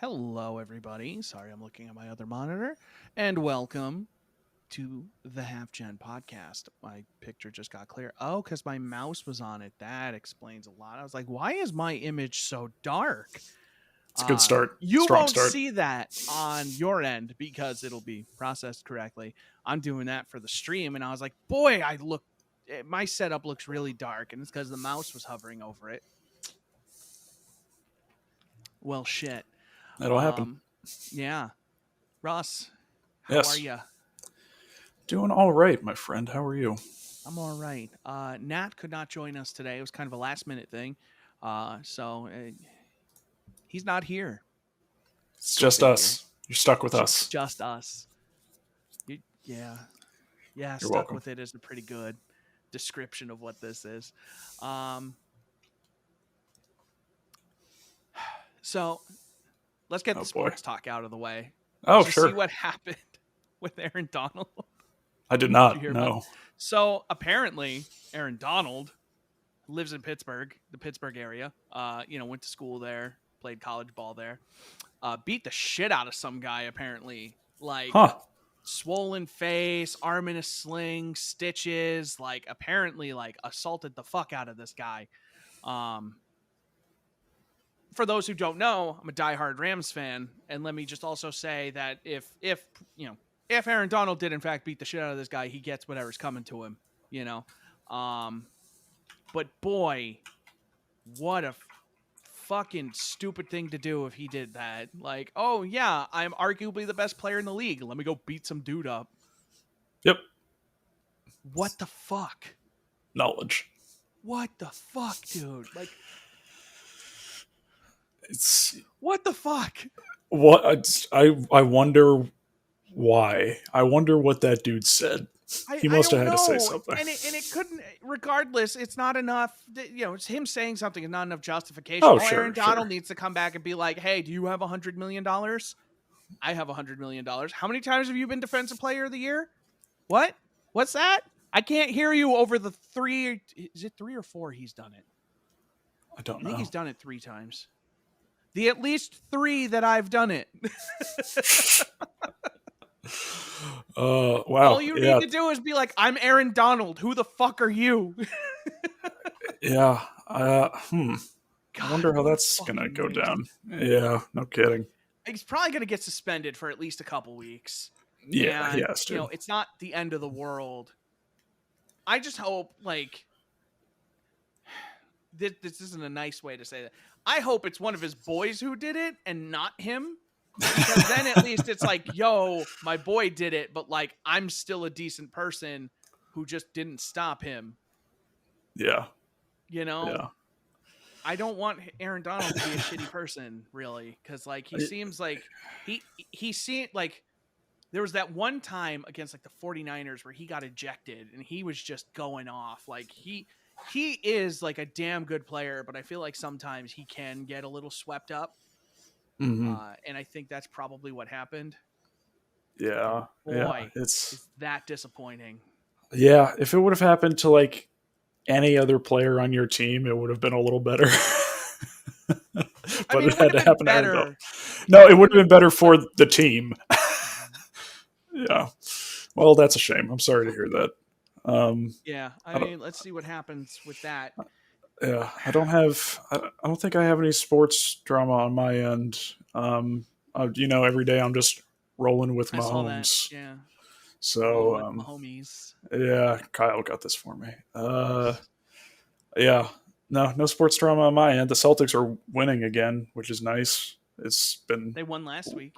Hello, everybody. Sorry, I'm looking at my other monitor. And welcome to the HalfGen podcast. My picture just got clear. Oh, because my mouse was on it. That explains a lot. I was like, why is my image so dark? It's a good start. You Strong won't start. see that on your end because it'll be processed correctly. I'm doing that for the stream. And I was like, boy, my setup looks really dark. And it's because the mouse was hovering over it. Well, shit. That'll happen. Yeah. Ross, how Yes. are you? Doing all right, my friend. How are you? I'm all right. Nat could not join us today. It was kind of a last minute thing. So he's not here. It's just us. You're stuck with us. Just us. Yeah. You're Stuck welcome. with it is a pretty good description of what this is. So let's get the sports talk out of the way. Oh, Did you sure. see what happened with Aaron Donald? I did not. Did you hear No. about it? So apparently, Aaron Donald lives in Pittsburgh, the Pittsburgh area. Went to school there, played college ball there. Beat the shit out of some guy apparently. Swollen face, arm in a sling, stitches. Apparently, assaulted the fuck out of this guy. For those who don't know, I'm a diehard Rams fan, and let me just also say that if Aaron Donald did in fact beat the shit out of this guy, he gets whatever's coming to him, But boy, what a fucking stupid thing to do if he did that. Oh yeah, I'm arguably the best player in the league. Let me go beat some dude up. Yep. What the fuck? Knowledge. What the fuck, dude? It's what the fuck? What I wonder why. I wonder what that dude said. He must have had to say something. And it couldn't, regardless, it's not enough. It's him saying something is not enough justification. Sure, Aaron Donald needs to come back and be like, hey, do you have $100 million? I have $100 million. How many times have you been Defensive Player of the Year? What? What's that? I can't hear you over the three. Is it 3 or 4 he's done it? I don't know. I think he's done it 3 times. The at least 3 that I've done it. Wow. All you need to do is be like, I'm Aaron Donald. Who the fuck are you? Yeah. God, I wonder how that's going to go down. Yeah, no kidding. He's probably going to get suspended for at least a couple weeks. Yeah, and, he has to. It's not the end of the world. I just hope, this isn't a nice way to say that. I hope it's one of his boys who did it and not him. Because then at least it's like, yo, my boy did it, but I'm still a decent person who just didn't stop him. Yeah. Yeah. I don't want Aaron Donald to be a shitty person, really, because he seems like he seemed like there was that one time against the 49ers where he got ejected and he was just going off. He is a damn good player, but I feel like sometimes he can get a little swept up. Mm-hmm. And I think that's probably what happened. Yeah. Boy, it's that disappointing. Yeah. If it would have happened to any other player on your team, it would have been a little better. But it had to happen to Aaron. No, it would have been better for the team. Yeah. Well, that's a shame. I'm sorry to hear that. I mean, let's see what happens with that. Yeah, I don't think I have any sports drama on my end. Every day I'm just rolling with Mahomes. Yeah. So, homies. Yeah, Kyle got this for me. Yeah, no sports drama on my end. The Celtics are winning again, which is nice. They won last week.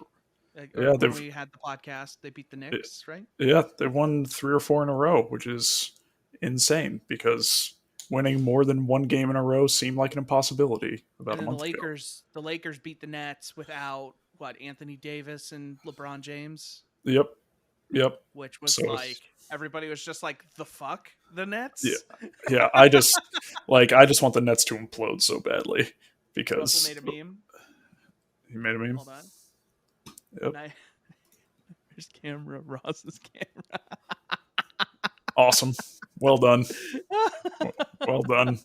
When we had the podcast, they beat the Knicks, right? Yeah, they won 3 or 4 in a row, which is insane because winning more than 1 game in a row seemed like an impossibility about a month ago. The Lakers beat the Nets without Anthony Davis and LeBron James. Yep. Which was everybody was just the fuck, the Nets. Yeah. I just want the Nets to implode so badly because Russell made a meme. He made a meme. Hold on. Yep. Here's camera. Ross's camera. Awesome. Well done. Well done.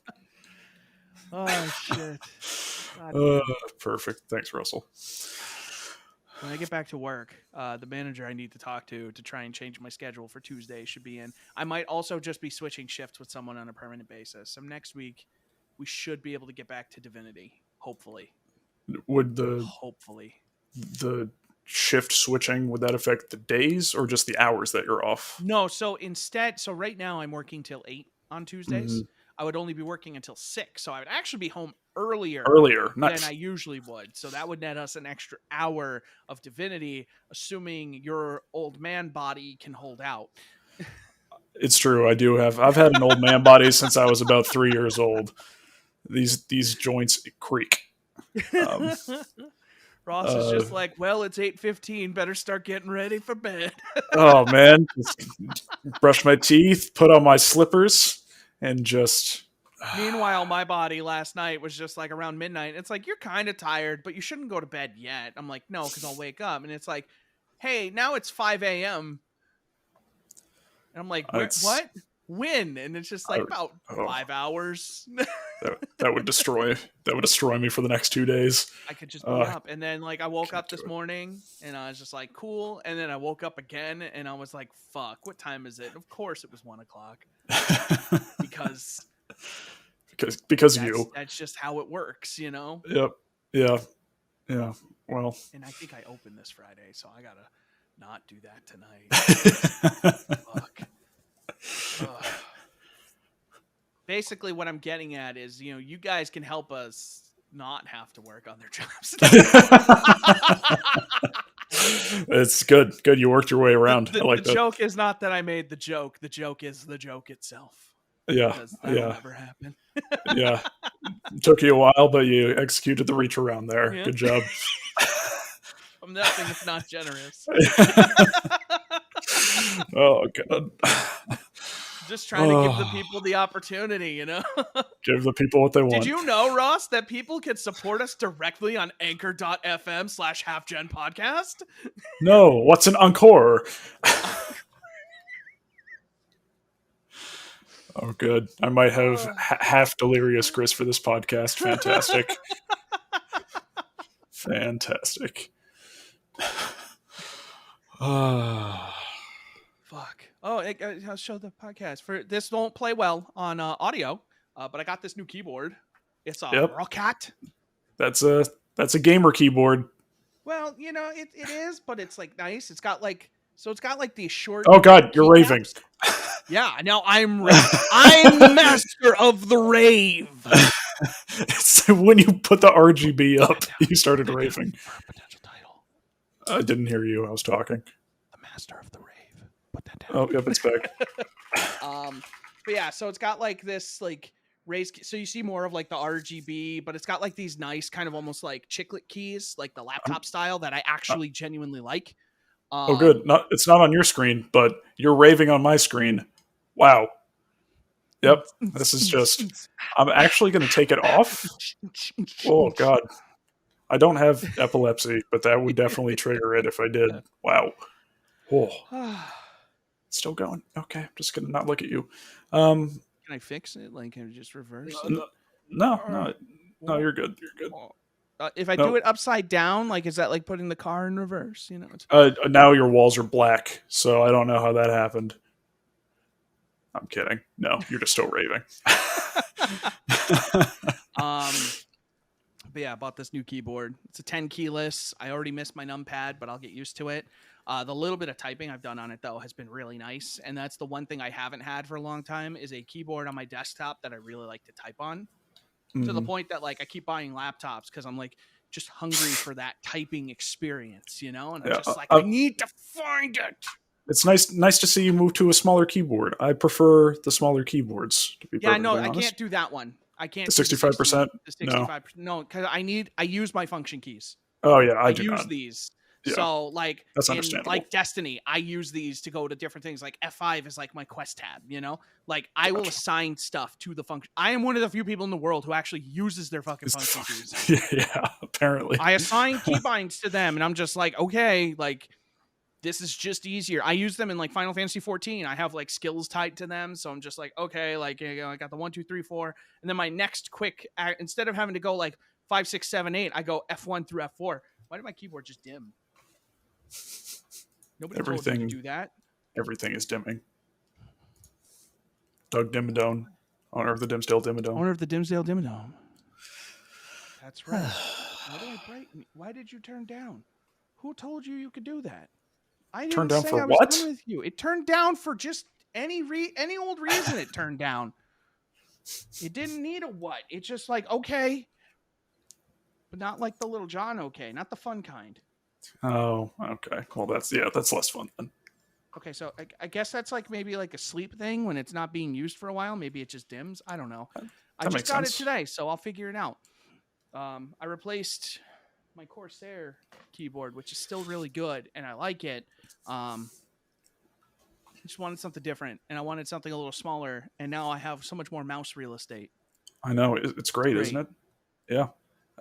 Oh shit. Perfect. Thanks, Russell. When I get back to work, the manager I need to talk to try and change my schedule for Tuesday should be in. I might also just be switching shifts with someone on a permanent basis. So next week, we should be able to get back to Divinity. Hopefully. Would Hopefully the shift switching, would that affect the days or just the hours that you're off? No, so right now I'm working till 8 on Tuesdays. Mm-hmm. I would only be working until 6, so I would actually be home earlier nice. than I usually would. So that would net us an extra hour of Divinity, assuming your old man body can hold out. It's true. I've had an old man body since I was about 3 years old. These joints creak. Ross is just like, well, it's 8:15. Better start getting ready for bed. Oh man, just brush my teeth, put on my slippers, and just. Meanwhile, my body last night was just like around midnight. It's like, you're kind of tired, but you shouldn't go to bed yet. I'm like, no, because I'll wake up. And it's like, hey, now it's 5 a.m. And I'm like, what? When? And it's just like about 5 hours. that would destroy me for the next 2 days. I could just be up. And then like I woke up this morning and I was just like, cool. And then I woke up again and I was like, fuck, what time is it? Of course it was 1 o'clock. because that's just how it works, you know? Yep. Yeah. Well. And I think I opened this Friday, so I gotta not do that tonight. Fuck. Basically what I'm getting at is, you know, you guys can help us not have to work on their jobs. It's good. You worked your way around. I like that. The joke is not that I made the joke. The joke is the joke itself. Yeah. That'll never happen. Yeah. It took you a while, but you executed the reach around there. Yeah. Good job. I'm nothing if not generous. Oh, God. Just trying to give the people the opportunity, you know? Give the people what they want. Did you know, Ross, that people can support us directly on anchor.fm/HalfGen podcast? No. What's an encore? Oh, good. I might have half delirious Chris for this podcast. Fantastic. Fantastic. Fuck. Oh, I'll show the podcast. For this won't play well on audio, but I got this new keyboard. It's a Rocket. That's a gamer keyboard. Well, you know, it is, but it's like nice. It's got like these short. Oh God, you're raving. Yeah, now I'm master of the rave. When you put the RGB up, you started raving. For a potential title. I didn't hear you. I was talking. The master of the rave. Put that down. Oh, yep, it's back. But yeah, so it's got like this like raised. So you see more of like the RGB, but it's got like these nice kind of almost like chiclet keys, like the laptop style that I actually genuinely like. Oh, good. It's not on your screen, but you're raving on my screen. Wow. Yep. This is just. I'm actually going to take it off. Oh God. I don't have epilepsy, but that would definitely trigger it if I did. Wow. Oh. Still going. Okay, I'm just gonna not look at you. Can I fix it? Like, can I just reverse it? No, you're good. You're good. If I do it upside down, like, is that like putting the car in reverse? You know. Now your walls are black, so I don't know how that happened. I'm kidding. No, you're just still raving. But yeah, I bought this new keyboard. It's a 10 keyless. I already missed my numpad, but I'll get used to it. The little bit of typing I've done on it, though, has been really nice. And that's the one thing I haven't had for a long time is a keyboard on my desktop that I really like to type on. Mm-hmm. To the point that, like, I keep buying laptops because I'm, like, just hungry for that typing experience, you know? And I'm just like, I need to find it. It's nice to see you move to a smaller keyboard. I prefer the smaller keyboards, to be perfectly honest. I can't do that one. I can't. The 65%? The 65%. No, because I use my function keys. Oh, yeah, I use these. Yeah. So, like, that's understandable. Like Destiny, I use these to go to different things. Like F5 is like my quest tab, you know? Like, I will assign stuff to the function. I am one of the few people in the world who actually uses their fucking function keys. Yeah, apparently. I assign keybinds to them, and I'm just like, okay, like, this is just easier. I use them in, like, Final Fantasy 14. I have, like, skills tied to them, so I'm just like, okay, like, you know, I got the 1, 2, 3, 4, and then my next quick, instead of having to go, like, 5, 6, 7, 8, I go F1 through F4. Why did my keyboard just dim? Nobody told you to do that. Everything is dimming. Doug Dimmadome, owner of the Dimsdale Dimmadome. Owner of the Dimsdale Dimmadome. That's right. Why do I brighten? Why did you turn down? Who told you could do that? I didn't down say for I was what? done with you. It turned down for just any old reason. It turned down. It didn't need a what. It's just like okay, but not like the Little John. Okay, not the fun kind. Oh, okay. Well, that's less fun then. Okay, so I guess that's like maybe like a sleep thing when it's not being used for a while. Maybe it just dims. I don't know. I just got it today, so I'll figure it out. I replaced my Corsair keyboard, which is still really good, and I like it. I just wanted something different, and I wanted something a little smaller, and now I have so much more mouse real estate. I know. It's great, isn't it? Yeah.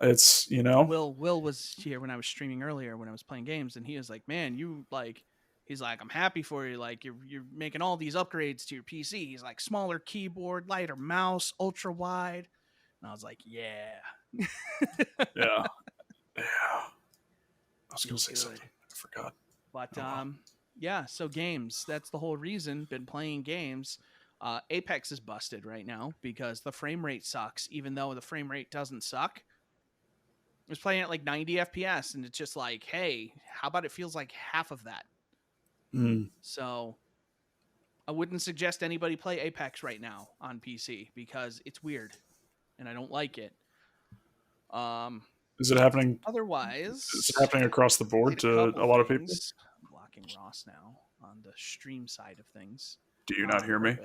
It's, Will was here when I was streaming earlier when I was playing games, and he was like, man, he's like, I'm happy for you. Like, you're making all these upgrades to your PC. He's like, smaller keyboard, lighter mouse, ultra wide. And I was like, yeah. Yeah. I was going to say something. I forgot. But, yeah, so games. That's the whole reason. Been playing games. Apex is busted right now because the frame rate sucks, even though the frame rate doesn't suck. I was playing at like 90 FPS, and it's just like, hey, how about it feels like half of that? So I wouldn't suggest anybody play Apex right now on PC because it's weird, and I don't like it. Is it happening? Otherwise, is it happening across the board to a lot of people? I'm blocking Ross now on the stream side of things. Do you not hear me?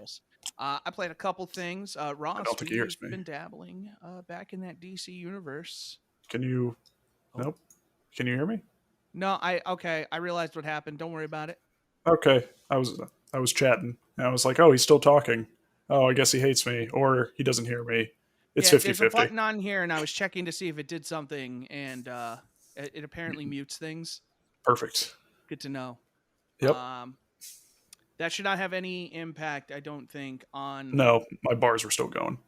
I played a couple things. Ross, I don't think he hears me. Been dabbling back in that DC universe. Can you? Oh. Nope. Can you hear me? No, I realized what happened. Don't worry about it. Okay, I was chatting, and I was like, oh, he's still talking. Oh, I guess he hates me, or he doesn't hear me. It's 50-50. There's a button on here, and I was checking to see if it did something, and it apparently mutes things. Perfect. Good to know. Yep. That should not have any impact, I don't think, on... No, my bars were still going.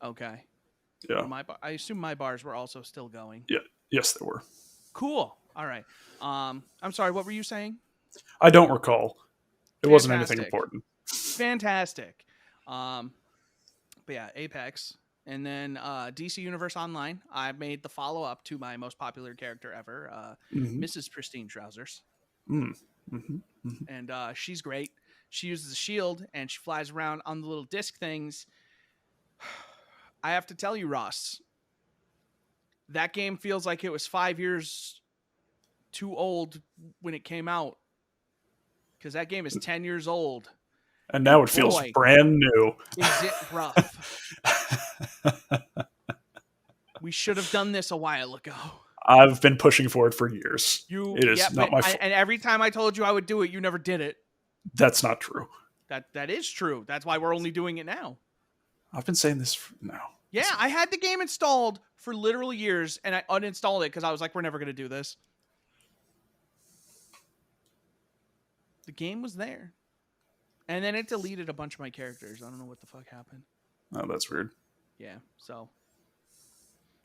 Okay. Yeah. I assume my bars were also still going. Yeah. Yes, they were. Cool. All right. I'm sorry, what were you saying? I don't recall. It wasn't anything important. Fantastic. But yeah, Apex. And then DC Universe Online. I made the follow-up to my most popular character ever, Mrs. Pristine Trousers. And she's great. She uses a shield, and she flies around on the little disc things. I have to tell you, Ross, that game feels like it was 5 years too old when it came out. Because that game is 10 years old. And now it feels brand new. Is it rough? We should have done this a while ago. I've been pushing for it for years. It is not my fault. And every time I told you I would do it, you never did it. That's not true. That is true. That's why we're only doing it now. I've been saying this now. Yeah, I had the game installed for literal years, and I uninstalled it because I was like, we're never going to do this. The game was there. And then it deleted a bunch of my characters. I don't know what the fuck happened. Oh, that's weird. Yeah, so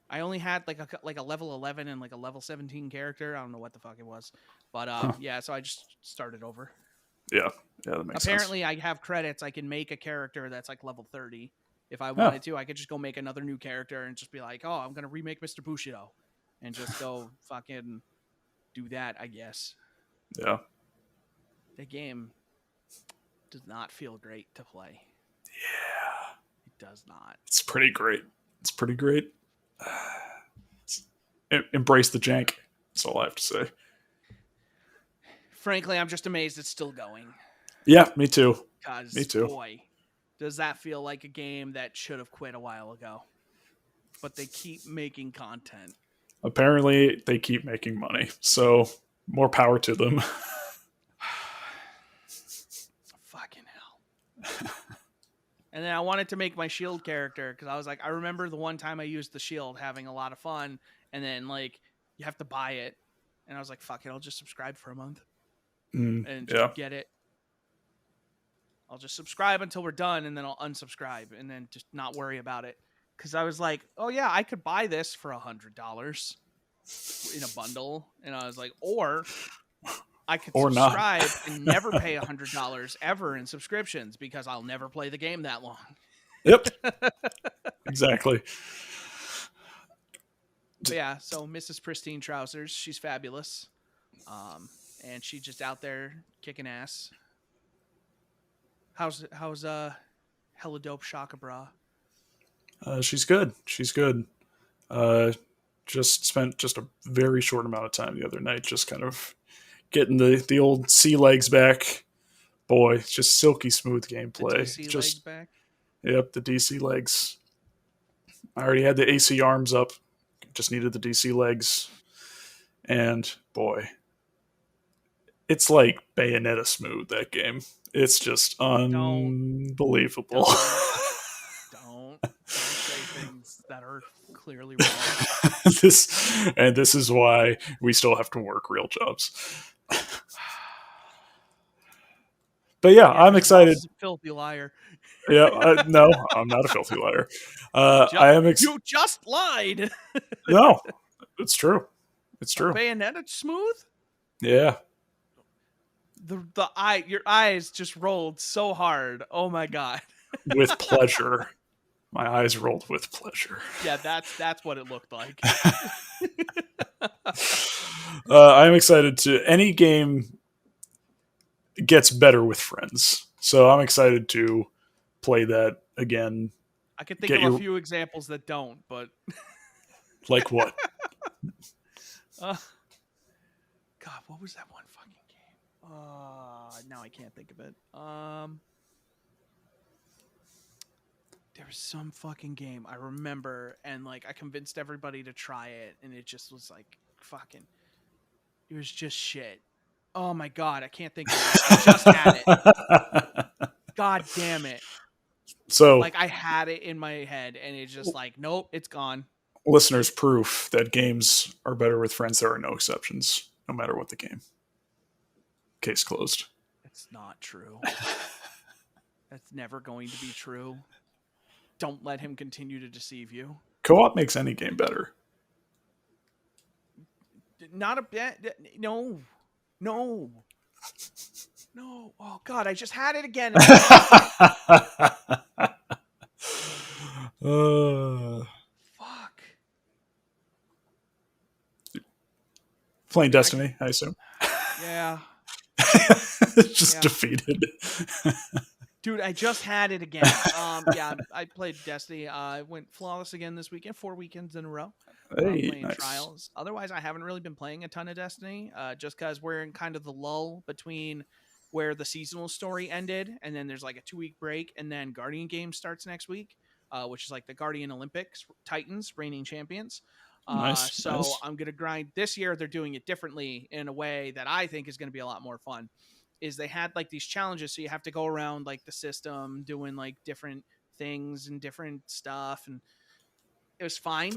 I only had like a level 11 and like a level 17 character. I don't know what the fuck it was. But yeah, so I just started over. Yeah, that makes sense. Apparently, I have credits. I can make a character that's like level 30. If I wanted to, I could just go make another new character and just be like, oh, I'm going to remake Mr. Bushido. And just go fucking do that, I guess. Yeah. The game does not feel great to play. Yeah. It does not. It's pretty great. Embrace the jank. That's all I have to say. Frankly, I'm just amazed it's still going. Yeah, me too. Me too. Boy, does that feel like a game that should have quit a while ago. But they keep making content. Apparently, they keep making money. So, more power to them. Fucking hell. And then I wanted to make my shield character because I was like, I remember the one time I used the shield having a lot of fun. And then, like, you have to buy it. And I was like, fuck it, I'll just subscribe for a month. And just get it. I'll just subscribe until we're done, and then I'll unsubscribe, and then just not worry about it. Because I was like, oh yeah, I could buy this for $100 in a bundle. And I was like, or I could Or not. subscribe and never pay $100 ever in subscriptions because I'll never play the game that long. Yep. Exactly. But yeah, so Mrs. Pristine Trousers, she's fabulous. And she's just out there kicking ass. How's Hella Dope Shaka Bra? She's good. She's good. Just spent just a very short amount of time the other night, just kind of getting the old sea legs back. Boy, it's just silky smooth gameplay. The DC just legs back. Yep, the DC legs. I already had the AC arms up. Just needed the DC legs. And boy, it's like Bayonetta smooth, that game. It's just unbelievable. Don't say things that are clearly wrong. This is why we still have to work real jobs. But yeah, I'm excited. Filthy liar. Yeah, no, I'm not a filthy liar. I am. You just lied. No, it's true. It's true. Bayonetta smooth. Yeah. Your eyes just rolled so hard. Oh my god. With pleasure. My eyes rolled with pleasure. Yeah, that's what it looked like. I'm excited to any game gets better with friends. So I'm excited to play that again. I could think of a few examples that don't, but like what? God, what was that one fucking game? Now I can't think of it. There was some fucking game I remember, and like I convinced everybody to try it, and it just was like fucking. It was just shit. Oh my god, I can't think of it. I just had it. God damn it. So like I had it in my head, and it's just like, nope, it's gone. Listeners, proof that games are better with friends. There are no exceptions, no matter what the game. Case closed. It's not true. That's never going to be true. Don't let him continue to deceive you. Co-op makes any game better. Not a bit. No. Oh god, I just had it again. Fuck. Playing Destiny, I assume. Yeah. Just defeated. Dude, I just had it again. Yeah, I played Destiny. I went flawless again this weekend, 4 weekends in a row. Hey, playing nice. Trials. Otherwise, I haven't really been playing a ton of Destiny, just because we're in kind of the lull between where the seasonal story ended, and then there's like a 2-week break, and then Guardian Game starts next week, which is like the Guardian Olympics Titans, reigning champions. Nice. I'm going to grind. This year, they're doing it differently in a way that I think is going to be a lot more fun. Is they had like these challenges, so you have to go around like the system doing like different things and different stuff, and it was fine.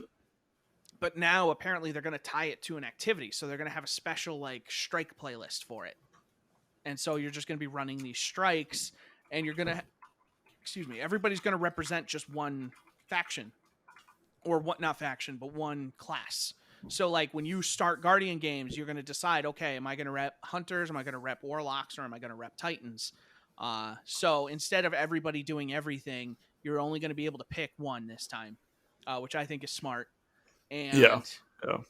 But now apparently they're going to tie it to an activity, so they're going to have a special like strike playlist for it, and so you're just going to be running these strikes, and you're going to, everybody's going to represent just one faction, or what, not faction, but one class. So, like, when you start Guardian games, you're going to decide, okay, am I going to rep Hunters? Am I going to rep Warlocks? Or am I going to rep Titans? So, instead of everybody doing everything, you're only going to be able to pick one this time, which I think is smart. And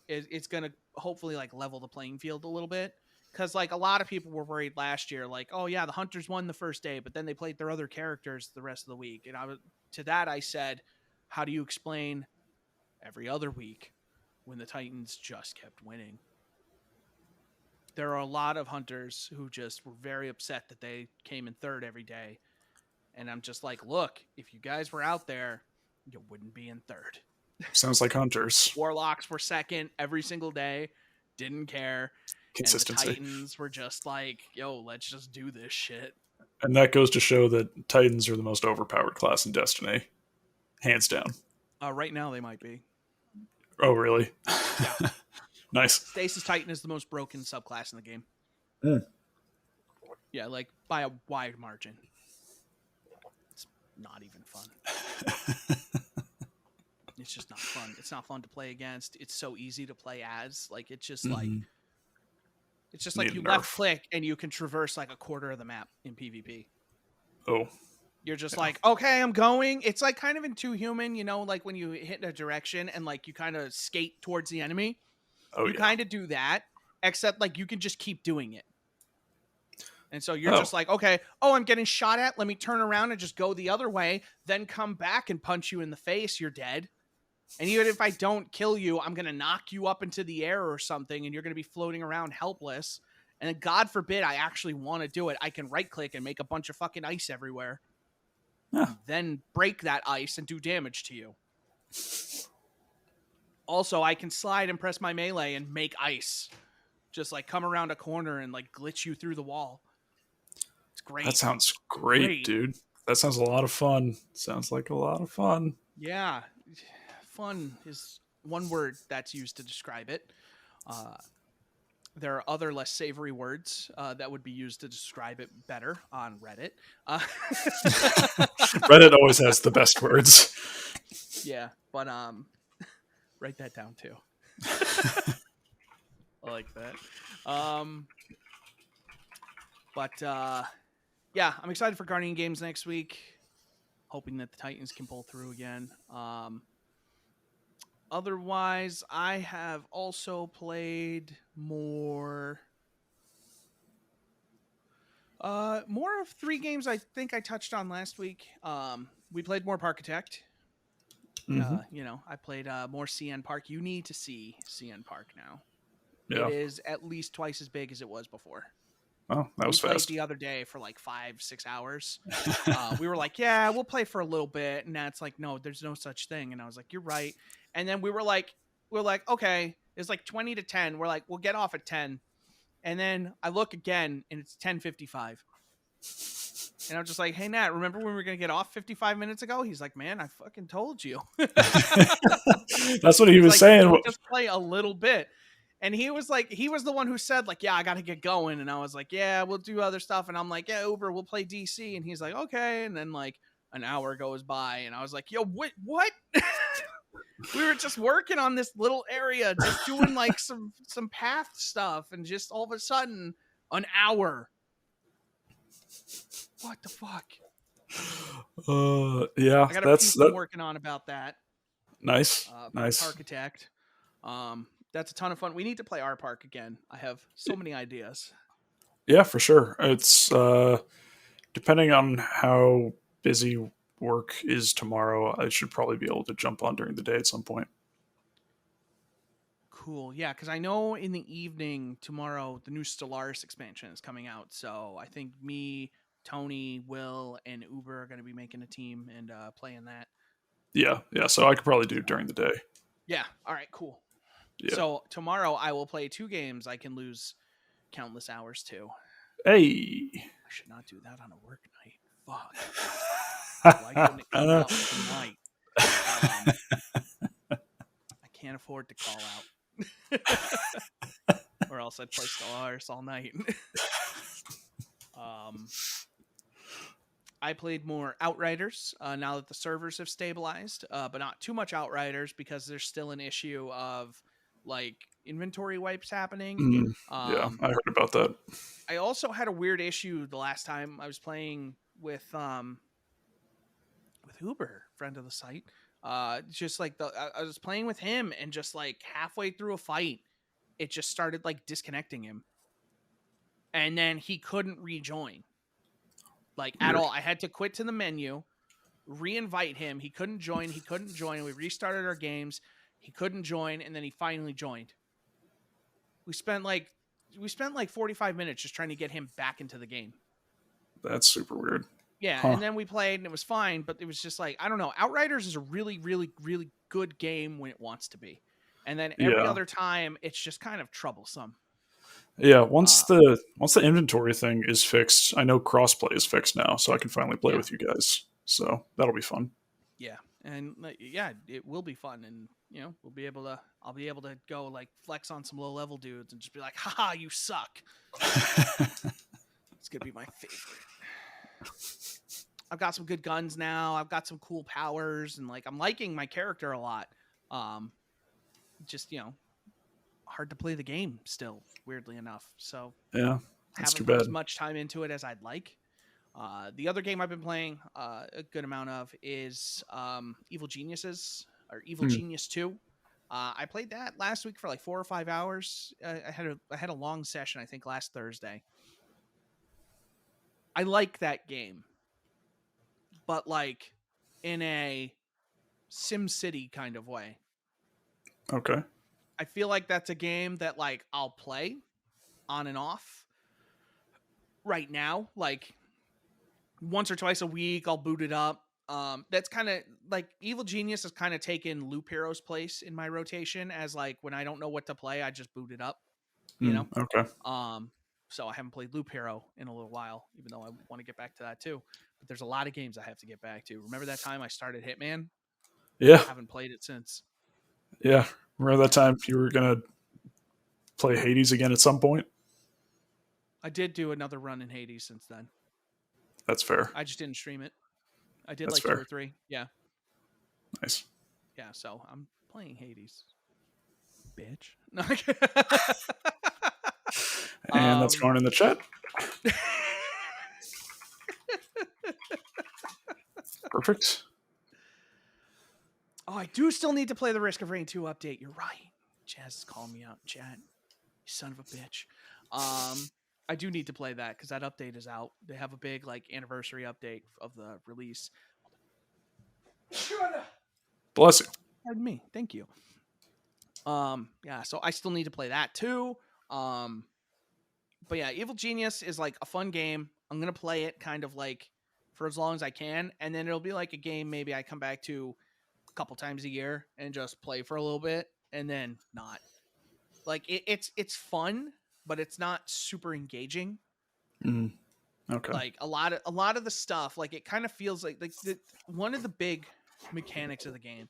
it's going to hopefully, like, level the playing field a little bit. Because, like, a lot of people were worried last year, like, oh, yeah, the Hunters won the first day, but then they played their other characters the rest of the week. And to that, I said, how do you explain every other week when the Titans just kept winning? There are a lot of Hunters who just were very upset that they came in third every day. And I'm just like, look, if you guys were out there, you wouldn't be in third. Sounds like Hunters. Warlocks were second every single day. Didn't care. Consistency. And the Titans were just like, yo, let's just do this shit. And that goes to show that Titans are the most overpowered class in Destiny. Hands down. Right now they might be. Oh, really? Yeah. Nice. Stasis Titan is the most broken subclass in the game. Yeah, like by a wide margin. It's not even fun. It's just not fun. It's not fun to play against. It's so easy to play as. Like, it's just like, It's just like Need a you nerf. left click and you can traverse like a quarter of the map in PvP. Oh. You're just like, okay, I'm going. It's like kind of in Too Human, like when you hit a direction and like you kind of skate towards the enemy. Oh, you kind of do that, except like you can just keep doing it. And so you're just like, okay, I'm getting shot at. Let me turn around and just go the other way, then come back and punch you in the face. You're dead. And even if I don't kill you, I'm going to knock you up into the air or something, and you're going to be floating around helpless. And then God forbid I actually want to do it. I can right click and make a bunch of fucking ice everywhere. Yeah. Then break that ice and do damage to you. Also, I can slide and press my melee and make ice. Just like come around a corner and like glitch you through the wall. It's great. That sounds great, dude. That sounds a lot of fun. Sounds like a lot of fun. Yeah. Fun is one word that's used to describe it. There are other less savory words that would be used to describe it better on Reddit. Reddit always has the best words. Yeah, but write that down too. I like that. Yeah, I'm excited for Guardian Games next week. Hoping that the Titans can pull through again. Otherwise, I have also played more of 3 games I think I touched on last week. We played more Parkitect. I played more CN Park. You need to see CN Park now. Yeah. It is at least twice as big as it was before. Oh, that was fast. We played the other day for like 5-6 hours. We were like, yeah, we'll play for a little bit. And that's like, no, there's no such thing. And I was like, you're right. And then we're like, okay, it's like 20 to 10. We're like, we'll get off at 10. And then I look again and it's 10:55. And I'm just like, hey, Nat, remember when we were going to get off 55 minutes ago? He's like, man, I fucking told you. That's what he was saying. We'll just play a little bit. And he was the one who said like, yeah, I got to get going. And I was like, yeah, we'll do other stuff. And I'm like, yeah, Uber, we'll play DC. And he's like, okay. And then like an hour goes by and I was like, yo, what? We were just working on this little area, just doing like some path stuff. And just all of a sudden an hour. What the fuck? Yeah, I got a piece I'm working on about that. Nice. Nice. Parkitect. That's a ton of fun. We need to play our park again. I have so many ideas. Yeah, for sure. It's depending on how busy work is tomorrow, I should probably be able to jump on during the day at some point. Cool. Yeah, because I know in the evening tomorrow the new Stellaris expansion is coming out. So I think me, Tony, Will, and Uber are going to be making a team and playing that. Yeah. So I could probably do it during the day. Yeah. All right, cool. Yeah. So tomorrow I will play 2 games I can lose countless hours to. Hey. I should not do that on a work night. Fuck. Why couldn't it come out tonight? I can't afford to call out. Or else I'd play Stellaris all night. I played more Outriders now that the servers have stabilized, but not too much Outriders because there's still an issue of like inventory wipes happening. Yeah, I heard about that. I also had a weird issue the last time I was playing with Uber, friend of the site. Just like I was playing with him and just like halfway through a fight, it just started like disconnecting him. And then he couldn't rejoin. Like at all. I had to quit to the menu, re-invite him. He couldn't join. We restarted our games. He couldn't join, and then he finally joined. We spent like 45 minutes just trying to get him back into the game. That's super weird. Yeah, and then we played and it was fine, but it was just like, I don't know. Outriders is a really, really, really good game when it wants to be. And then every other time it's just kind of troublesome. Yeah, once the inventory thing is fixed, I know crossplay is fixed now, so I can finally play with you guys. So that'll be fun. Yeah, and it will be fun, and I'll be able to go like flex on some low level dudes and just be like, haha, you suck. It's gonna be my favorite. I've got some good guns now. I've got some cool powers, and like I'm liking my character a lot. Just hard to play the game still, weirdly enough. So Yeah, that's haven't too put bad. as much time into it as I'd like. The other game I've been playing a good amount of is Evil Geniuses or Evil Genius 2. I played that last week for like 4 or 5 hours. I had a long session, I think, last Thursday. I like that game, but like in a SimCity kind of way. Okay. I feel like that's a game that like I'll play on and off right now. Like once or twice a week, I'll boot it up. That's kind of like Evil Genius has kind of taken Loop Hero's place in my rotation as like when I don't know what to play, I just boot it up, you know? Okay. So I haven't played Loop Hero in a little while, even though I want to get back to that too. But there's a lot of games I have to get back to. Remember that time I started Hitman? Yeah. Haven't played it since. Yeah. Remember that time you were gonna play Hades again at some point? I did do another run in Hades since then. That's fair. I just didn't stream it. I did That's like fair. 2 or 3. Yeah. Nice. Yeah, so I'm playing Hades. Bitch. And that's going in the chat. Perfect. Oh, I do still need to play the Risk of Rain 2 update. You're right. Jazz is calling me out in chat. You son of a bitch. I do need to play that because that update is out. They have a big like anniversary update of the release. Bless you. Pardon me. Thank you. Yeah, so I still need to play that too. But yeah, Evil Genius is like a fun game. I'm gonna play it kind of like for as long as I can, and then it'll be like a game maybe I come back to a couple times a year and just play for a little bit, and then not. Like it's fun, but it's not super engaging. Okay. Like a lot of the stuff, like it kind of feels like one of the big mechanics of the game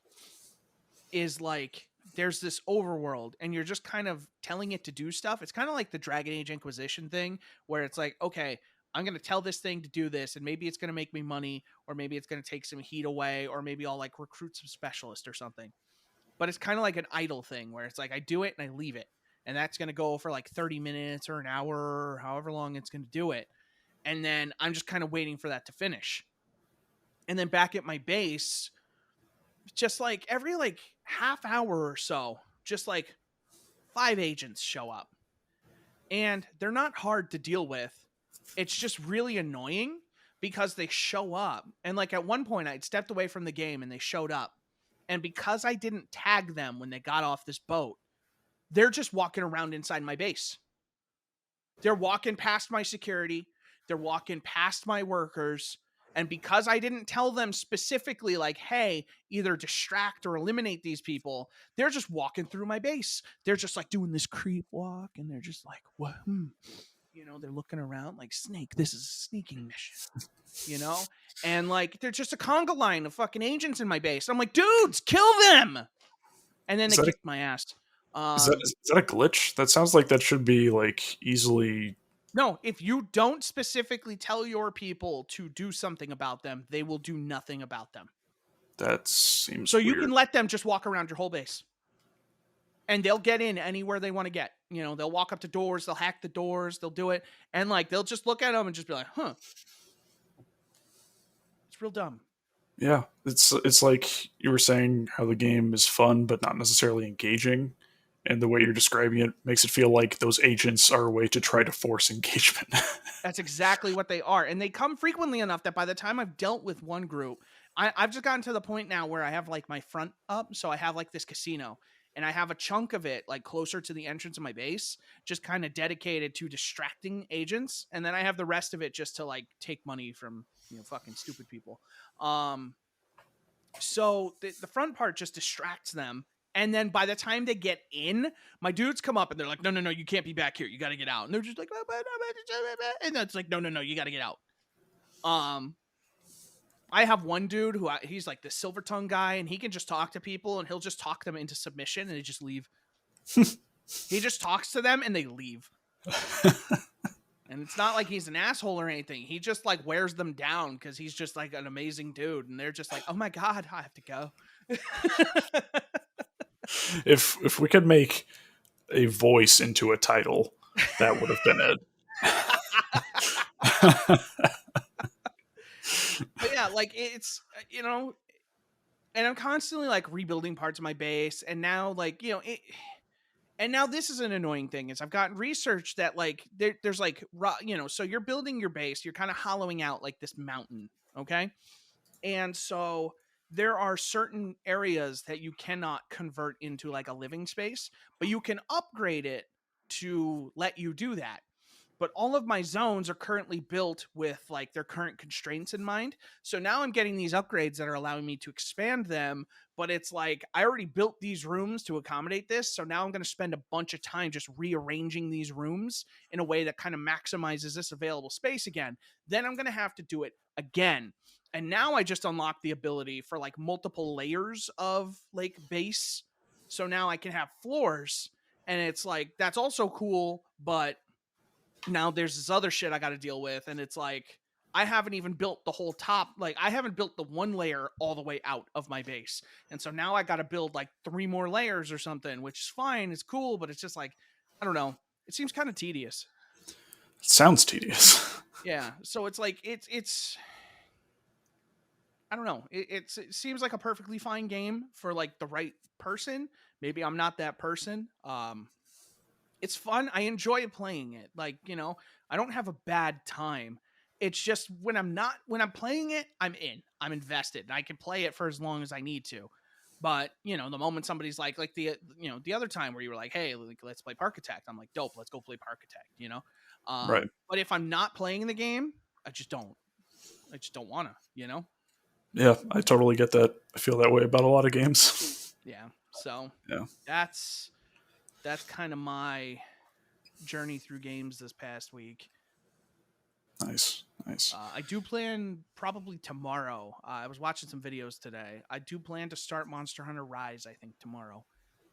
is like there's this overworld and you're just kind of telling it to do stuff. It's kind of like the Dragon Age Inquisition thing where it's like, okay, I'm going to tell this thing to do this and maybe it's going to make me money or maybe it's going to take some heat away or maybe I'll like recruit some specialist or something. But it's kind of like an idle thing where it's like I do it and I leave it. And that's going to go for like 30 minutes or an hour or however long it's going to do it. And then I'm just kind of waiting for that to finish. And then back at my base, just like every like half hour or so, just like 5 agents show up. And they're not hard to deal with. It's just really annoying because they show up. And like at one point I'd stepped away from the game and they showed up. And because I didn't tag them when they got off this boat, they're just walking around inside my base. They're walking past my security. They're walking past my workers. And because I didn't tell them specifically, like, hey, either distract or eliminate these people, they're just walking through my base. They're just like doing this creep walk. And they're just like, what? You know, they're looking around like, Snake, this is a sneaking mission. You know? And like, they're just a conga line of fucking agents in my base. I'm like, dudes, kill them. And then they kicked my ass. Is that a glitch? That sounds like that should be like easily. No, if you don't specifically tell your people to do something about them, they will do nothing about them. That seems so weird. You can let them just walk around your whole base. And they'll get in anywhere they want to get. You know, they'll walk up to doors, they'll hack the doors, they'll do it. And like, they'll just look at them and just be like, huh. It's real dumb. Yeah, it's like you were saying how the game is fun but not necessarily engaging. And the way you're describing it makes it feel like those agents are a way to try to force engagement. That's exactly what they are. And they come frequently enough that by the time I've dealt with one group, I've just gotten to the point now where I have like my front up. So I have like this casino and I have a chunk of it like closer to the entrance of my base, just kind of dedicated to distracting agents. And then I have the rest of it just to like take money from, you know, fucking stupid people. So the front part just distracts them. And then by the time they get in, my dudes come up and they're like, no, you can't be back here. You got to get out. And they're just like, and it's like, no, you got to get out. I have one dude who he's like the silver tongue guy and he can just talk to people and he'll just talk them into submission and they just leave. He just talks to them and they leave. And it's not like he's an asshole or anything. He just like wears them down because he's just like an amazing dude. And they're just like, oh my God, I have to go. If we could make a voice into a title, that would have been it. But yeah, like it's and I'm constantly like rebuilding parts of my base, and now like and now this is an annoying thing is I've gotten research that like there's like so you're building your base, you're kind of hollowing out like this mountain, okay? And so there are certain areas that you cannot convert into like a living space, but you can upgrade it to let you do that. But all of my zones are currently built with like their current constraints in mind. So now I'm getting these upgrades that are allowing me to expand them, but it's like I already built these rooms to accommodate this. So now I'm going to spend a bunch of time just rearranging these rooms in a way that kind of maximizes this available space again. Then I'm going to have to do it again. And now I just unlock the ability for like multiple layers of like base. So now I can have floors, and it's like that's also cool, but now there's this other shit I got to deal with, and it's like I haven't even built the whole top. Like I haven't built the one layer all the way out of my base, and so now I got to build like 3 more layers or something, which is fine, it's cool, but it's just like I don't know. It seems kind of tedious. Sounds tedious. Yeah, so it's like it's I don't know. It seems like a perfectly fine game for like the right person. Maybe I'm not that person. It's fun. I enjoy playing it. Like, I don't have a bad time. It's just when I'm playing it, I'm in. I'm invested. And I can play it for as long as I need to. But, the moment somebody's like the other time where you were like, hey, like, let's play Parkitect. I'm like, dope, let's go play Parkitect, Right. But if I'm not playing the game, I just don't want to. Yeah, I totally get that. I feel that way about a lot of games. Yeah. So yeah, that's kind of my journey through games this past week. Nice. I do plan probably tomorrow. I was watching some videos today. I do plan to start Monster Hunter Rise, I think, tomorrow,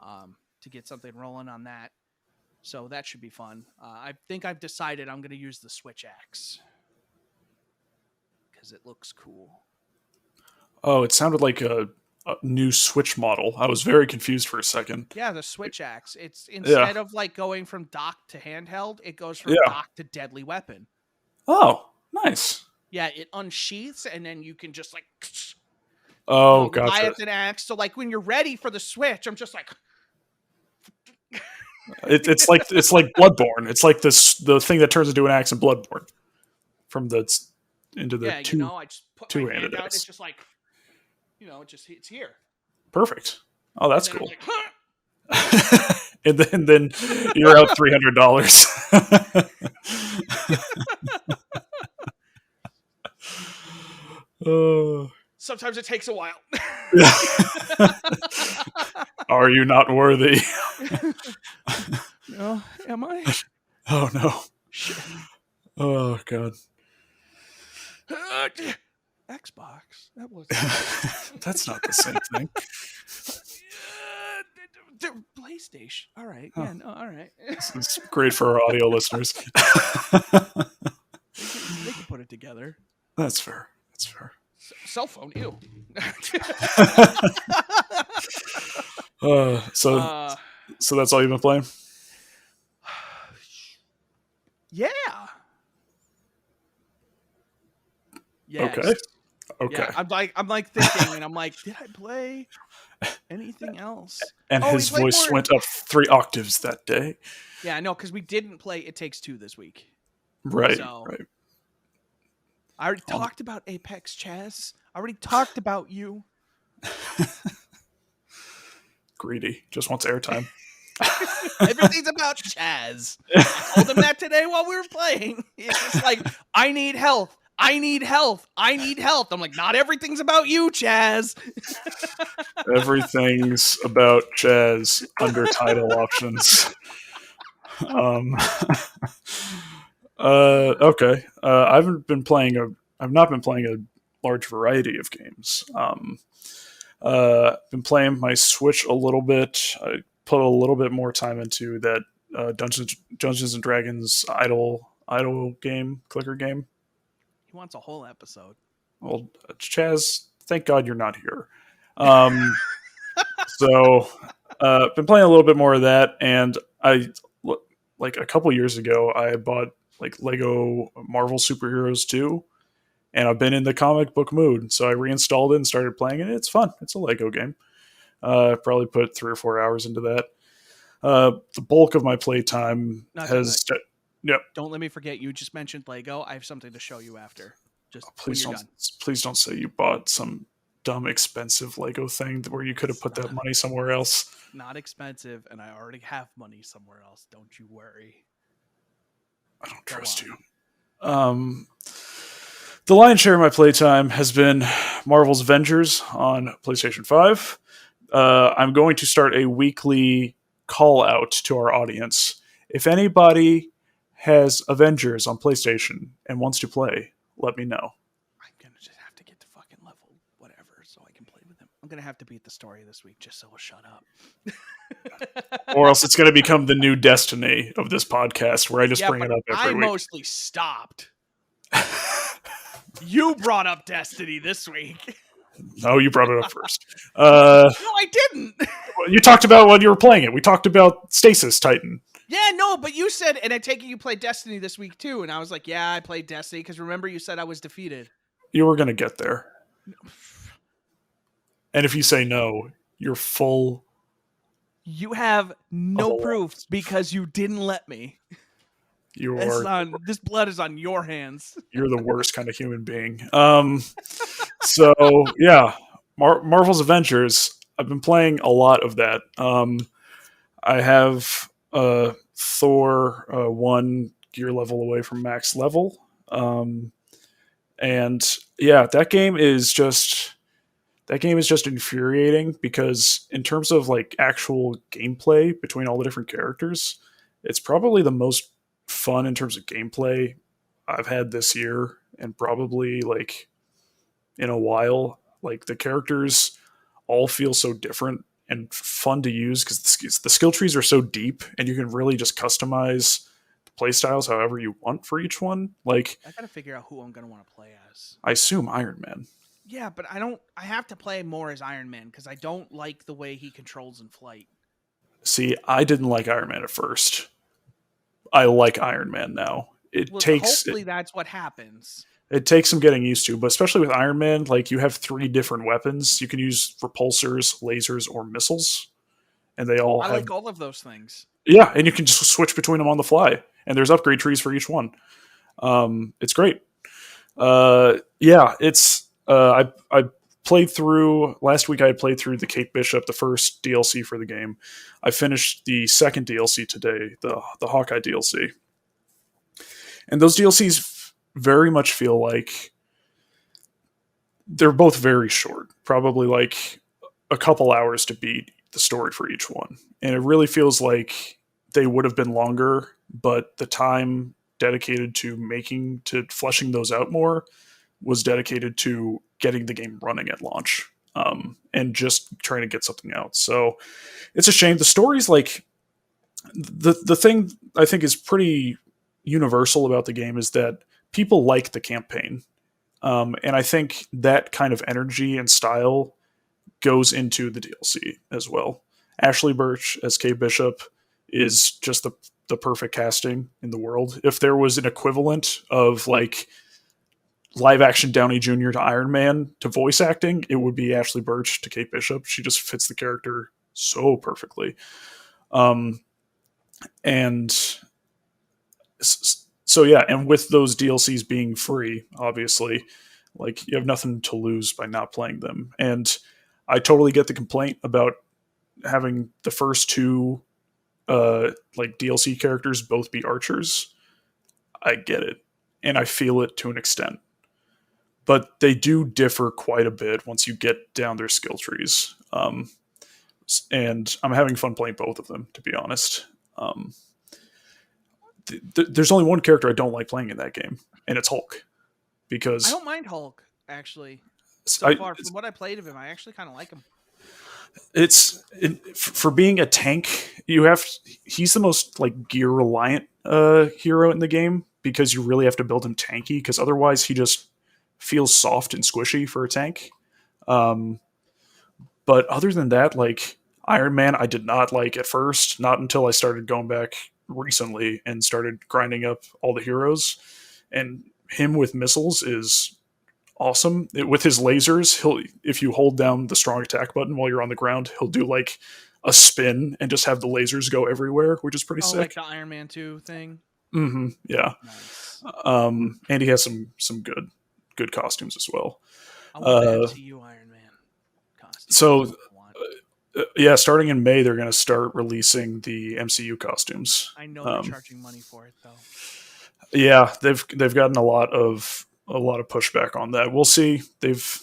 to get something rolling on that. So that should be fun. I think I've decided I'm going to use the Switch Axe because it looks cool. Oh, it sounded like a new Switch model. I was very confused for a second. Yeah, the Switch Axe. It's instead of like going from dock to handheld, it goes from dock to deadly weapon. Oh, nice. Yeah, it unsheaths and then you can just like gotcha. Leviathan axe. So like when you're ready for the Switch, I'm just like it's like Bloodborne. It's like the thing that turns into an axe in Bloodborne. From the into the I just put my hand out. It's just like it's here. Perfect. Oh, that's cool. Like, huh? and then you're out $300. Sometimes it takes a while. Are you not worthy? No, am I? Oh no. Shit. Oh god. Xbox. That was. That's not the same thing. PlayStation. All right. Yeah. No. All right. This is great for our audio listeners. They can put it together. That's fair. Cell phone. Ew. So that's all you've been playing? Yeah. Yes. Okay. Yeah, I'm like thinking, and I'm like, did I play anything else? And his voice went up 3 octaves that day. Yeah, no, because we didn't play It Takes Two this week. Right. I already talked about Apex, Chaz. I already talked about you. Greedy. Just wants airtime. Everything's about Chaz. I told him that today while we were playing. It's just like, I need health. I need health. I'm like, not everything's about you, Chaz. Everything's about Chaz under title options. Okay. I've not been playing a large variety of games. Been playing my Switch a little bit. I put a little bit more time into that Dungeons and Dragons idle game, clicker game. He wants a whole episode. Well, Chaz, thank God you're not here. So, been playing a little bit more of that, and I like a couple years ago, I bought like Lego Marvel Superheroes 2, and I've been in the comic book mood, so I reinstalled it and started playing it. It's fun. It's a Lego game. Probably put 3 or 4 hours into that. The bulk of my playtime has. Yep. Don't let me forget. You just mentioned Lego. I have something to show you after. Just please when don't. You're done. Please don't say you bought some dumb expensive Lego thing where you could have put that money somewhere else. Not expensive, and I already have money somewhere else. Don't you worry. I don't trust you. The lion's share of my playtime has been Marvel's Avengers on PlayStation 5. I'm going to start a weekly call out to our audience. If anybody has Avengers on PlayStation and wants to play, let me know. I'm going to just have to get to fucking level whatever so I can play with them. I'm going to have to beat the story this week just so we'll shut up. Or else it's going to become the new Destiny of this podcast where I just bring it up every week. I mostly stopped. You brought up Destiny this week. No, you brought it up first. No, I didn't. You talked about when you were playing it. We talked about Stasis Titan. Yeah, no, but you said, and I take it you played Destiny this week too, and I was like, yeah, I played Destiny, because remember you said I was defeated. You were going to get there. And if you say no, you're full. You have no proof because you didn't let me. This blood is on your hands. You're the worst kind of human being. So yeah, Marvel's Avengers. I've been playing a lot of that. I have Thor 1 gear level away from max level, and yeah, that game is just infuriating because in terms of like actual gameplay between all the different characters, it's probably the most fun in terms of gameplay I've had this year, and probably like in a while. Like the characters all feel so different and fun to use because the skill trees are so deep, and you can really just customize the play styles however you want for each one. Like I gotta figure out who I'm gonna want to play as. I assume Iron Man. Yeah, but I have to play more as Iron Man because I don't like the way he controls in flight. See, I didn't like Iron Man at first. I like Iron Man now. Hopefully that's what happens. It takes some getting used to, but especially with Iron Man, like you have 3 different weapons. You can use repulsors, lasers, or missiles, and they all. I like all of those things. Yeah, and you can just switch between them on the fly, and there's upgrade trees for each one. It's great. Yeah, it's. I played through last week. I played through the Kate Bishop, the first DLC for the game. I finished the second DLC today, the Hawkeye DLC, and those DLCs very much feel like they're both very short, probably like a couple hours to beat the story for each one. And it really feels like they would have been longer, but the time dedicated to fleshing those out more was dedicated to getting the game running at launch, and just trying to get something out. So it's a shame. The story's like the thing I think is pretty universal about the game is that people like the campaign. And I think that kind of energy and style goes into the DLC as well. Ashley Birch as Kate Bishop is just the perfect casting in the world. If there was an equivalent of like live action Downey Jr. to Iron Man to voice acting, it would be Ashley Birch to Kate Bishop. She just fits the character so perfectly. And so yeah, and with those DLCs being free, obviously, like you have nothing to lose by not playing them. And I totally get the complaint about having the first 2 like DLC characters both be archers. I get it, and I feel it to an extent. But they do differ quite a bit once you get down their skill trees. And I'm having fun playing both of them, to be honest. There's only one character I don't like playing in that game, and it's Hulk. Because I don't mind Hulk, actually. So far, from what I played of him, I actually kind of like him. For being a tank, he's the most like gear reliant hero in the game, because you really have to build him tanky, because otherwise he just feels soft and squishy for a tank. But other than that, like Iron Man, I did not like at first, not until I started going back recently and started grinding up all the heroes. And him with missiles is awesome. With his lasers, if you hold down the strong attack button while you're on the ground, he'll do like a spin and just have the lasers go everywhere, which is pretty sick. Like the Iron Man 2 thing. Mm-hmm. Yeah. Nice. And he has some good costumes as well. I want the MCU Iron Man costume. So, yeah, starting in May, they're going to start releasing the MCU costumes. I know they're charging money for it, though. Yeah, they've gotten a lot of pushback on that. We'll see. They've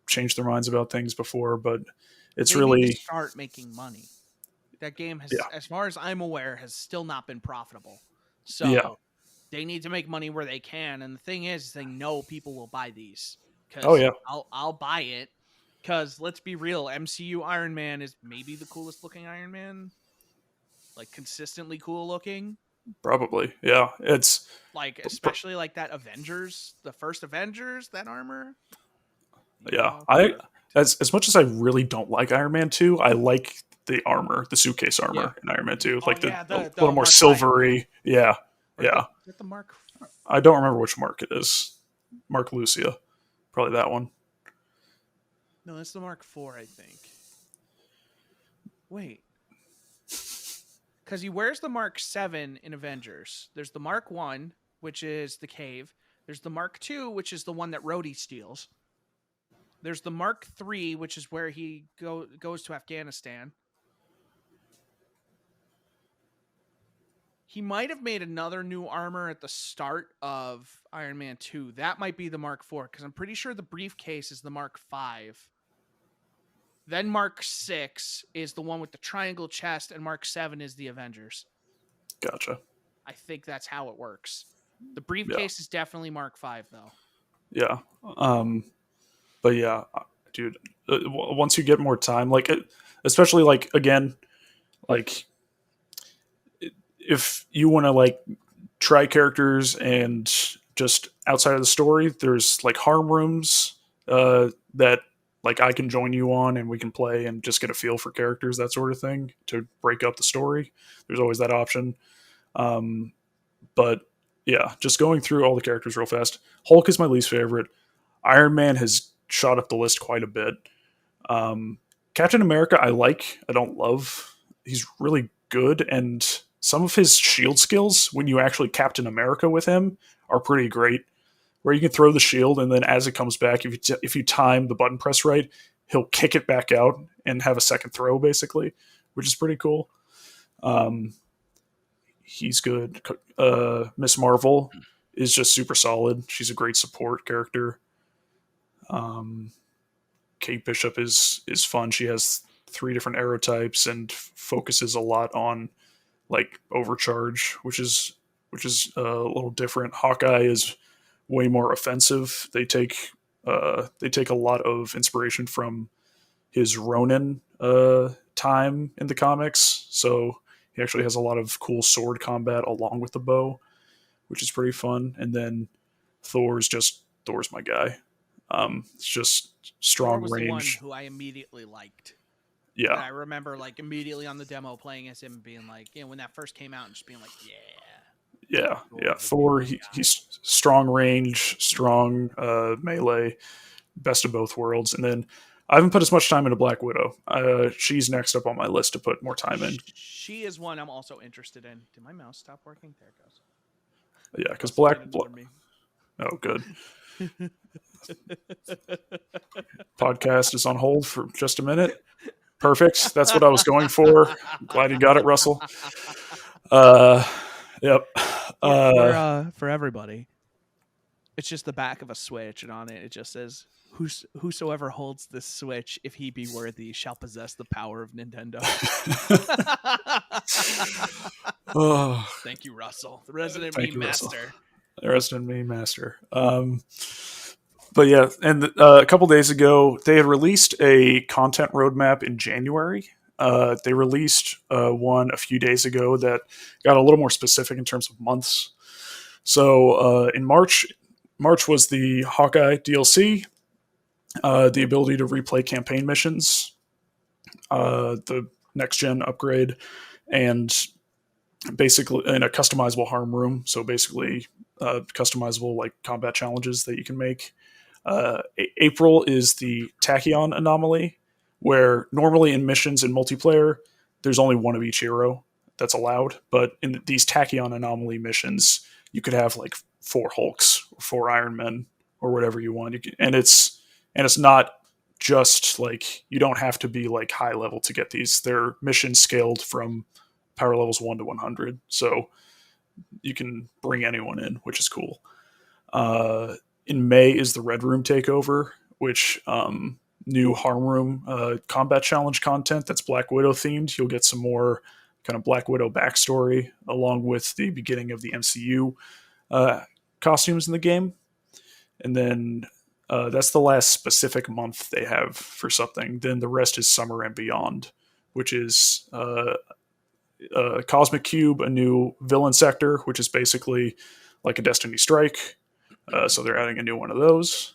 changed their minds about things before, but it's really need to start making money. That game has, as far as I'm aware, has still not been profitable. So they need to make money where they can. And the thing is, they know people will buy these. I'll buy it. Because let's be real, MCU Iron Man is maybe the coolest looking Iron Man. Like consistently cool looking. Probably, yeah. It's like especially like that Avengers, the first Avengers, that armor. Yeah, I as much as I really don't like Iron Man 2, I like the armor, the suitcase armor in Iron Man 2, like the little more Mark silvery. 5. Yeah. Is that the Mark? I don't remember which Mark it is. Mark Lucia, probably that one. No, that's the Mark 4, I think. Wait. Because he wears the Mark 7 in Avengers. There's the Mark 1, which is the cave. There's the Mark 2, which is the one that Rhodey steals. There's the Mark 3, which is where he goes to Afghanistan. He might have made another new armor at the start of Iron Man 2. That might be the Mark 4, because I'm pretty sure the briefcase is the Mark 5. Then Mark 6 is the one with the triangle chest, and Mark 7 is the Avengers. Gotcha. I think that's how it works. The briefcase is definitely Mark 5, though. Yeah. But yeah, dude, once you get more time, like, especially like, again, like, if you want to like try characters and just outside of the story, there's like harm rooms that like I can join you on and we can play and just get a feel for characters, that sort of thing, to break up the story. There's always that option. But yeah, just going through all the characters real fast. Hulk is my least favorite. Iron Man has shot up the list quite a bit. Captain America I don't love. He's really good, and some of his shield skills, when you actually Captain America with him, are pretty great. Where you can throw the shield, and then as it comes back, if you time the button press right, he'll kick it back out and have a second throw, basically, which is pretty cool. He's good. Miss Marvel is just super solid. She's a great support character. Kate Bishop is fun. She has 3 different arrow types and focuses a lot on like overcharge, which is a little different. Hawkeye is way more offensive. They take a lot of inspiration from his Ronin time in the comics, so he actually has a lot of cool sword combat along with the bow, which is pretty fun. And then Thor's my guy. It's just strong Thor was range. the one who I immediately liked. Yeah, and I remember like immediately on the demo playing as him, being like, when that first came out, and just being like, yeah. Thor, he's strong range, strong melee, best of both worlds. And then I haven't put as much time into Black Widow. She's next up on my list to put more time in. She is one I'm also interested in. Did my mouse stop working? There it goes. Yeah, because Black. Oh, good. Podcast is on hold for just a minute. Perfect. That's what I was going for. I'm glad you got it, Russell. Yep. For everybody, it's just the back of a Switch, and on it just says, "Whosoever holds this Switch, if he be worthy, shall possess the power of Nintendo." Thank you, Russell, the resident meme master. The resident meme master. But yeah, and a couple days ago, they had released a content roadmap in January. They released one a few days ago that got a little more specific in terms of months. So in March was the Hawkeye DLC, the ability to replay campaign missions. the next gen upgrade, and basically in a customizable harm room. So basically, customizable like combat challenges that you can make. April is the tachyon anomaly, where normally in missions in multiplayer, there's only one of each hero that's allowed. But in these tachyon anomaly missions, you could have like 4 Hulks or 4 Iron Men or whatever you want. And it's not just like you don't have to be like high level to get these. They're mission scaled from power levels 1 to 100. So you can bring anyone in, which is cool. In May is the Red Room takeover, which new Harm Room combat challenge content that's Black Widow themed. You'll get some more kind of Black Widow backstory along with the beginning of the MCU costumes in the game. And then that's the last specific month they have for something. Then the rest is summer and beyond, which is Cosmic Cube, a new villain sector, which is basically like a Destiny Strike. So they're adding a new one of those.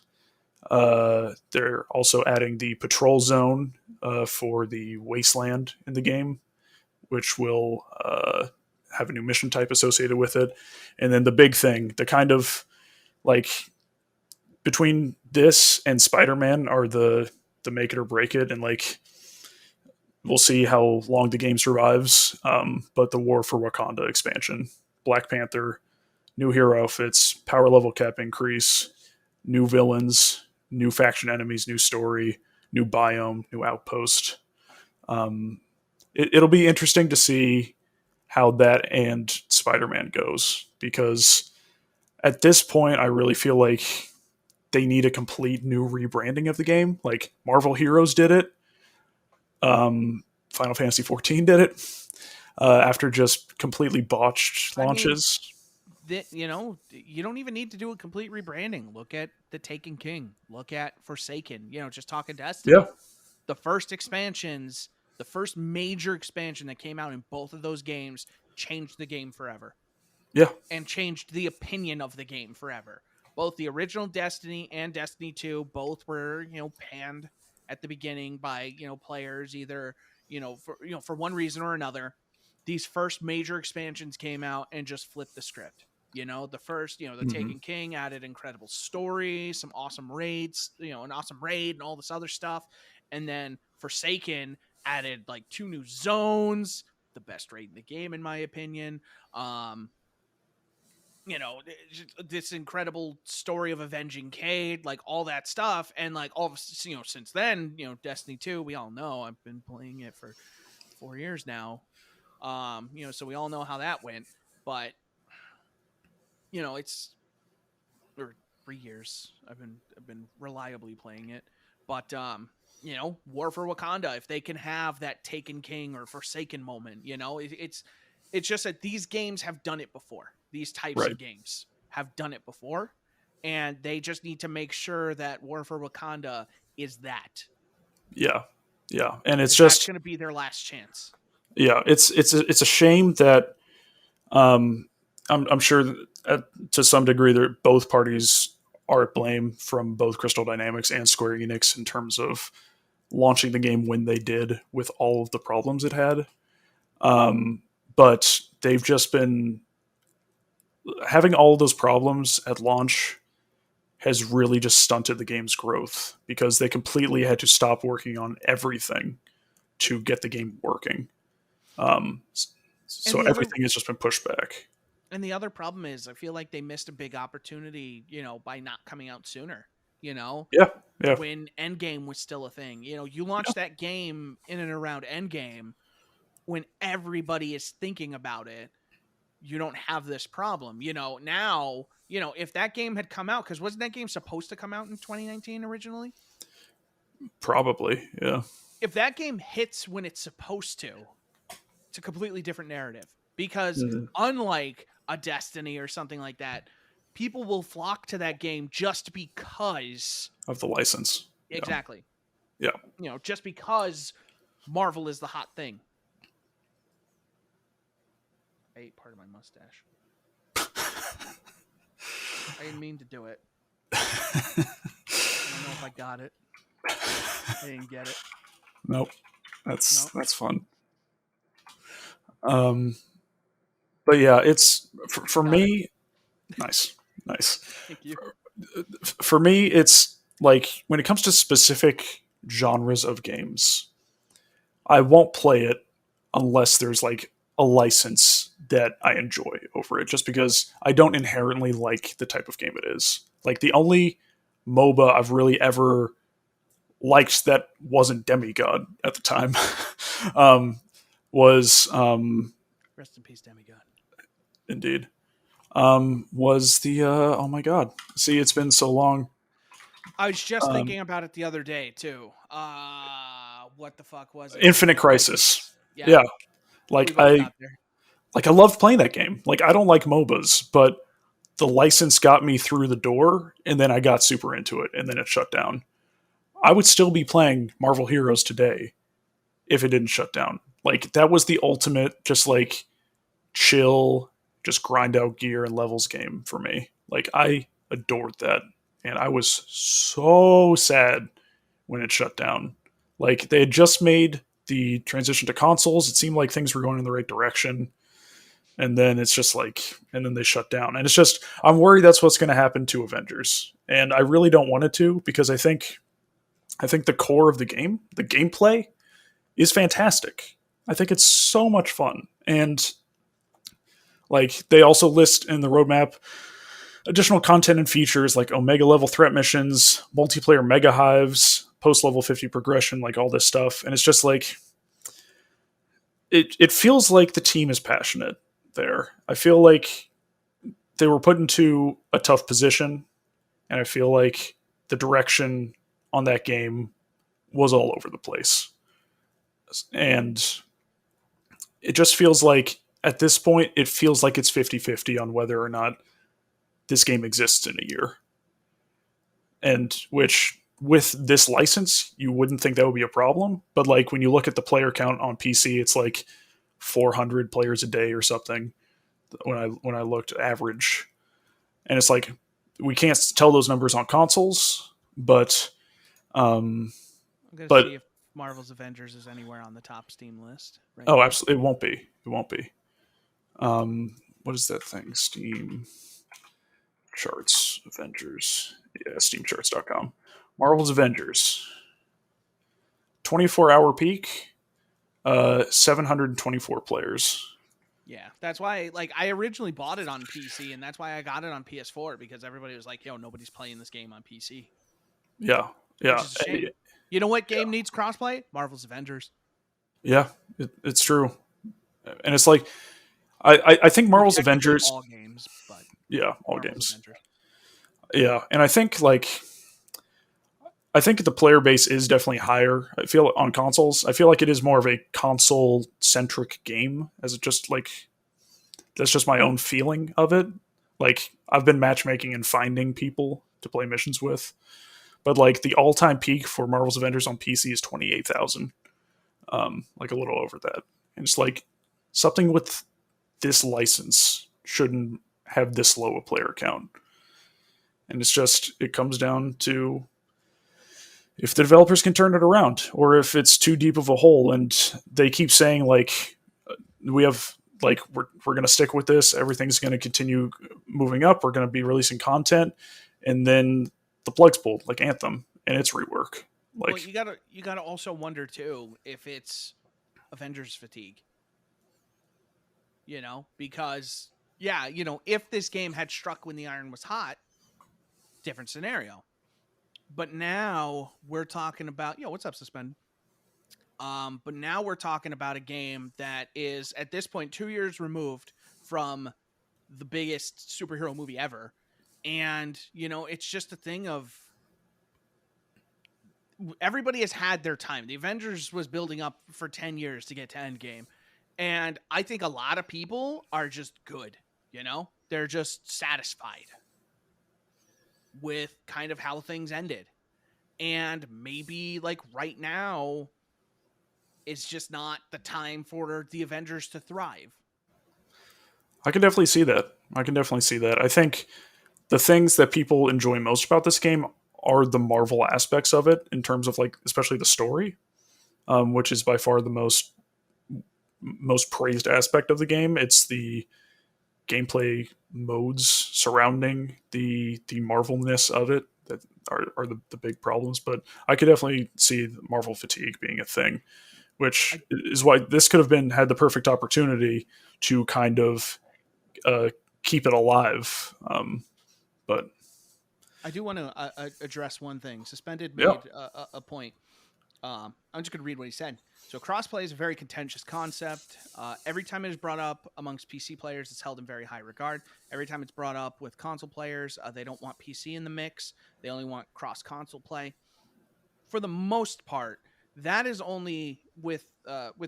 They're also adding the patrol zone for the wasteland in the game, which will have a new mission type associated with it. And then the big thing, the kind of like between this and Spider-Man are the make it or break it, and like we'll see how long the game survives. But the War for Wakanda expansion, Black Panther, new hero outfits, power level cap increase, new villains, new faction enemies, new story, new biome, new outpost. It'll be interesting to see how that and Spider-Man goes, because at this point, I really feel like they need a complete new rebranding of the game. Like Marvel Heroes did it. Final Fantasy XIV did it after just completely botched launches. You don't even need to do a complete rebranding. Look at the Taken King. Look at Forsaken. Just talking Destiny. Yeah. The first expansions, the first major expansion that came out in both of those games changed the game forever. Yeah. And changed the opinion of the game forever. Both the original Destiny and Destiny 2 both were, panned at the beginning by, players either, for one reason or another. These first major expansions came out and just flipped the script. The first, the Taken King added incredible story, some awesome raids, an awesome raid and all this other stuff. And then Forsaken added like 2 new zones, the best raid in the game, in my opinion. This incredible story of avenging Cade, like all that stuff. And like all of, since then, Destiny 2, we all know I've been playing it for 4 years now. So we all know how that went, but it's or 3 years. I've been reliably playing it, but War for Wakanda, if they can have that Taken King or Forsaken moment, it's just that these games have done it before. These types of games have done it before, and they just need to make sure that War for Wakanda is that. Yeah, and it's that's going to be their last chance. Yeah, it's a shame that I'm sure to some degree that both parties are at blame from both Crystal Dynamics and Square Enix in terms of launching the game when they did with all of the problems it had. But they've just been having all those problems at launch has really just stunted the game's growth, because they completely had to stop working on everything to get the game working. So everything has just been pushed back. And the other problem is I feel like they missed a big opportunity, by not coming out sooner, Yeah. when Endgame was still a thing. You launched that game in and around Endgame when everybody is thinking about it. You don't have this problem, now, if that game had come out, because wasn't that game supposed to come out in 2019 originally? Probably, yeah. If that game hits when it's supposed to, it's a completely different narrative, because unlike a Destiny or something like that, people will flock to that game just because of the license. Exactly. Yeah. Just because Marvel is the hot thing. I ate part of my mustache. I didn't mean to do it. I don't know if I got it. I didn't get it. Nope. That's fun. Um, but yeah, it's for Got it. me. Nice, nice. Thank you. For me, it's like when it comes to specific genres of games, I won't play it unless there's like a license that I enjoy over it, just because I don't inherently like the type of game it is. Like the only MOBA I've really ever liked that wasn't Demigod at the time um, was Rest in peace, Demigod. indeed was the oh my god. See, it's been so long. I was just thinking about it the other day too. What the fuck was it? Infinite Crisis. Yeah. Yeah, We like both got there. I love playing that game. Like I don't like MOBAs, but the license got me through the door, and then I got super into it, and then it shut down. I would still be playing Marvel Heroes today if it didn't shut down. Like that was the ultimate, just like chill, just grind out gear and levels game for me. Like I adored that, and I was so sad when it shut down. Like they had just made the transition to consoles. It seemed like things were going in the right direction. And then it's just like, and then they shut down. And it's just, I'm worried that's what's going to happen to Avengers. And I really don't want it to, because I think the core of the game, the gameplay, is fantastic. I think it's so much fun. And like they also list in the roadmap additional content and features like Omega level threat missions, multiplayer mega hives, post level 50 progression, like all this stuff. And it's just like it feels like the team is passionate there. I feel like they were put into a tough position, and I feel like the direction on that game was all over the place. And it just feels like at this point, it feels like it's 50-50 on whether or not this game exists in a year. And which, with this license, you wouldn't think that would be a problem. But like when you look at the player count on PC, it's like 400 players a day or something when I looked average. And it's like we can't tell those numbers on consoles, but I'm gonna see if Marvel's Avengers is anywhere on the top Steam list. Right now. Absolutely, it won't be. It won't be. What is that thing? Steam charts, Avengers. Yeah, steamcharts.com. Marvel's Avengers. 24-hour peak, 724 players. Yeah, that's why. Like, I originally bought it on PC, and that's why I got it on PS4, because everybody was like, "Yo, nobody's playing this game on PC." Yeah, yeah. Which is a shame. You know what game needs crossplay? Marvel's Avengers. Yeah, it's true, and it's like I think Marvel's Avengers. All games, but yeah, all Marvel's games. Avengers. Yeah, and I think the player base is definitely higher. I feel on consoles. I feel like it is more of a console centric game, as it just like that's just my own feeling of it. Like I've been matchmaking and finding people to play missions with, but like the all time peak for Marvel's Avengers on PC is 28,000, like a little over that. And it's like something with this license shouldn't have this low a player count. And it's just it comes down to if the developers can turn it around, or if it's too deep of a hole. And they keep saying like we have like we're going to stick with this, everything's going to continue moving up, we're going to be releasing content, and then the plug's pulled like Anthem and its rework. Like well, you gotta also wonder too if it's Avengers fatigue, because if this game had struck when the iron was hot, different scenario. But now we're talking about, what's up, Suspend? But now we're talking about a game that is, at this point, 2 years removed from the biggest superhero movie ever. And, it's just a thing of everybody has had their time. The Avengers was building up for 10 years to get to Endgame. And I think a lot of people are just good, They're just satisfied with kind of how things ended. And maybe like right now is just not the time for the Avengers to thrive. I can definitely see that. I think the things that people enjoy most about this game are the Marvel aspects of it, in terms of like especially the story. which is by far the most praised aspect of the game. It's the gameplay modes surrounding the Marvelness of it that are the big problems. But I could definitely see Marvel fatigue being a thing, which is why this could have had the perfect opportunity to kind of keep it alive. But I do want to address one thing. Suspended made yeah, a point. I'm just going to read what he said. So crossplay is a very contentious concept. Every time it is brought up amongst PC players, it's held in very high regard. Every time it's brought up with console players, they don't want PC in the mix. They only want cross-console play. For the most part, that is only with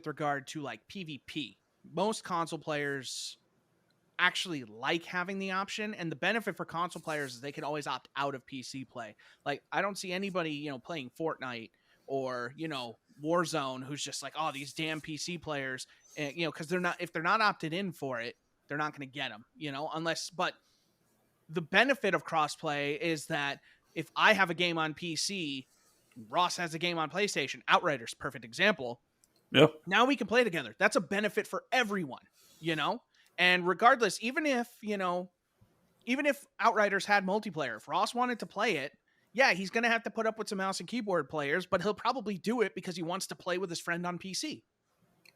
regard to like PvP. Most console players actually like having the option, and the benefit for console players is they can always opt out of PC play. Like I don't see anybody, playing Fortnite or, Warzone who's just like, oh, these damn PC players, and because if they're not opted in for it, they're not going to get them, but the benefit of crossplay is that if I have a game on PC, Ross has a game on PlayStation, Outriders, perfect example. yeah, Now we can play together. That's a benefit for everyone, And regardless, even if Outriders had multiplayer, if Ross wanted to play it, yeah, he's going to have to put up with some mouse and keyboard players, but he'll probably do it because he wants to play with his friend on PC.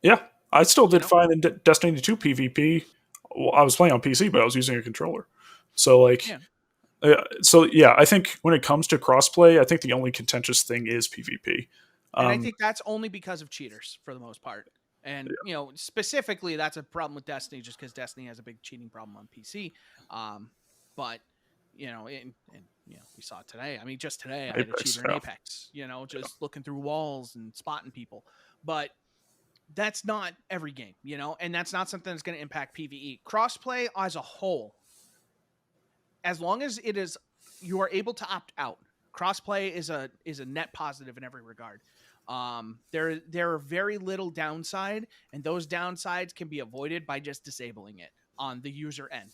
yeah. I still did fine in Destiny 2 PvP. Well, I was playing on PC, but I was using a controller. So like, Yeah. I think when it comes to crossplay, I think the only contentious thing is PvP. And I think that's only because of cheaters for the most part. And, specifically, that's a problem with Destiny just because Destiny has a big cheating problem on PC. But, we saw it today. I mean, just today, I had a cheater in Apex, just looking through walls and spotting people. But that's not every game, and that's not something that's going to impact PvE. Crossplay as a whole, as long as you are able to opt out, crossplay is a net positive in every regard. There are very little downside, and those downsides can be avoided by just disabling it on the user end,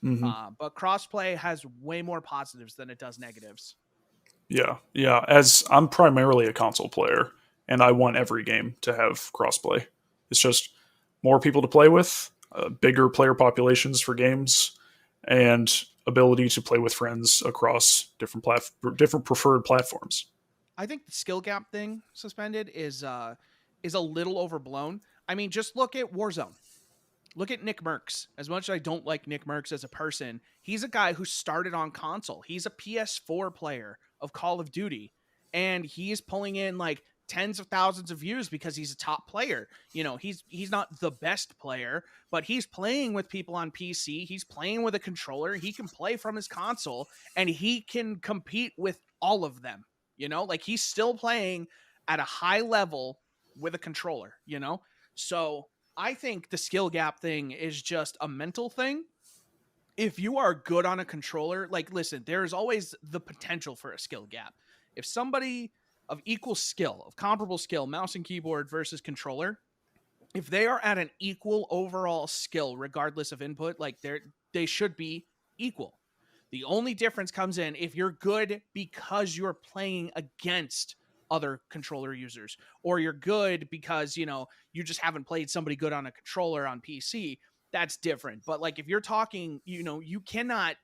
But crossplay has way more positives than it does negatives. Yeah. As I'm primarily a console player, and I want every game to have crossplay. It's just more people to play with, bigger player populations for games, and ability to play with friends across different preferred platforms. I think the skill gap thing, Suspended, is a little overblown. I mean, just look at Warzone. Look at Nick Merckx. As much as I don't like Nick Merckx as a person, he's a guy who started on console. He's a PS4 player of Call of Duty, and he's pulling in like tens of thousands of views because he's a top player. He's not the best player, but he's playing with people on PC. He's playing with a controller. He can play from his console, and he can compete with all of them. Like he's still playing at a high level with a controller, So I think the skill gap thing is just a mental thing. If you are good on a controller, like, listen, there's always the potential for a skill gap. If somebody of equal skill, of comparable skill, mouse and keyboard versus controller, if they are at an equal overall skill, regardless of input, like they should be equal. The only difference comes in if you're good because you're playing against other controller users, or you're good because, you just haven't played somebody good on a controller on PC. That's different. But like, if you're talking, you cannot,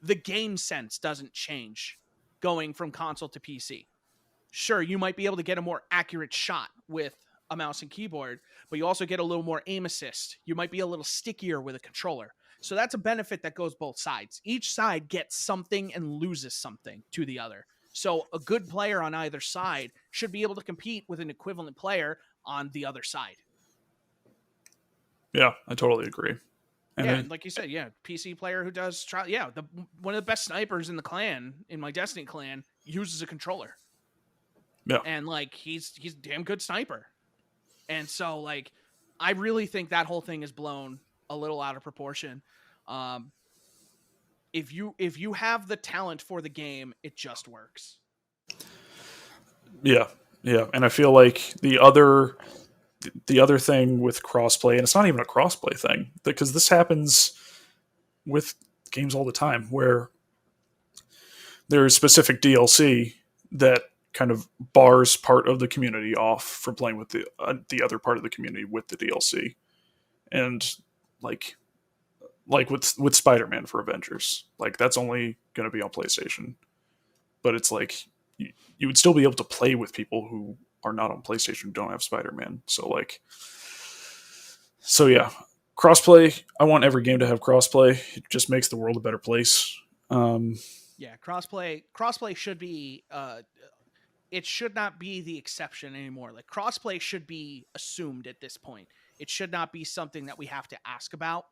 the game sense doesn't change going from console to PC. Sure, you might be able to get a more accurate shot with a mouse and keyboard, but you also get a little more aim assist. You might be a little stickier with a controller. So that's a benefit that goes both sides. Each side gets something and loses something to the other. So a good player on either side should be able to compete with an equivalent player on the other side. Yeah, I totally agree. And like you said, PC player who does one of the best snipers in the clan, in my Destiny clan, uses a controller. Yeah. And like he's a damn good sniper. And so like I really think that whole thing is blown a little out of proportion. If you have the talent for the game, it just works. Yeah. And I feel like the other thing with crossplay, and it's not even a crossplay thing, because this happens with games all the time, where there's specific DLC that kind of bars part of the community off from playing with the other part of the community with the DLC, and like with Spider-Man for Avengers, like that's only going to be on PlayStation, but it's like you would still be able to play with people who are not on PlayStation who don't have Spider-Man. So yeah, crossplay. I want every game to have crossplay. It just makes the world a better place. Yeah, crossplay should be it should not be the exception anymore. Like crossplay should be assumed at this point. It should not be something that we have to ask about.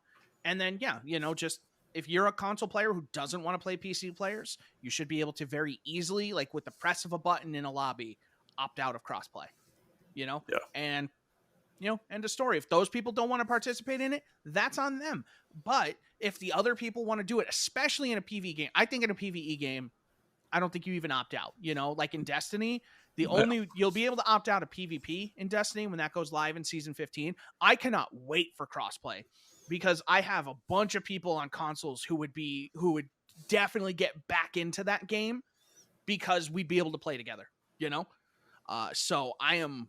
And then yeah, just if you're a console player who doesn't want to play PC players, you should be able to very easily, like with the press of a button in a lobby, opt out of crossplay. Yeah. And end of story. If those people don't want to participate in it, that's on them. But if the other people want to do it, especially in a PvE game, I think in a PvE game, I don't think you even opt out. Like in Destiny, you'll be able to opt out of PvP in Destiny when that goes live in season 15. I cannot wait for crossplay because I have a bunch of people on consoles who would definitely get back into that game because we'd be able to play together, so I am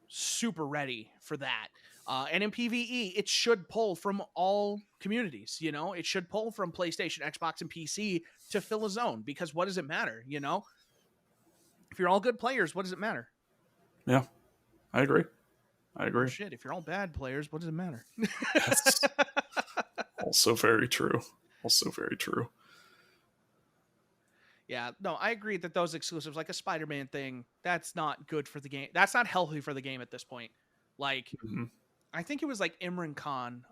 super ready for that. And in PvE, it should pull from all communities, it should pull from PlayStation, Xbox, and PC to fill a zone, because what does it matter? If you're all good players, what does it matter? Yeah, I agree. Oh, shit, if you're all bad players, what does it matter? That's also very true. Yeah, no, I agree that those exclusives, like a Spider-Man thing, that's not good for the game. That's not healthy for the game at this point. Like, I think it was like Imran Khan.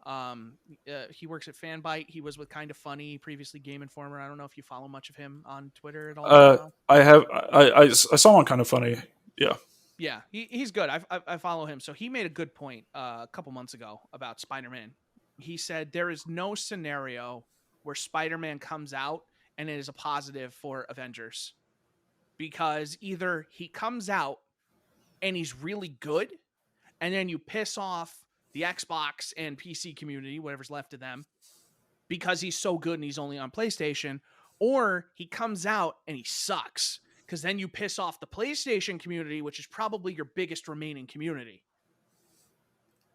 He works at Fanbyte. He was with Kind of Funny, previously Game Informer. I don't know if you follow much of him on Twitter at all. I have. I saw him on Kind of Funny. Yeah. Yeah, he's good. I follow him. So he made a good point a couple months ago about Spider-Man. He said there is no scenario where Spider-Man comes out and it is a positive for Avengers, because either he comes out and he's really good, and then you piss off the Xbox and PC community, whatever's left of them, because he's so good and he's only on PlayStation, or he comes out and he sucks, because then you piss off the PlayStation community, which is probably your biggest remaining community.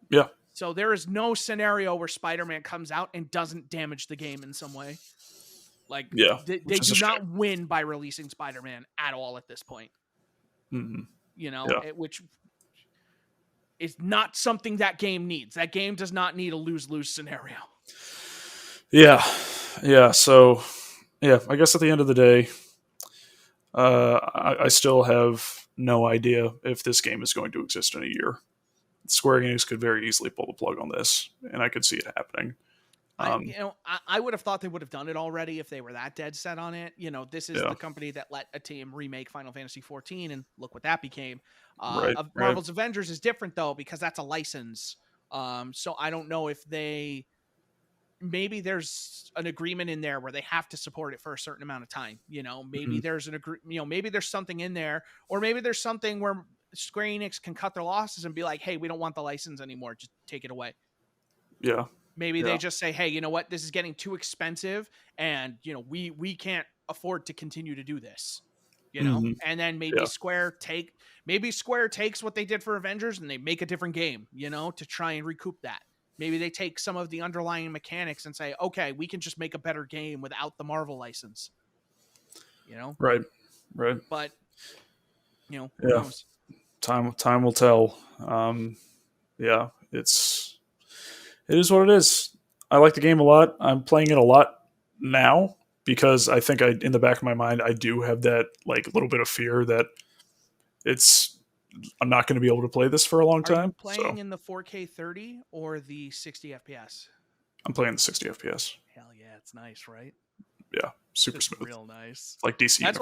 Yeah. So there is no scenario where Spider-Man comes out and doesn't damage the game in some way. Like, yeah, they do not win by releasing Spider-Man at all at this point. Which is not something that game needs. That game does not need a lose-lose scenario. Yeah. So, yeah, I guess at the end of the day, I still have no idea if this game is going to exist in a year. Square Enix could very easily pull the plug on this, and I could see it happening. I would have thought they would have done it already if they were that dead set on it. This is the company that let a team remake Final Fantasy XIV, and look what that became. Marvel's Avengers is different though, because that's a license. So I don't know if maybe there's an agreement in there where they have to support it for a certain amount of time. Maybe there's maybe there's something in there, or maybe there's something where Square Enix can cut their losses and be like, hey, we don't want the license anymore. Just take it away. Yeah. Maybe they just say, hey, you know what? This is getting too expensive, and we can't afford to continue to do this. And then maybe Square takes what they did for Avengers and they make a different game, to try and recoup that. Maybe they take some of the underlying mechanics and say, okay, we can just make a better game without the Marvel license. Right. But who knows? Time will tell. It is what it is. I like the game a lot. I'm playing it a lot now because I think in the back of my mind, I do have that like little bit of fear that I'm not going to be able to play this for a long time. Are you playing in the 4K 30 or the 60 FPS? I'm playing the 60 FPS. Hell yeah, it's nice, right? Yeah, super smooth. Real nice. Like DC. That's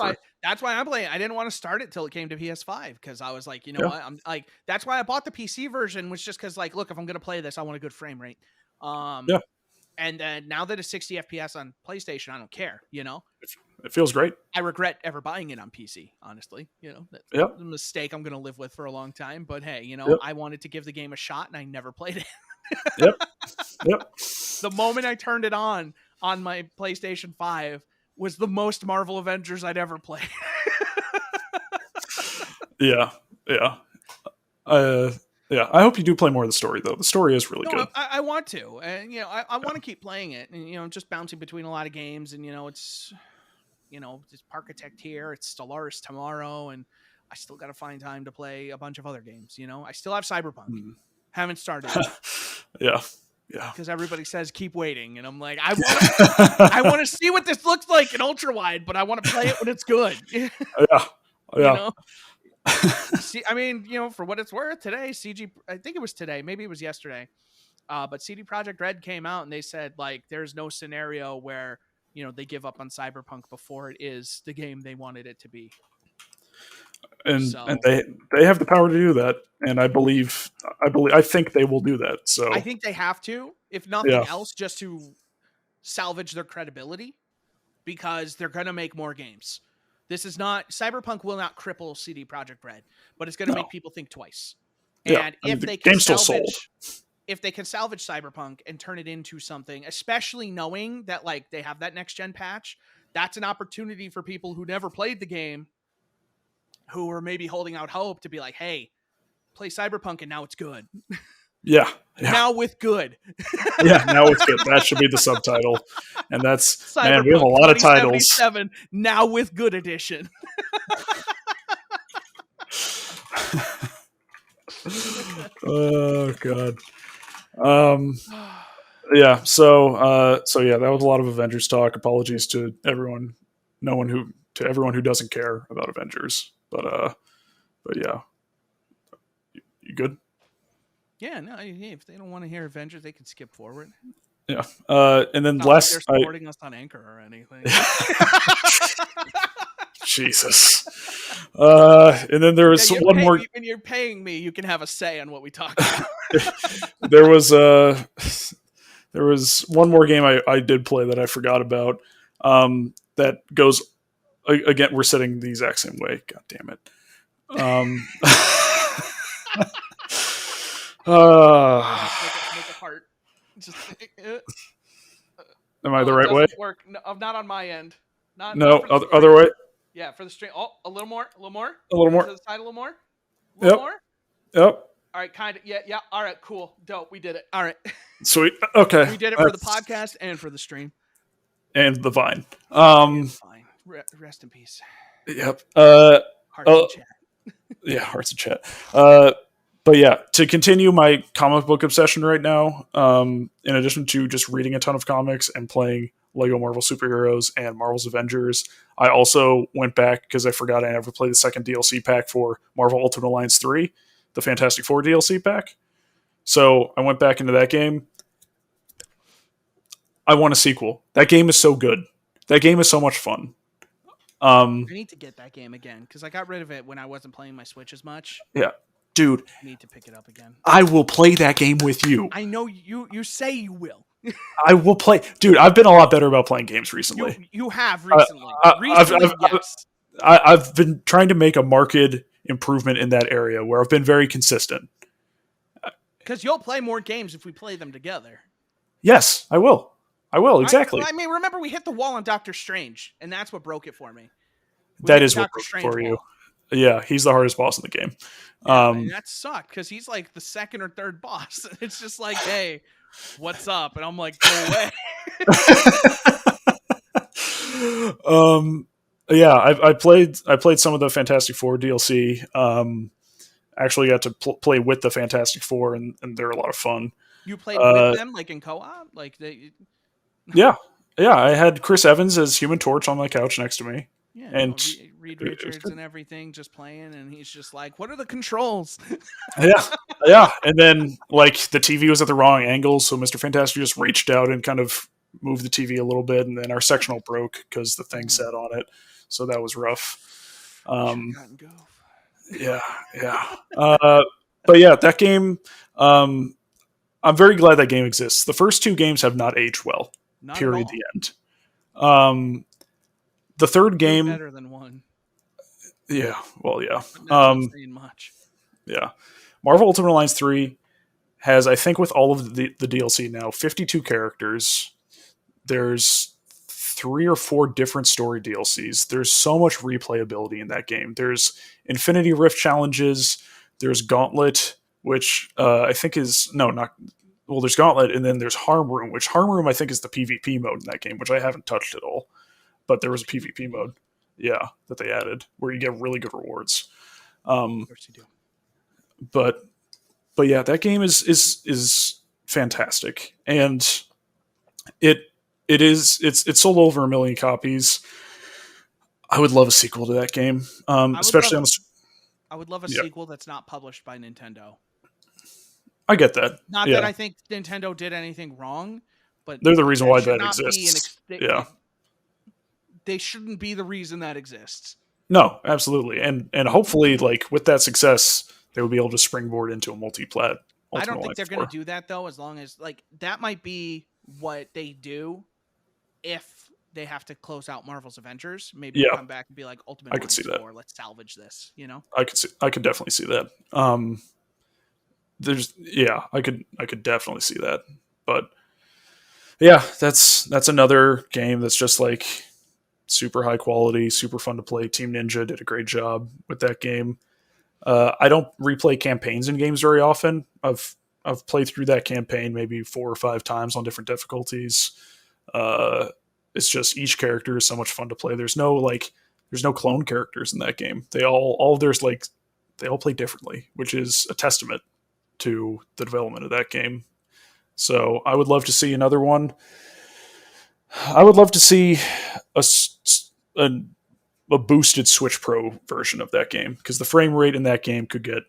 why I'm playing. I didn't want to start it till it came to PS5 because I was like, what? I'm like, that's why I bought the PC version, was just because like, look, if I'm gonna play this, I want a good frame rate. And then now that it's 60 FPS on PlayStation, I don't care. It feels great. I regret ever buying it on PC, honestly. That's a mistake I'm gonna live with for a long time. But hey, I wanted to give the game a shot, and I never played it. Yep. The moment I turned it on my PlayStation 5 was the most Marvel Avengers I'd ever played. Yeah, yeah. Uh, yeah, I hope you do play more of the story, though. The story is really good. I want to, and I want to keep playing it, and just bouncing between a lot of games, and it's it's Parkitect here, it's Stellaris tomorrow, and I still got to find time to play a bunch of other games. I still have Cyberpunk, haven't started it. Yeah, yeah. Because everybody says keep waiting, and I'm like, I want to see what this looks like in ultra wide, but I want to play it when it's good. Yeah, You yeah. know? See, I mean, for what it's worth, today I think it was today, maybe it was yesterday, but CD Projekt Red came out and they said like there's no scenario where they give up on Cyberpunk before it is the game they wanted it to be. And they have the power to do that, and I think they will do that. So I think they have to, if nothing else, just to salvage their credibility, because they're gonna make more games. This is not Cyberpunk will not cripple CD Projekt Red, but it's gonna make people think twice. And if they can if they can salvage Cyberpunk and turn it into something, especially knowing that like they have that next gen patch, that's an opportunity for people who never played the game, who are maybe holding out hope to be like, hey, play Cyberpunk and now it's good. Yeah. Now with good. Yeah, now it's good. That should be the subtitle. And that's Cyberpunk, man, we have a lot of titles. Now with good edition. Oh god. Yeah, so yeah, that was a lot of Avengers talk. Apologies to everyone who doesn't care about Avengers. But yeah. You good? Yeah, no, if they don't want to hear Avengers, they can skip forward. Yeah. And then last they're supporting us on Anchor or anything. Jesus. And then there was one more. When you're paying me, you can have a say on what we talk about. There was one more game I did play that I forgot about. That goes again. We're sitting the exact same way. God damn it. Make a heart. Just, am I the right way? Work. No, not on my end. No, other way. Yeah, for the stream. Oh, a little more. A little more. To the side a little more. A little more. Yep. All right, kind of. Yeah. All right, cool. Dope. We did it. All right. Sweet. Okay. We did it for the podcast and for the stream. And the Vine. Fine. Rest in peace. Yep. Hearts in chat. Yeah, hearts in chat. But yeah, to continue my comic book obsession right now, in addition to just reading a ton of comics and playing Lego Marvel Superheroes and Marvel's Avengers, I also went back because I forgot I never played the second DLC pack for Marvel Ultimate Alliance 3, the Fantastic Four DLC pack. So I went back into that game. I want a sequel. That game is so good. That game is so much fun. I need to get that game again because I got rid of it when I wasn't playing my Switch as much. Yeah. Dude, I need to pick it up again. I will play that game with you. I know you say you will. I will play. Dude, I've been a lot better about playing games recently. You have recently. Yes. I've been trying to make a marked improvement in that area where I've been very consistent. Because you'll play more games if we play them together. Yes, I will. Exactly. I mean, remember we hit the wall on Doctor Strange, and that's what broke it for me. That is what broke it for you. Yeah, he's the hardest boss in the game. And that sucked because he's like the second or third boss. It's just like, hey, what's up? And I'm like, go away. Yeah, I played some of the Fantastic Four DLC. Actually got to play with the Fantastic Four, and they're a lot of fun. You played with them, like in co-op, like they. Yeah. I had Chris Evans as Human Torch on my couch next to me. Yeah, and Reed Richards and everything just playing, and he's just like, "What are the controls?" yeah. And then like the TV was at the wrong angle, so Mr. Fantastic just reached out and kind of moved the TV a little bit, and then our sectional broke because the thing sat on it, so that was rough. Yeah. But yeah, that game. I'm very glad that game exists. The first two games have not aged well. Period. The end. The third game better than one. Yeah. Well, yeah. Not saying much. Yeah. Marvel Ultimate Alliance 3 has, I think, with all of the DLC now, 52 characters. There's 3 or 4 different story DLCs. There's so much replayability in that game. There's Infinity Rift challenges. There's Gauntlet, which I think is no, not well. There's Gauntlet, and then there's Harm Room, which Harm Room I think is the PvP mode in that game, which I haven't touched at all. But there was a PvP mode, yeah, that they added where you get really good rewards. Of course you do. But yeah, that game is fantastic, and it's sold over 1 million copies. I would love a sequel to that game, especially on the. I would love a sequel that's not published by Nintendo. I get that. Not that I think Nintendo did anything wrong, but they're the reason why that exists. They shouldn't be the reason that exists. No, absolutely, and hopefully, like with that success, they will be able to springboard into a multi-plat. I don't think they're going to do that though. As long as like that might be what they do if they have to close out Marvel's Avengers. Maybe come back and be like Ultimate I could see that. Let's salvage this. You know, I could definitely see that. I could definitely see that. But yeah, that's another game that's just like super high quality, super fun to play. Team Ninja did a great job with that game. I don't replay campaigns in games very often. I've played through that campaign maybe 4 or 5 times on different difficulties. It's just each character is so much fun to play. There's no clone characters in that game. They all play differently, which is a testament to the development of that game. So I would love to see another one. I would love to see a boosted Switch Pro version of that game, because the frame rate in that game could get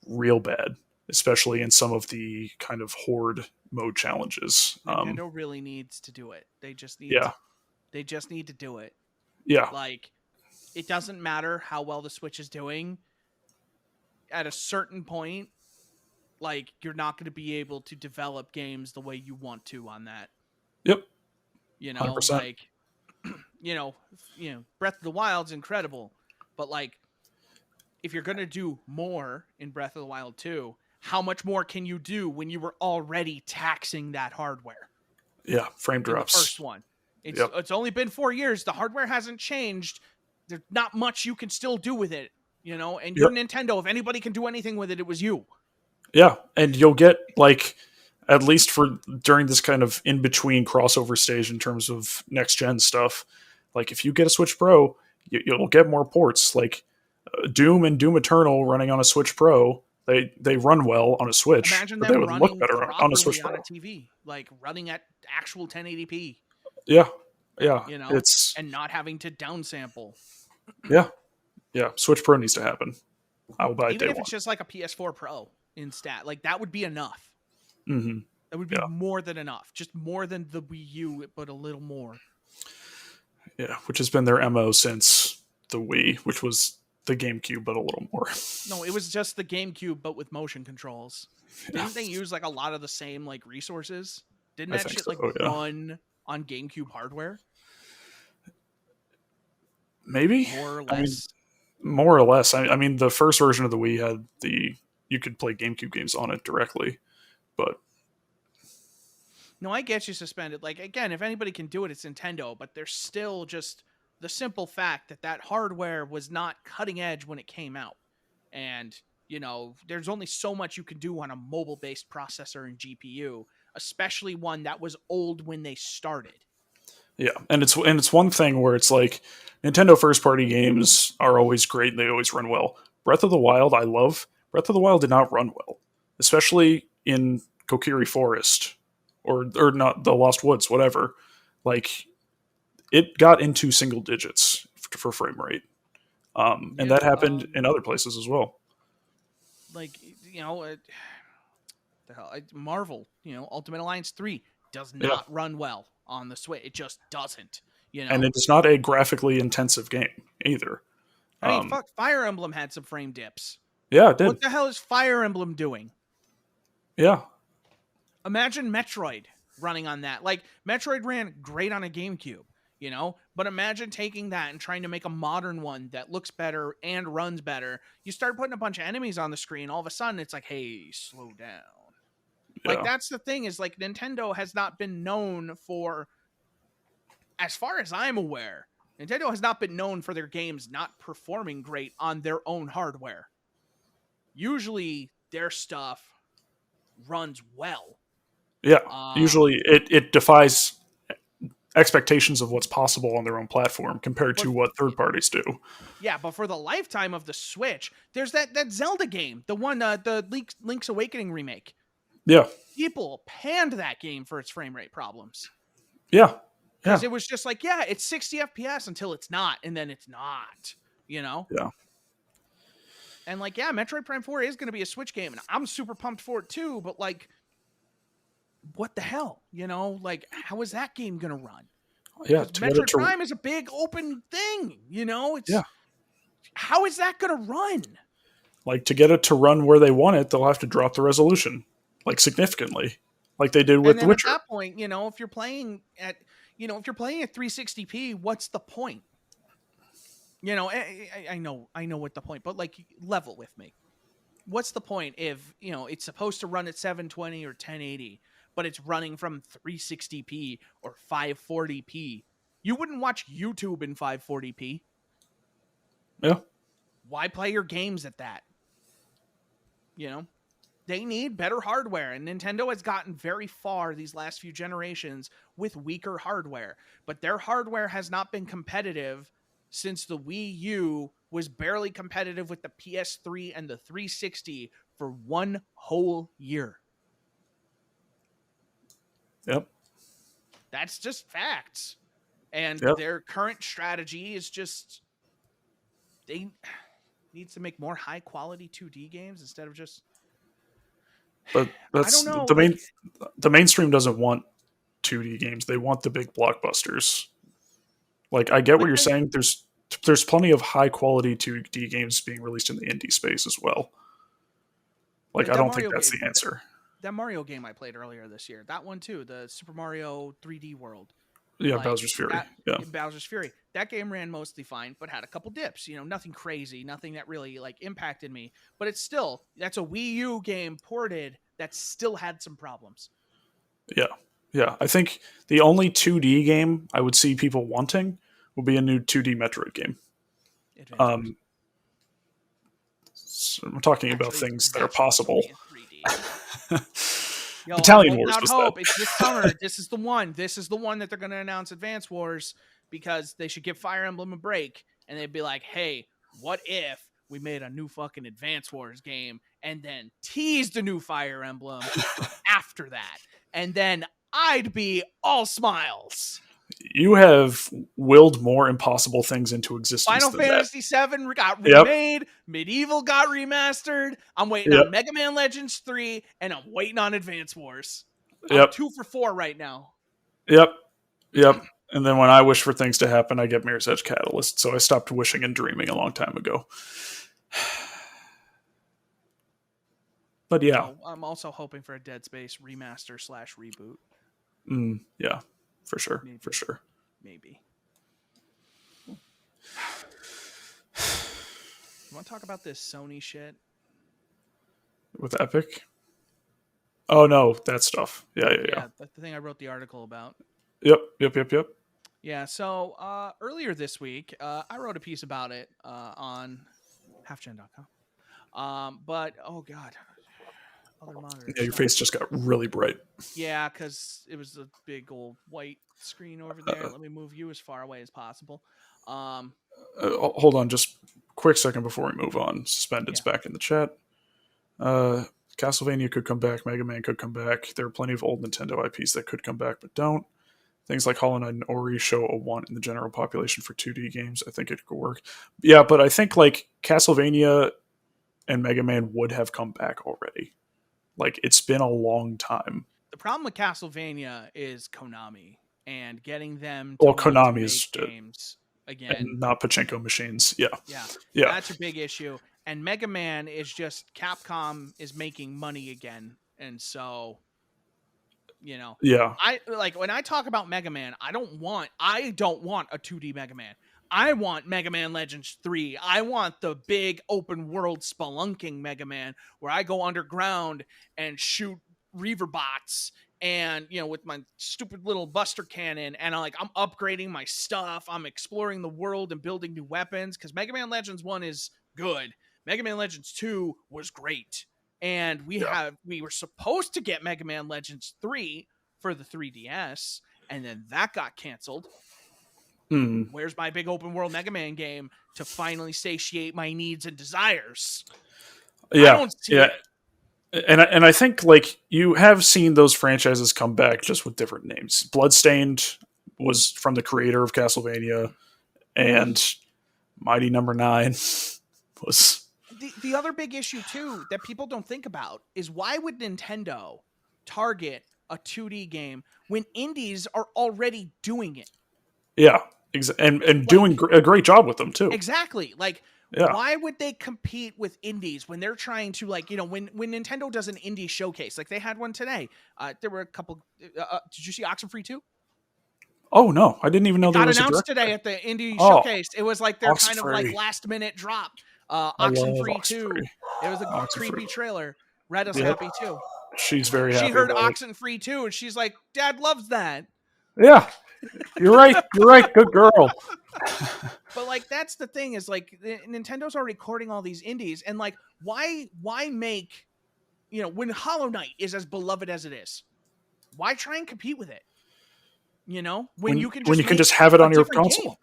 real bad, especially in some of the kind of horde mode challenges. Nintendo really needs to do it. They just need to do it. Yeah. Like, it doesn't matter how well the Switch is doing. At a certain point, like, you're not going to be able to develop games the way you want to on that. Yep. You know, 100%. like, you know, Breath of the Wild's incredible, but like, if you're going to do more in Breath of the Wild 2, how much more can you do when you were already taxing that hardware? Yeah, frame drops. The first one. It's only been 4 years. The hardware hasn't changed. There's not much you can still do with it, you know? And you're Nintendo. If anybody can do anything with it, it was you. Yeah, and you'll get, like, at least for during this kind of in-between crossover stage in terms of next-gen stuff, like, if you get a Switch Pro, you'll get more ports. Like, Doom and Doom Eternal running on a Switch Pro, they run well on a Switch. Imagine but them they would running look better on a Switch Pro. on a TV, like running at actual 1080p. Yeah, you know, and not having to downsample. Yeah, Switch Pro needs to happen. I will buy it even if it's just like a PS4 Pro in stat, like that would be enough. Mm-hmm. That would be more than enough, just more than the Wii U, but a little more. Yeah, which has been their MO since the Wii, which was the GameCube, but a little more. No, it was just the GameCube, but with motion controls. Didn't they use like a lot of the same like resources? Didn't that shit run on GameCube hardware? Maybe more or less. More or less. I mean, the first version of the Wii had you could play GameCube games on it directly, but. No, I get you suspended. Like, again, if anybody can do it, it's Nintendo, but there's still just the simple fact that hardware was not cutting edge when it came out. And, you know, there's only so much you can do on a mobile-based processor and GPU, especially one that was old when they started. Yeah, and it's one thing where it's like Nintendo first-party games are always great and they always run well. Breath of the Wild, I love. Breath of the Wild did not run well, especially in Kokiri Forest. Or not, the Lost Woods, whatever. Like, it got into single digits for frame rate. And that happened in other places as well. Like, you know, Marvel, you know, Ultimate Alliance 3 does not run well on the Switch. It just doesn't, you know. And it's not a graphically intensive game either. I mean, fuck, Fire Emblem had some frame dips. Yeah, it did. What the hell is Fire Emblem doing? Yeah. Imagine Metroid running on that. Like, Metroid ran great on a GameCube, you know? But imagine taking that and trying to make a modern one that looks better and runs better. You start putting a bunch of enemies on the screen, all of a sudden it's like, hey, slow down. Yeah. Like, that's the thing, is like Nintendo has not been known for as far as I'm aware, Nintendo has not been known for their games not performing great on their own hardware. Usually their stuff runs well. Yeah, usually it defies expectations of what's possible on their own platform compared to what third parties do. Yeah, but for the lifetime of the Switch, there's that Zelda game, the one, the Link's Awakening remake. Yeah. People panned that game for its frame rate problems. Yeah. Because it was just like, yeah, it's 60 FPS until it's not, and then it's not, you know? Yeah. And like, yeah, Metroid Prime 4 is going to be a Switch game, and I'm super pumped for it too, but like, what the hell? You know, like, how is that game going to run? Yeah, Metroid Prime is a big open thing, you know? It's how is that going to run? Like, to get it to run where they want it, they'll have to drop the resolution, like, significantly, like they did with The Witcher. At that point, you know, if you're playing at 360p, what's the point? You know, I know what the point, but like, level with me. What's the point if, you know, it's supposed to run at 720 or 1080, but it's running from 360p or 540p? You wouldn't watch YouTube in 540p. Yeah. Why play your games at that? You know, they need better hardware, and Nintendo has gotten very far these last few generations with weaker hardware, but their hardware has not been competitive since the Wii U was barely competitive with the PS3 and the 360 for one whole year. Yep. That's just facts. And their current strategy is just, they needs to make more high quality 2D games instead of just, but that's, I don't know, the mainstream doesn't want 2D games. They want the big blockbusters. Like, I get what you're saying. There's plenty of high quality 2D games being released in the indie space as well. Like, I don't think that's the answer. That Mario game I played earlier this year, that one too, the Super Mario 3D World. Yeah, like, Bowser's Fury. Bowser's Fury. That game ran mostly fine, but had a couple dips. You know, nothing crazy, nothing that really like impacted me. But it's still, that's a Wii U game ported that still had some problems. Yeah, yeah. I think the only 2D game I would see people wanting will be a new 2D Metroid game. So I'm talking about things that are possible. Yo, Battalion Wars was hope. It's this summer. This is the one. This is the one that they're going to announce Advance Wars, because they should give Fire Emblem a break, and they'd be like, hey, what if we made a new fucking Advance Wars game and then teased a new Fire Emblem after that? And then I'd be all smiles. You have willed more impossible things into existence. Final Fantasy VII got remade. Medieval got remastered. I'm waiting on Mega Man Legends 3, and I'm waiting on Advance Wars. I'm 2 for 4 right now. Yep. And then when I wish for things to happen, I get Mirror's Edge Catalyst. So I stopped wishing and dreaming a long time ago. But yeah. So I'm also hoping for a Dead Space remaster / reboot. Yeah. For sure. Maybe. For sure. Maybe. You want to talk about this Sony shit? With Epic? Oh, no. That stuff. Yeah. That's the thing I wrote the article about. Yep. Yeah, so earlier this week, I wrote a piece about it on HalfGen.com. But, oh, God. Other monitors. Yeah, your face just got really bright. Yeah, because it was a big old white screen over there. Let me move you as far away as possible. Hold on, just quick second before we move on. Suspended's back in the chat. Castlevania could come back. Mega Man could come back. There are plenty of old Nintendo IPs that could come back, but don't. Things like Hollow Knight and Ori show a want in the general population for 2D games. I think it could work. Yeah, but I think like Castlevania and Mega Man would have come back already. Like, it's been a long time. The problem with Castlevania is Konami and getting them to Konami is games again, and not pachinko machines. Yeah, that's a big issue. And Mega Man is just Capcom is making money again, and so, you know, I like when I talk about Mega Man, I don't want a 2D Mega Man. I want Mega Man Legends 3. I want the big open world spelunking Mega Man where I go underground and shoot Reaver bots and with my stupid little buster cannon, and I'm upgrading my stuff, I'm exploring the world and building new weapons, because Mega Man Legends 1 is good. Mega Man Legends 2 was great, and we were supposed to get Mega Man Legends 3 for the 3DS, and then that got canceled. Where's my big open world Mega Man game to finally satiate my needs and desires? I don't see it. And I think like you have seen those franchises come back just with different names. Bloodstained was from the creator of Castlevania, and Mighty Number 9 was the other big issue too that people don't think about is, why would Nintendo target a 2D game when indies are already doing it? Yeah, and doing a great job with them too. Exactly. Why would they compete with indies when they're trying to when Nintendo does an indie showcase, like they had one today? There were a couple. Did you see Oxenfree 2? Oh no, I didn't even know there was a announced today at the indie showcase. It was like their kind of like last minute drop. Oxenfree 2. It was a creepy trailer. Retta's happy too. She's very happy. She heard Oxenfree 2 and she's like, Dad loves that. Yeah. You're right. You're right. Good girl. But that's the thing is Nintendo's already courting all these indies, and why make when Hollow Knight is as beloved as it is, why try and compete with it? When you can just have it on your console.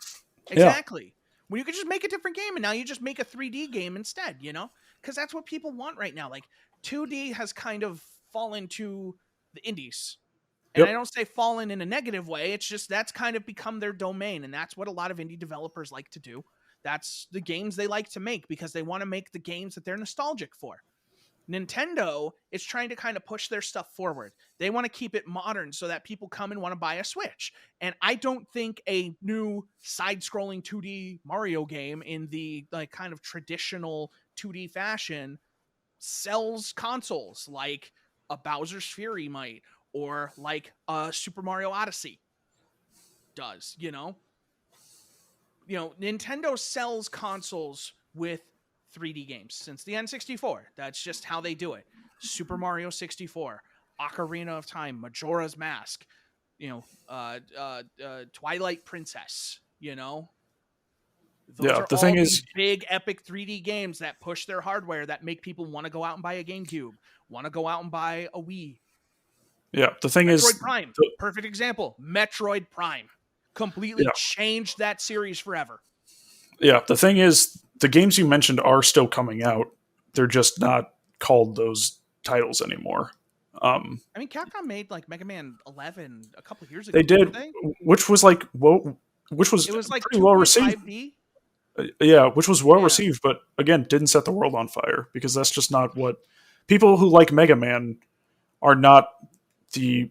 Game. Exactly. Yeah. When you can just make a different game, and now you just make a 3D game instead, because that's what people want right now. 2D has kind of fallen to the indies. And I don't say fallen in a negative way. It's just that's kind of become their domain. And that's what a lot of indie developers like to do. That's the games they like to make, because they want to make the games that they're nostalgic for. Nintendo is trying to kind of push their stuff forward. They want to keep it modern so that people come and want to buy a Switch. And I don't think a new side-scrolling 2D Mario game in the kind of traditional 2D fashion sells consoles like a Bowser's Fury might, or like a Super Mario Odyssey does. Nintendo sells consoles with 3D games since the N64. That's just how they do it. Super Mario 64, Ocarina of Time, Majora's Mask, Twilight Princess, Those are the all thing is, big epic 3D games that push their hardware, that make people want to go out and buy a GameCube, want to go out and buy a Wii. Yeah, the thing is, Metroid Prime, perfect example. Metroid Prime completely changed that series forever. Yeah, the thing is, the games you mentioned are still coming out. They're just not called those titles anymore. I mean, Capcom made Mega Man 11 a couple of years ago. They did, which was it was pretty well received. Yeah, which was well received, but again, didn't set the world on fire, because that's just not what people who like Mega Man are not. The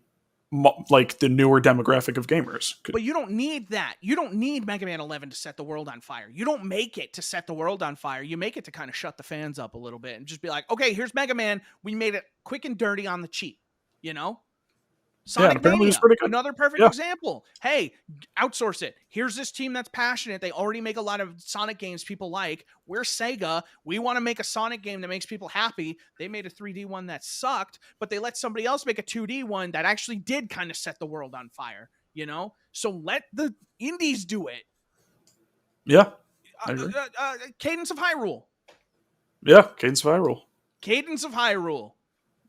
newer demographic of gamers. But you don't need that. You don't need Mega Man 11 to set the world on fire. You don't make it to set the world on fire. You make it to kind of shut the fans up a little bit and just be like, okay, here's Mega Man. We made it quick and dirty on the cheap, Sonic Mania, another perfect example. Hey, outsource it. Here's this team that's passionate. They already make a lot of Sonic games people like. We're Sega. We want to make a Sonic game that makes people happy. They made a 3D one that sucked, but they let somebody else make a 2D one that actually did kind of set the world on fire, So let the indies do it. Yeah. Cadence of Hyrule. Yeah, Cadence of Hyrule. Cadence of Hyrule.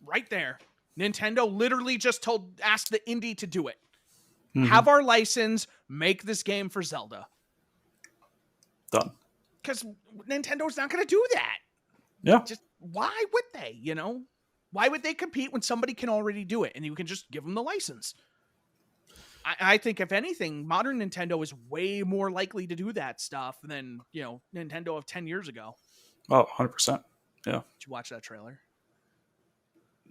Right there. Nintendo literally just asked the indie to do it. Mm-hmm. Have our license, make this game for Zelda. Done. Because Nintendo's not going to do that. Yeah. Just why would they, Why would they compete when somebody can already do it and you can just give them the license? I think, if anything, modern Nintendo is way more likely to do that stuff than, Nintendo of 10 years ago. Oh, 100%. Yeah. Did you watch that trailer?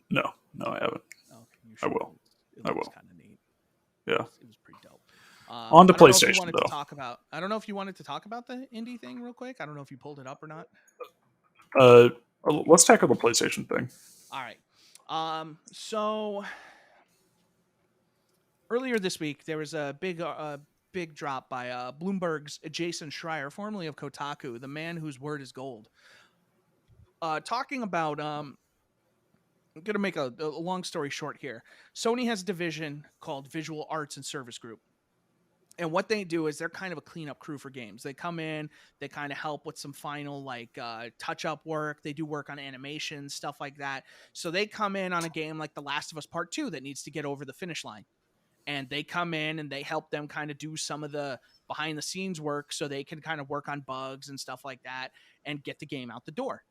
No, I haven't. Okay, I will. It was kind of neat. Yeah. It was pretty dope. On the PlayStation, though. I don't know if you wanted to talk about the indie thing real quick. I don't know if you pulled it up or not. Let's tackle the PlayStation thing. All right. So earlier this week, there was a big drop by Bloomberg's Jason Schreier, formerly of Kotaku, the man whose word is gold, talking about I'm going to make a long story short here. Sony has a division called Visual Arts and Service Group. And what they do is they're kind of a cleanup crew for games. They come in, they kind of help with some final touch-up work. They do work on animation, stuff like that. So they come in on a game like The Last of Us Part 2 that needs to get over the finish line. And they come in and they help them kind of do some of the behind the scenes work so they can kind of work on bugs and stuff like that and get the game out the door.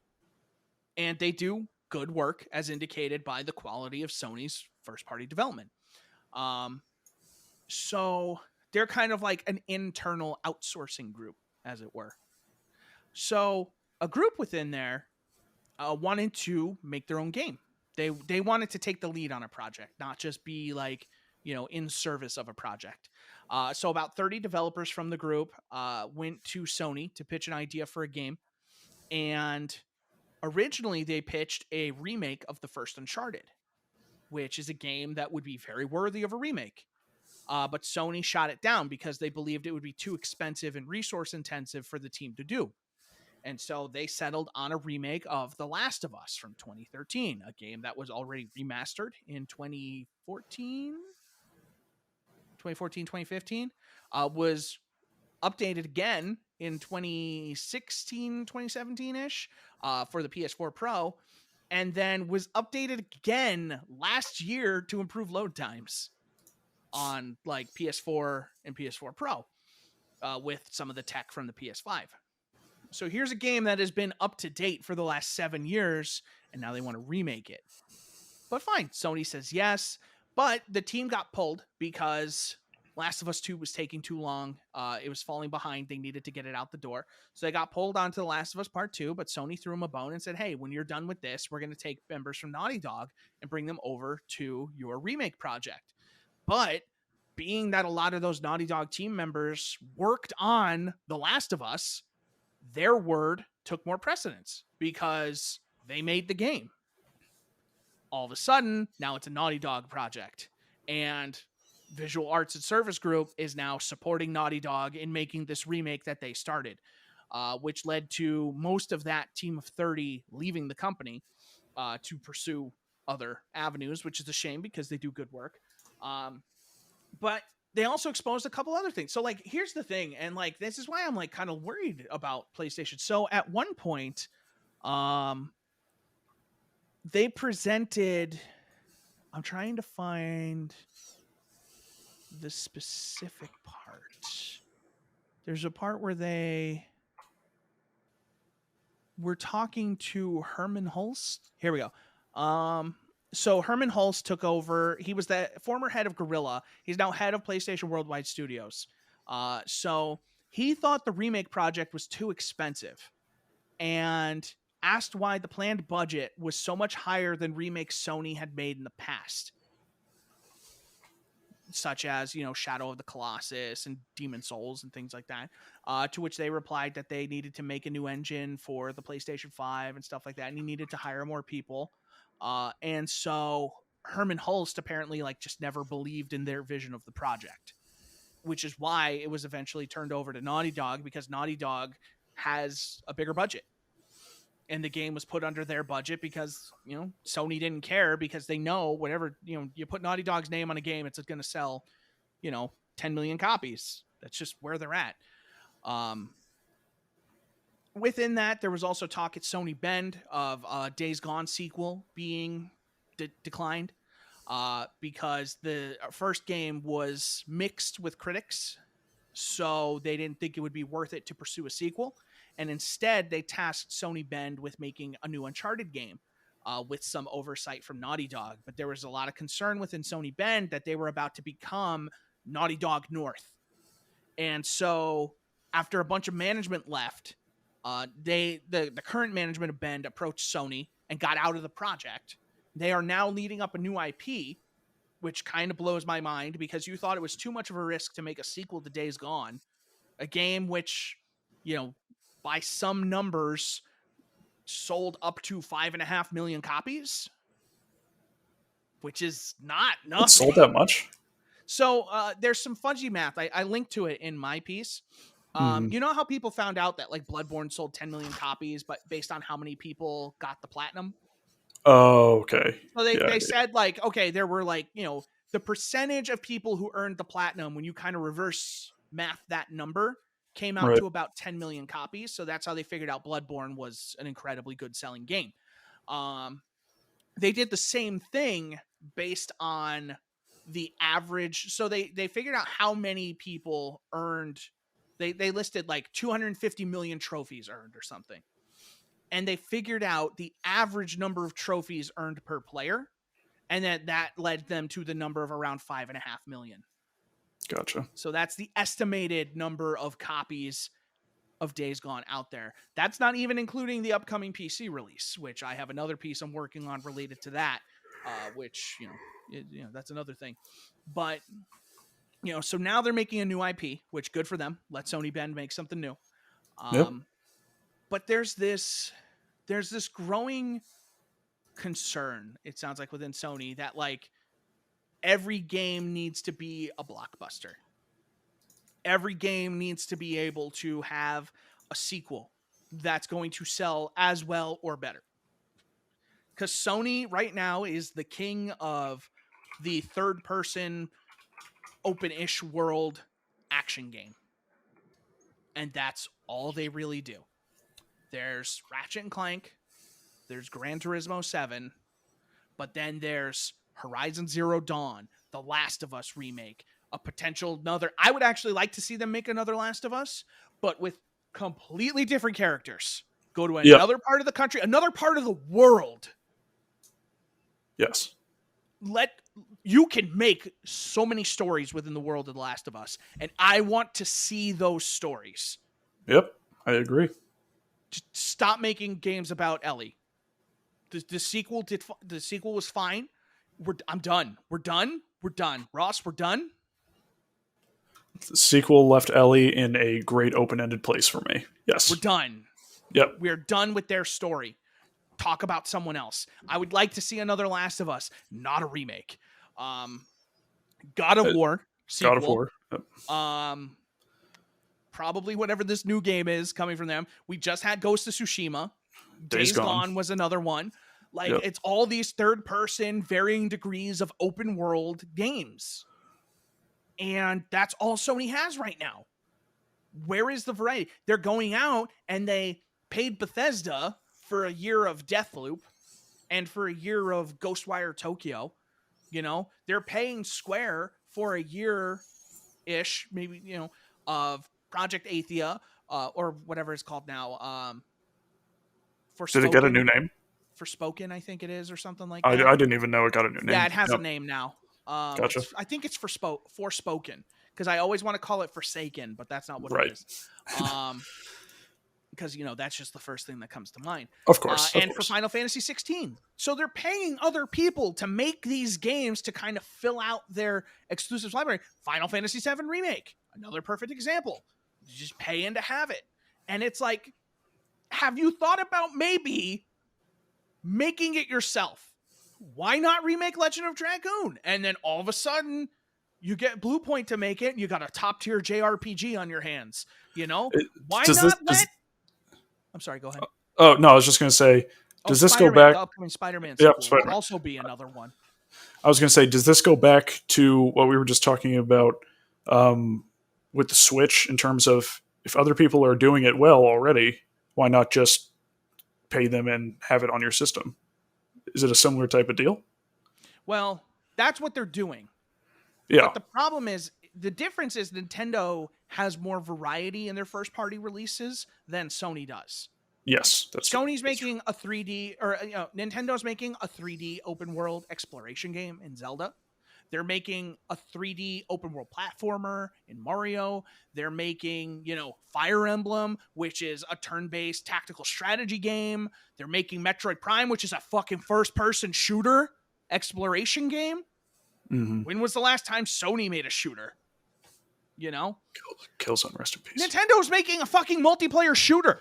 And they do good work as indicated by the quality of Sony's first party development. So they're kind of like an internal outsourcing group, as it were. So a group within there wanted to make their own game. They wanted to take the lead on a project, not just be like, in service of a project. So about 30 developers from the group went to Sony to pitch an idea for a game. And originally they pitched a remake of the first Uncharted, which is a game that would be very worthy of a remake. But Sony shot it down because they believed it would be too expensive and resource intensive for the team to do. And so they settled on a remake of The Last of Us from 2013, a game that was already remastered in 2015, was updated again in 2016, 2017-ish for the PS4 Pro, and then was updated again last year to improve load times on like PS4 and PS4 Pro with some of the tech from the PS5. So here's a game that has been up to date for the last 7 years, and now they want to remake it. But fine, Sony says yes, but the team got pulled because Last of Us 2 was taking too long. It was falling behind. They needed to get it out the door. So they got pulled onto The Last of Us Part 2, but Sony threw them a bone and said, hey, when you're done with this, we're going to take members from Naughty Dog and bring them over to your remake project. But being that a lot of those Naughty Dog team members worked on The Last of Us, their word took more precedence because they made the game. All of a sudden, now it's a Naughty Dog project. And Visual Arts and Service Group is now supporting Naughty Dog in making this remake that they started, which led to most of that team of 30 leaving the company to pursue other avenues, which is a shame because they do good work. But they also exposed a couple other things. So like, here's the thing. And like, this is why I'm like kind of worried about PlayStation. So at one point, they presented, I'm trying to find the specific part. There's a part where they were talking to Herman Hulst. Here we go. So Herman Hulst took over. He was the former head of Guerrilla. He's now head of PlayStation Worldwide Studios. So he thought the remake project was too expensive and asked why the planned budget was so much higher than remakes Sony had made in the past, such as, Shadow of the Colossus and Demon Souls and things like that, to which they replied that they needed to make a new engine for the PlayStation 5 and stuff like that, and he needed to hire more people. And so Herman Hulst apparently just never believed in their vision of the project, which is why it was eventually turned over to Naughty Dog, because Naughty Dog has a bigger budget. And the game was put under their budget because, Sony didn't care, because they know whatever, you put Naughty Dog's name on a game, it's going to sell, 10 million copies. That's just where they're at. Within that, there was also talk at Sony Bend of a Days Gone sequel being declined because the first game was mixed with critics. So they didn't think it would be worth it to pursue a sequel. And instead, they tasked Sony Bend with making a new Uncharted game with some oversight from Naughty Dog. But there was a lot of concern within Sony Bend that they were about to become Naughty Dog North. And so after a bunch of management left, the current management of Bend approached Sony and got out of the project. They are now leading up a new IP, which kind of blows my mind, because you thought it was too much of a risk to make a sequel to Days Gone, a game which, by some numbers, sold up to 5.5 million copies, which is not nothing. It sold that much? So there's some fudgy math. I linked to it in my piece. You know how people found out that Bloodborne sold 10 million copies, but based on how many people got the platinum? Oh, okay. So they said like, okay, there were like, the percentage of people who earned the platinum when you kind of reverse math that number came out Right. to about 10 million copies. So that's how they figured out Bloodborne was an incredibly good selling game. They did the same thing based on the average. So they figured out how many people earned. They listed like 250 million trophies earned or something. And they figured out the average number of trophies earned per player. And that led them to the number of around 5.5 million. Gotcha. So that's the estimated number of copies of Days Gone out there. That's not even including the upcoming PC release, which I have another piece I'm working on related to that, which, that's another thing. But, so now they're making a new IP, which good for them. Let Sony Bend make something new. Yep. But there's this growing concern, it sounds like, within Sony that like every game needs to be a blockbuster. Every game needs to be able to have a sequel that's going to sell as well or better. Because Sony right now is the king of the third-person open-ish world action game. And that's all they really do. There's Ratchet and Clank, there's Gran Turismo 7, but then there's Horizon Zero Dawn, The Last of Us remake, a potential another. I would actually like to see them make another Last of Us, but with completely different characters. Go to another part of the country, another part of the world. Yes. You can make so many stories within the world of The Last of Us, and I want to see those stories. Yep, I agree. Just stop making games about Ellie. The sequel was fine. I'm done. We're done. Ross, we're done. The sequel left Ellie in a great open-ended place for me. Yes. We're done. Yep. We're done with their story. Talk about someone else. I would like to see another Last of Us, not a remake. God of War sequel. God of War. Yep. Probably whatever this new game is coming from them. We just had Ghost of Tsushima. Days Gone was another one. Like, It's all these third-person, varying degrees of open-world games. And that's all Sony has right now. Where is the variety? They're going out and they paid Bethesda for a year of Deathloop and for a year of Ghostwire Tokyo. They're paying Square for a year-ish, maybe, of Project Athia, or whatever it's called now. Did it get a new name? Forspoken, I think it is, or something like that. I didn't even know it got a new name. Yeah, it has a name now. Gotcha. I think it's Forspoken, because I always want to call it Forsaken, but that's not what it is. Because, that's just the first thing that comes to mind. Of course. For Final Fantasy 16. So they're paying other people to make these games to kind of fill out their exclusives library. Final Fantasy 7 Remake, another perfect example. You just pay in to have it. And it's like, have you thought about maybe making it yourself? Why not remake Legend of Dragoon? And then all of a sudden, you get Blue Point to make it, and you got a top-tier JRPG on your hands. Why not let... I'm sorry, go ahead. Oh, no, I was just going to say, does this go back... The upcoming Spider-Man sequel will also be another one. I was going to say, does this go back to what we were just talking about with the Switch, in terms of if other people are doing it well already, why not just pay them and have it on your system? Is it a similar type of deal? Well, that's what they're doing. Yeah. But the problem is, the difference is Nintendo has more variety in their first-party releases than Sony does. Yes, that's true. Sony's making a 3D, or Nintendo's making a 3D open-world exploration game in Zelda. They're making a 3D open-world platformer in Mario. They're making, Fire Emblem, which is a turn-based tactical strategy game. They're making Metroid Prime, which is a fucking first-person shooter exploration game. Mm-hmm. When was the last time Sony made a shooter? Killzone, rest in peace. Nintendo's making a fucking multiplayer shooter.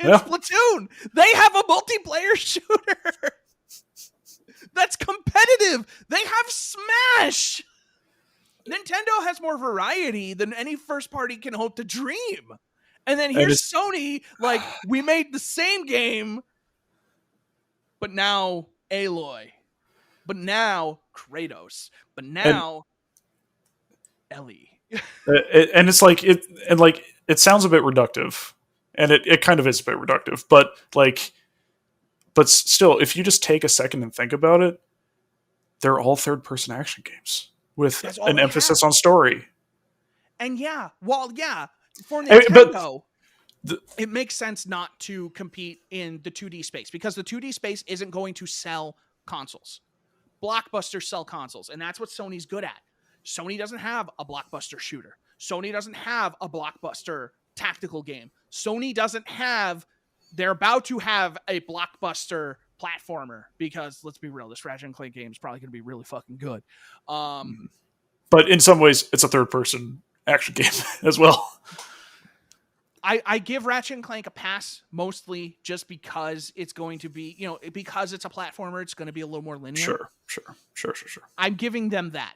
Splatoon. They have a multiplayer shooter that's competitive. They have Smash. Nintendo has more variety than any first party can hope to dream. And then here's Sony, like, we made the same game but now Aloy, but now Kratos, but And now Ellie. and it's like it sounds a bit reductive, and it kind of is a bit reductive, but still, if you just take a second and think about it, they're all third person action games with That's all an they emphasis have. on story. And for But Nintendo, it makes sense not to compete in the 2D space because the 2D space isn't going to sell consoles. Blockbusters sell consoles, and that's what Sony's good at. Sony doesn't have a blockbuster shooter. Sony doesn't have a blockbuster tactical game. Sony doesn't have, they're about to have a blockbuster platformer because let's be real, this Ratchet and Clank game is probably going to be really fucking good. but in some ways, it's a third person action game as well. I give Ratchet and Clank a pass mostly just because it's going to be, because it's a platformer, it's going to be a little more linear. Sure. I'm giving them that.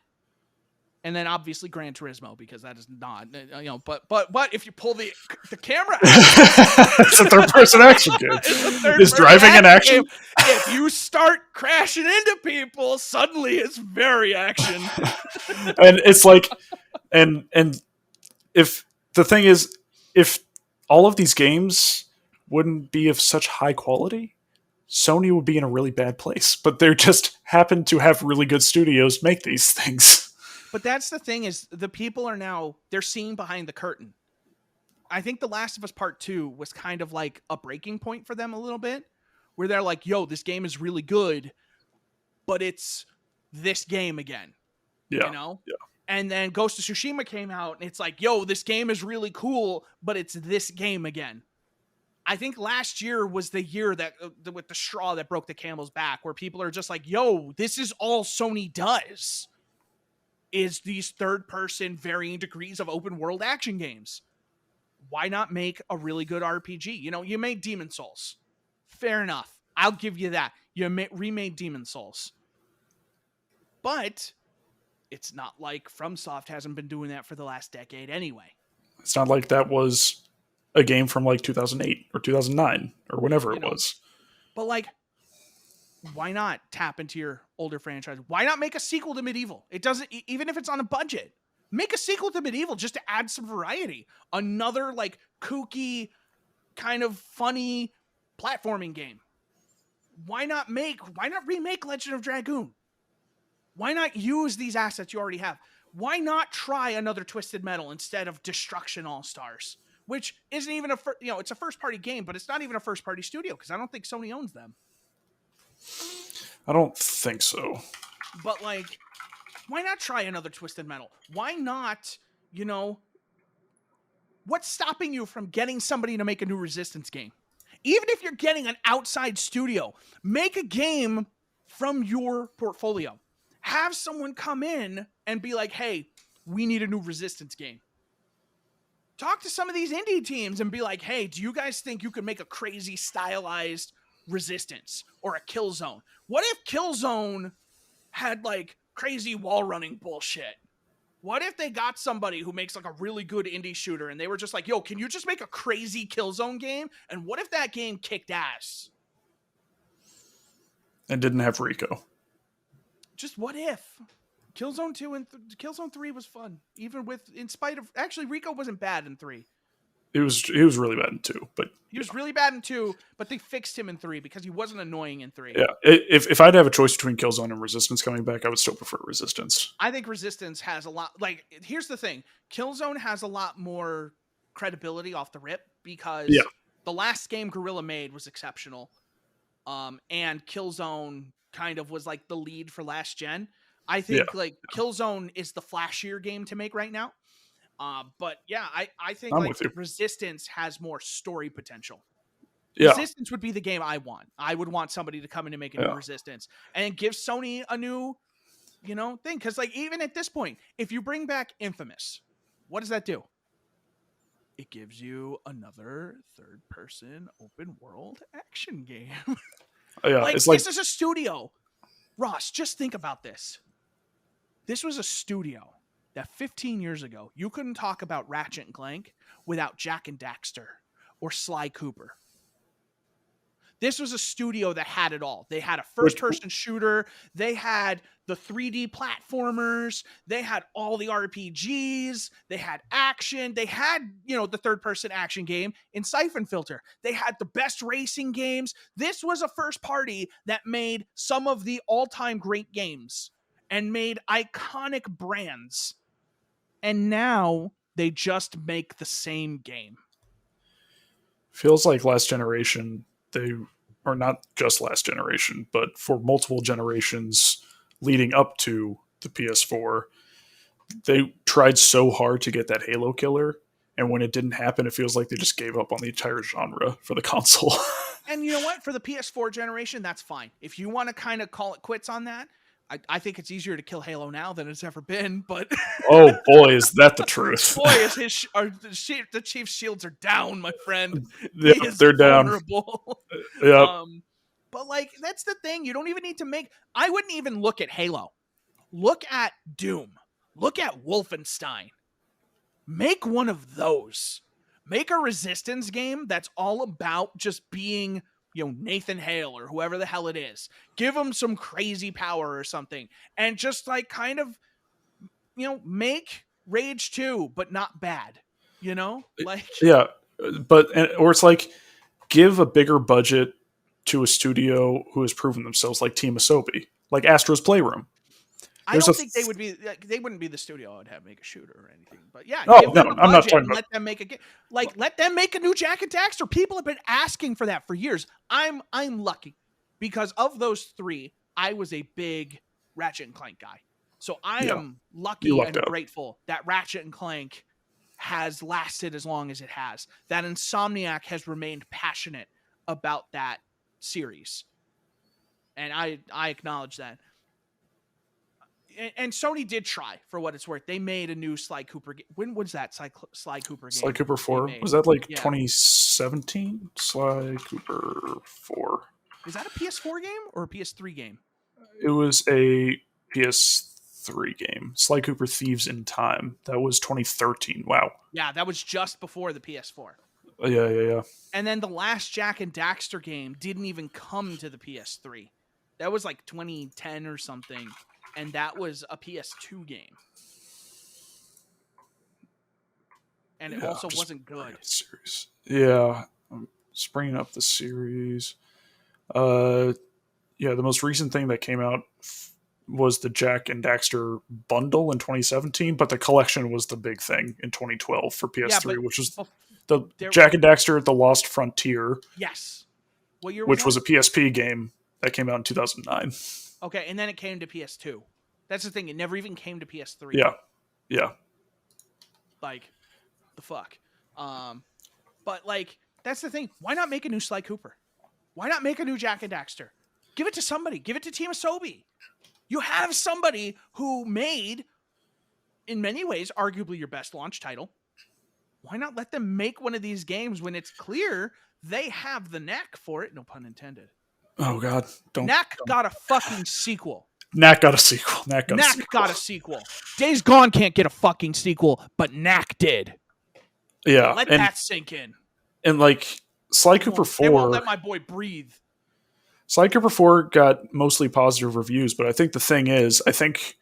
And then obviously Gran Turismo because that is not, but if you pull the camera out, it's a third person action game. Is driving an action? If you start crashing into people, suddenly it's very action. And it's like, and if the thing is, if all of these games wouldn't be of such high quality, Sony would be in a really bad place. But they just happen to have really good studios make these things. But that's the thing is the people are now, they're seeing behind the curtain. I think The Last of Us Part 2 was kind of like a breaking point for them a little bit, where they're like, yo, this game is really good, but it's this game again. Yeah. Yeah. And then Ghost of Tsushima came out, and it's like, yo, this game is really cool, but it's this game again. I think last year was the year that, with the straw that broke the camel's back, where people are just like, yo, this is all Sony does, is these third-person varying degrees of open-world action games. Why not make a really good RPG? You made Demon Souls. Fair enough. I'll give you that. You remade Demon Souls. But it's not like FromSoft hasn't been doing that for the last decade anyway. It's not like that was a game from like 2008 or 2009 or whenever it was. But like, why not tap into your older franchise? Why not make a sequel to Medieval? It doesn't, even if it's on a budget, make a sequel to Medieval just to add some variety. Another like kooky, kind of funny platforming game. Why not remake Legend of Dragoon? Why not use these assets you already have? Why not try another Twisted Metal instead of Destruction All-Stars? Which isn't even it's a first-party game, but it's not even a first-party studio because I don't think Sony owns them. I don't think so. But like, why not try another Twisted Metal? Why not, what's stopping you from getting somebody to make a new Resistance game? Even if you're getting an outside studio, make a game from your portfolio. Have someone come in and be like, hey, we need a new Resistance game. Talk to some of these indie teams and be like, hey, do you guys think you could make a crazy stylized Resistance or a Killzone? What if Killzone had like crazy wall running bullshit? What if they got somebody who makes like a really good indie shooter and they were just like, yo, can you just make a crazy Killzone game? And what if that game kicked ass? And didn't have Rico. Just what if? Killzone 2 and Killzone 3 was fun. In spite of, actually Rico wasn't bad in 3. He was really bad in 2, but he was really bad in 2, but they fixed him in 3 because he wasn't annoying in 3. Yeah, if I'd have a choice between Killzone and Resistance coming back, I would still prefer Resistance. I think Resistance has a lot, like, here's the thing. Killzone has a lot more credibility off the rip because the last game Guerrilla made was exceptional. And Killzone kind of was like the lead for last gen. I think Killzone is the flashier game to make right now. But yeah, I think Resistance has more story potential. Yeah. Resistance would be the game I want. I would want somebody to come in and make a new Resistance and give Sony a new, thing. Because like even at this point, if you bring back Infamous, what does that do? It gives you another third-person open-world action game. This is a studio. Ross, just think about this. This was a studio that 15 years ago, you couldn't talk about Ratchet and Clank without Jak and Daxter or Sly Cooper. This was a studio that had it all. They had a first-person shooter. They had the 3D platformers. They had all the RPGs. They had action. They had, the third-person action game in Siphon Filter. They had the best racing games. This was a first party that made some of the all-time great games and made iconic brands. And now they just make the same game. Feels like last generation, or not just last generation, but for multiple generations leading up to the PS4, they tried so hard to get that Halo killer, and when it didn't happen, it feels like they just gave up on the entire genre for the console. And you know what? For the PS4 generation, that's fine. If you want to kind of call it quits on that, I think it's easier to kill Halo now than it's ever been, but... Oh boy, is that the truth. Boy, is the Chief's shields are down, my friend. Yep, they're vulnerable. Down. Yep. But like, that's the thing. You don't even need to make... I wouldn't even look at Halo. Look at Doom. Look at Wolfenstein. Make one of those. Make a Resistance game that's all about just being... Nathan Hale or whoever the hell it is. Give him some crazy power or something. And just like kind of, make Rage 2, but not bad. Like... Yeah, or it's like, give a bigger budget to a studio who has proven themselves, like Team Asobi, like Astro's Playroom. I don't think they wouldn't be the studio I would have make a shooter or anything. But yeah, I'm not talking about. Let them make a game. Let them make a new Jak and Daxter. People have been asking for that for years. I'm lucky because of those three, I was a big Ratchet and Clank guy. So I am lucky and grateful that Ratchet and Clank has lasted as long as it has. That Insomniac has remained passionate about that series. And I acknowledge that. And Sony did try, for what it's worth. They made a new Sly Cooper game. When was that Sly Cooper game? Sly Cooper 4? Was that 2017? Sly Cooper 4. Is that a PS4 game or a PS3 game? It was a PS3 game. Sly Cooper Thieves in Time. That was 2013. Wow. Yeah, that was just before the PS4. Yeah. And then the last Jak and Daxter game didn't even come to the PS3. That was like 2010 or something. And that was a PS2 game. And it also wasn't good. Series. Yeah. I'm just bringing up the series. The most recent thing that came out was the Jak and Daxter bundle in 2017, but the collection was the big thing in 2012 for PS3, which was the Jak and Daxter: The Lost Frontier. Yes. What year which was a PSP game that came out in 2009. Okay, and then it came to PS2. That's the thing. It never even came to PS3. Yeah. Like, the fuck. But, like, that's the thing. Why not make a new Sly Cooper? Why not make a new Jak and Daxter? Give it to somebody. Give it to Team Asobi. You have somebody who made, in many ways, arguably your best launch title. Why not let them make one of these games when it's clear they have the knack for it? No pun intended. Oh, God. Knack got a fucking sequel. Knack got a sequel. Knack got a sequel. Days Gone can't get a fucking sequel, but Knack did. Yeah. Let that sink in. And, like, Sly Cooper 4... They won't let my boy breathe. Sly Cooper 4 got mostly positive reviews, but I think the thing is, I think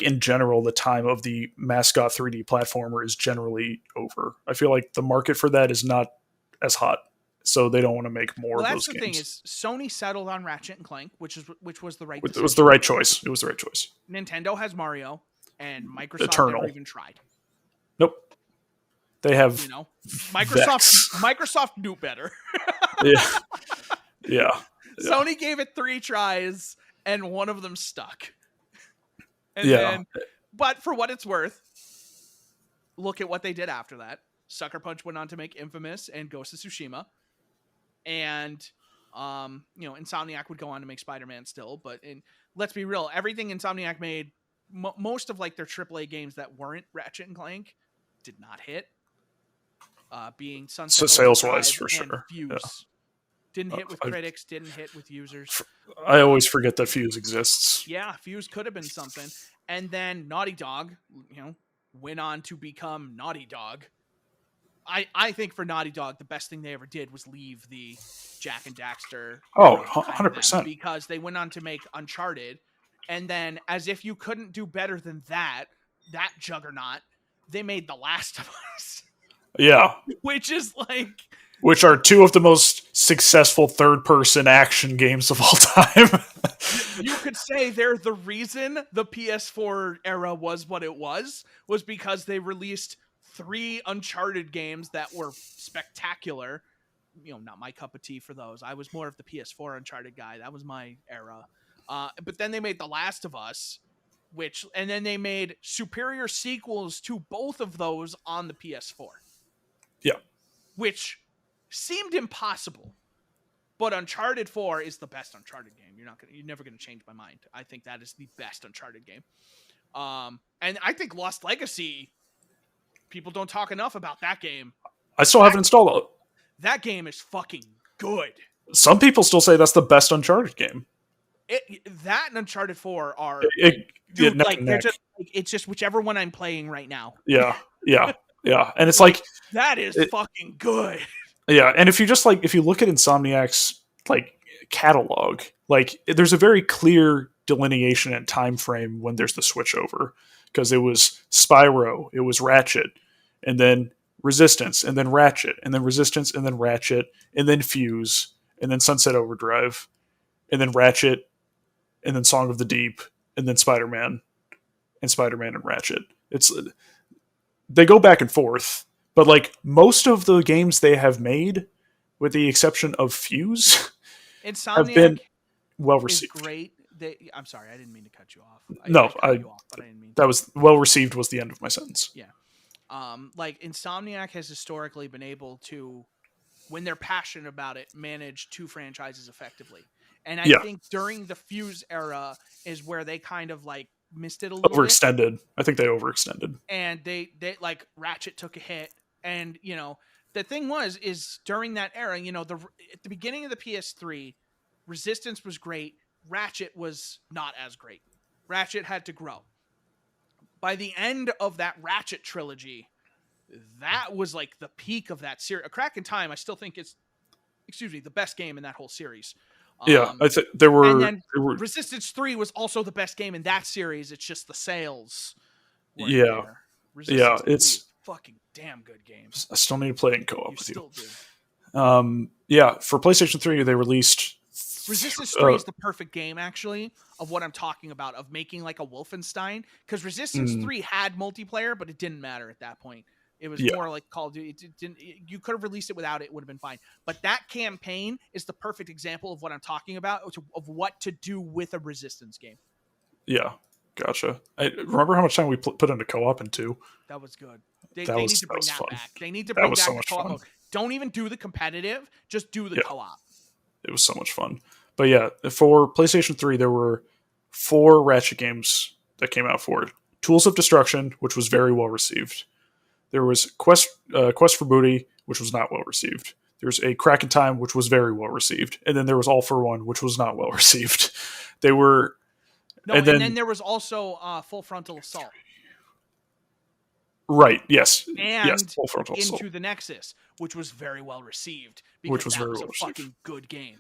in general, the time of the mascot 3D platformer is generally over. I feel like the market for that is not as hot, so they don't want to make more of those games. That's the thing is, Sony settled on Ratchet and Clank, which was the right decision. It was the right choice. Nintendo has Mario, and Microsoft Eternal. never even tried. Nope. They have Microsoft knew better. Yeah. Sony gave it 3 tries, and one of them stuck. But for what it's worth, look at what they did after that. Sucker Punch went on to make Infamous and Ghost of Tsushima. And, Insomniac would go on to make Spider-Man still. But let's be real, everything Insomniac made, most of like their AAA games that weren't Ratchet and Clank did not hit. Being Sunset sales-wise, for sure. Fuse. Yeah. Didn't hit with critics, didn't hit with users. I always forget that Fuse exists. Yeah, Fuse could have been something. And then Naughty Dog, went on to become Naughty Dog. I think for Naughty Dog, the best thing they ever did was leave the Jack and Daxter Oh, era behind them, 100%. because they went on to make Uncharted, and then as if you couldn't do better than that juggernaut, they made The Last of Us, Yeah. which is like, Which are two of the most successful third-person action games of all time. you could say they're the reason the PS4 era was what it was because they released 3 Uncharted games that were spectacular. Not my cup of tea for those. I was more of the PS4 Uncharted guy. That was my era. But then they made The Last of Us, and then they made superior sequels to both of those on the PS4. Yeah. Which seemed impossible. But Uncharted 4 is the best Uncharted game. You're never gonna change my mind. I think that is the best Uncharted game. And I think Lost Legacy, people don't talk enough about that game. I still haven't installed it. That game is fucking good. Some people still say that's the best Uncharted game. That and Uncharted 4 are it's just whichever one I'm playing right now. Yeah. And it's like that is fucking good. Yeah, and if you look at Insomniac's like catalog, like there's a very clear delineation and time frame when there's the switchover, because it was Spyro, it was Ratchet, and then Resistance, and then Ratchet, and then Resistance, and then Ratchet, and then Fuse, and then Sunset Overdrive, and then Ratchet, and then Song of the Deep, and then Spider-Man and Ratchet. They go back and forth. But like most of the games they have made, with the exception of Fuse, have been well received. Great. I'm sorry, I didn't mean to cut you off. I didn't mean that was well received was the end of my sentence. Yeah. Like Insomniac has historically been able to, when they're passionate about it, manage 2 franchises effectively. And I think during the Fuse era is where they kind of like missed it a little bit. I think they overextended. And they like Ratchet took a hit. And, the thing is during that era, at the beginning of the PS3, Resistance was great. Ratchet was not as great. Ratchet had to grow. By the end of that Ratchet trilogy, that was like the peak of that series. A Crack in Time, I still think it's, the best game in that whole series. I think there were. Resistance 3 was also the best game in that series. It's just the sales. It's fucking damn good games. I still need to play it in co-op with you. Still do. For PlayStation 3, they released Resistance 3 is the perfect game, actually, of what I'm talking about, of making like a Wolfenstein. Because Resistance 3 had multiplayer, but it didn't matter at that point. It was more like Call of Duty. You could have released it without it. It would have been fine. But that campaign is the perfect example of what I'm talking about, of what to do with a Resistance game. Yeah, gotcha. I remember how much time we put into co-op in 2. That was good. They need to bring that back. They need to bring back the co-op. Don't even do the competitive. Just do the co-op. It was so much fun. But yeah, for PlayStation 3, there were 4 Ratchet games that came out for it. Tools of Destruction, which was very well received. There was Quest for Booty, which was not well received. There's a Crack in Time, which was very well received. And then there was All for One, which was not well received. They were... and then there was also Full Frontal Assault. Right, yes. And Full Frontal Assault. Into the Nexus, which was very well received. Which was that very was well a received. Fucking good game.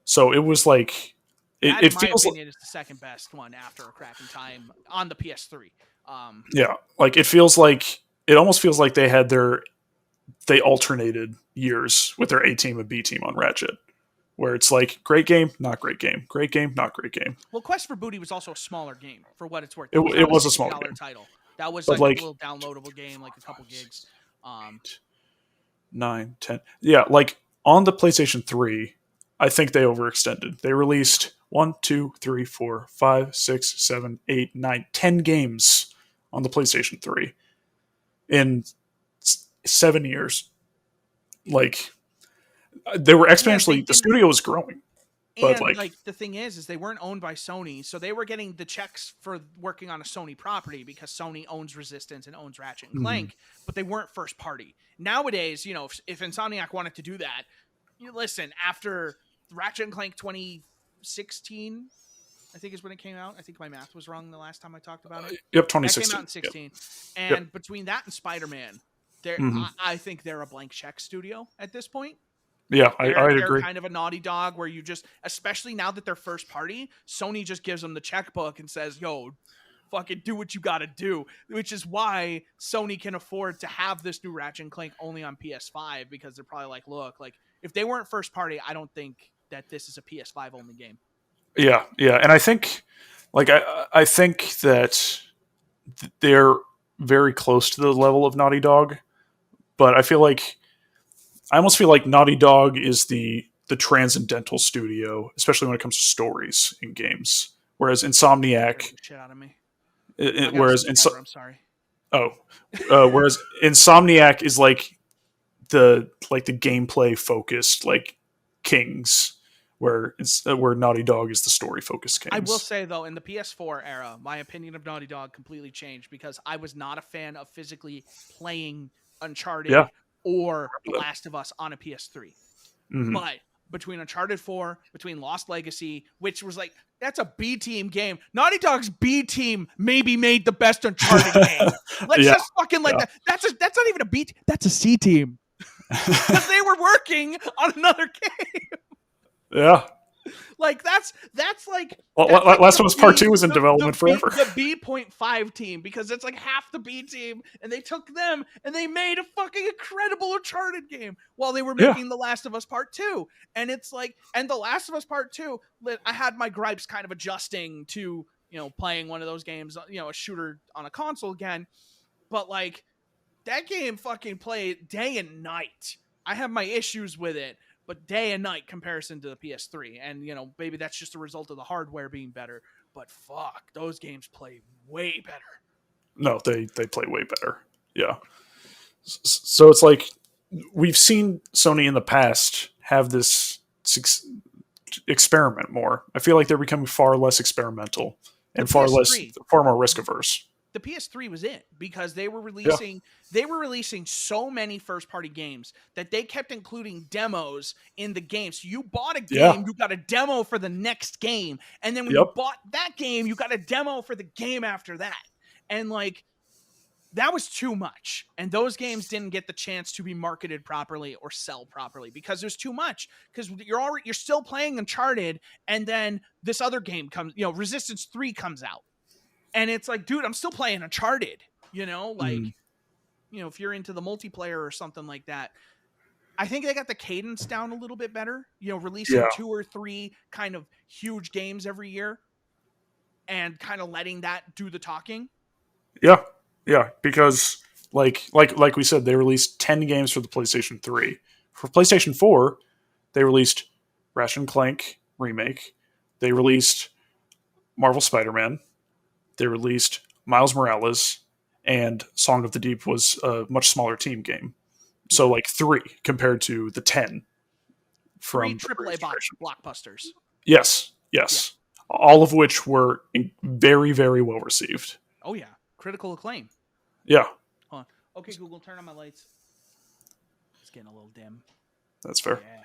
So it was like... In my opinion, is the second best one after A Crack in Time on the PS3. It almost feels like they alternated years with their A team and B team on Ratchet, where it's like great game, not great game, great game, not great game. Well, Quest for Booty was also a smaller game for what it's worth. It was a smaller game. Title. That was like a little downloadable game, like a couple gigs. 9, 10. Yeah, like on the PlayStation 3, I think they overextended. They released 1, 2, 3, 4, 5, 6, 7, 8, 9, 10 games on the PlayStation 3 in 7 years. Like, they were exponentially... the studio was growing. But like the thing is they weren't owned by Sony, so they were getting the checks for working on a Sony property because Sony owns Resistance and owns Ratchet and Clank, but they weren't first party. Nowadays, if Insomniac wanted to do that, listen, after Ratchet and Clank 2016, I think is when it came out. I think my math was wrong the last time I talked about it. Yep, 2016. That came out in 16. And between that and Spider-Man, Mm-hmm. I think they're a blank check studio at this point. Yeah, I'd They're agree. kind of a Naughty Dog where you just, especially now that they're first party, Sony just gives them the checkbook and says, "Yo, fucking do what you got to do," which is why Sony can afford to have this new Ratchet and Clank only on PS5, because they're probably like, look, like if they weren't first party, I don't think that this is a PS5 only game. Yeah, and I think, like, I think that they're very close to the level of Naughty Dog, but I almost feel like Naughty Dog is the transcendental studio, especially when it comes to stories in games. Whereas Insomniac, Shit out of me. whereas I'm sorry. whereas Insomniac is like the gameplay focused like Kings, where Naughty Dog is the story focused Kings. I will say though, in the PS4 era, my opinion of Naughty Dog completely changed because I was not a fan of physically playing Uncharted or The Last of Us on a PS3. Mm-hmm. But between Uncharted 4, between Lost Legacy, which was like, that's a B team game. Naughty Dog's B team maybe made the best Uncharted game. Let's just fucking that. That's not even a B team. That's a C team. Because they were working on another game. Yeah. Like that's like Last of Us Part 2 was in development forever. The B.5 team, because it's like half the B team, and they took them and they made a fucking incredible Uncharted game while they were making The Last of Us Part 2. And it's like, and The Last of Us Part 2, I had my gripes kind of adjusting to, playing one of those games, a shooter on a console again. But like that game fucking played day and night. I have my issues with it, but day and night comparison to the PS3. And, maybe that's just a result of the hardware being better. But fuck, those games play way better. No, they play way better. Yeah. So it's like we've seen Sony in the past have this experiment more. I feel like they're becoming far less experimental and far more risk averse. The PS3 was it, because they were releasing so many first party games that they kept including demos in the game. So you bought a game, you got a demo for the next game, and then when you bought that game, you got a demo for the game after that. And like that was too much. And those games didn't get the chance to be marketed properly or sell properly because there's too much. Because you're still playing Uncharted, and then this other game comes, Resistance 3 comes out. And it's like, dude, I'm still playing Uncharted, if you're into the multiplayer or something like that. I think they got the cadence down a little bit better, releasing 2 or 3 kind of huge games every year and kind of letting that do the talking. Yeah. Yeah. Because like we said, they released 10 games for the PlayStation 3. For PlayStation 4, they released Ratchet and Clank Remake. They released Marvel Spider-Man. They released Miles Morales, and Song of the Deep was a much smaller team game. So like 3 compared to the 10 from 3 AAA blockbusters. Yes. Yeah. All of which were very, very well received. Oh yeah, critical acclaim. Yeah. Hold on. Okay, Google, turn on my lights. It's getting a little dim. That's fair. Yeah.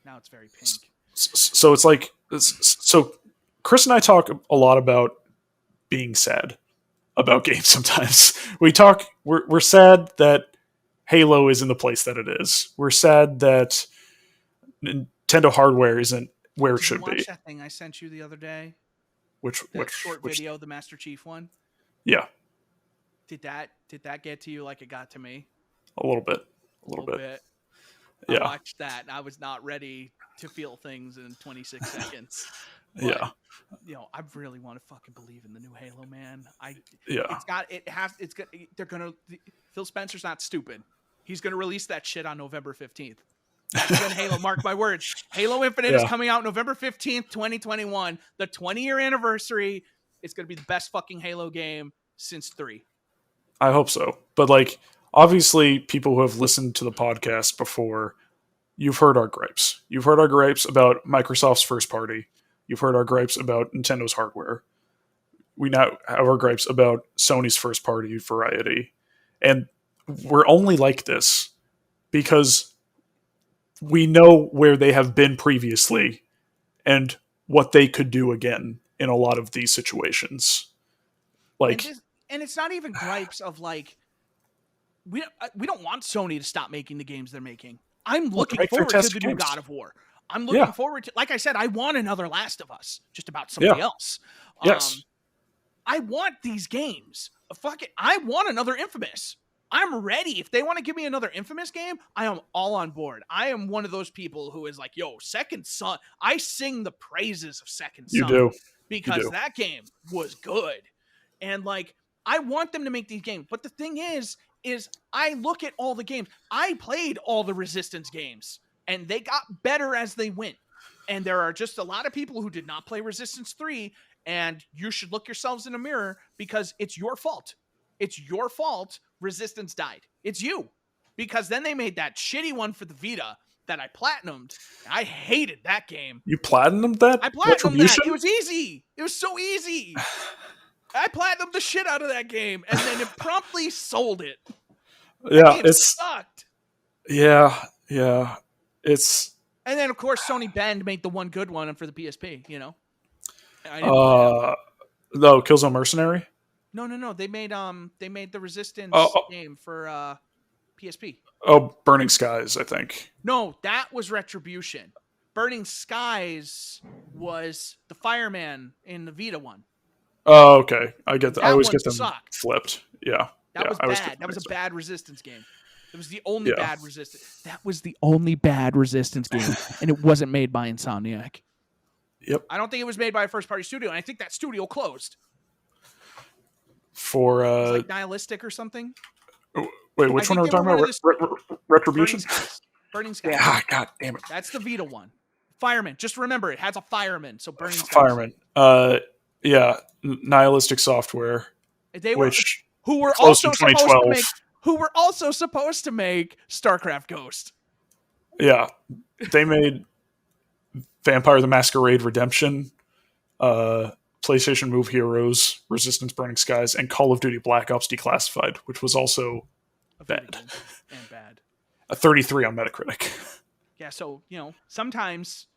Now it's very pink. So it's like, so Chris and I talk a lot about being sad about games sometimes. We're sad that Halo is in the place that it is. We're sad that Nintendo hardware isn't where it should be. Watch that thing I sent you the other day? Which video, the Master Chief one? Yeah. Did that get to you like it got to me? A little bit. I watched that and I was not ready to feel things in 26 seconds. But, I really want to fucking believe in the new Halo, man. Phil Spencer's not stupid. He's going to release that shit on November 15th. That's when Halo, mark my words. Halo Infinite is coming out November 15th, 2021. The 20-year anniversary. It's going to be the best fucking Halo game since 3. I hope so. But like, obviously people who have listened to the podcast before, you've heard our gripes. You've heard our gripes about Microsoft's first party. You've heard our gripes about Nintendo's hardware. We now have our gripes about Sony's first party variety. And we're only like this because we know where they have been previously and what they could do again in a lot of these situations. Like, and it's not even gripes of like, we don't want Sony to stop making the games they're making. I'm Well, looking forward to the new God of War. I'm looking forward to, like I said, I want another Last of Us, just about somebody else. Yes. I want these games. Fuck it. I want another Infamous. I'm ready. If they want to give me another Infamous game, I am all on board. I am one of those people who is like, yo, Second Son. I sing the praises of Second Son. You do. Because that game was good. And like, I want them to make these games. But the thing is I look at all the games. I played all the Resistance games, and they got better as they went. And there are just a lot of people who did not play Resistance 3, and you should look yourselves in a mirror because it's your fault. It's your fault Resistance died. It's you. Because then they made that shitty one for the Vita that I platinumed. I hated that game. You platinumed that? I platinumed that. It was easy. It was so easy. I platinumed the shit out of that game, and then it promptly sold it. Yeah, it sucked. Yeah. It's. And then of course Sony Bend made the one good one for the PSP. You know. No, Killzone Mercenary. No. They made the Resistance game for PSP. Oh, Burning Skies, I think. No, that was Retribution. Burning Skies was the Fireman in the Vita one. Oh, okay. I get that. I always get them flipped. Yeah. That was bad. That was a bad Resistance game. It was the only bad Resistance. That was the only bad Resistance game, and it wasn't made by Insomniac. Yep. I don't think it was made by a first-party studio, and I think that studio closed. For like Nihilistic or something. Wait, which one are we talking about? Retribution? Burning Skies. Yeah, God damn it. That's the Vita one. Fireman. Just remember, it has a fireman. So Burning Skies. Fireman. Yeah, Nihilistic Software. They were who were also supposed to make StarCraft Ghost. Yeah, they made Vampire the Masquerade Redemption, PlayStation Move Heroes, Resistance Burning Skies, and Call of Duty Black Ops Declassified, which was also bad. And bad. A 33 on Metacritic. Yeah, so, sometimes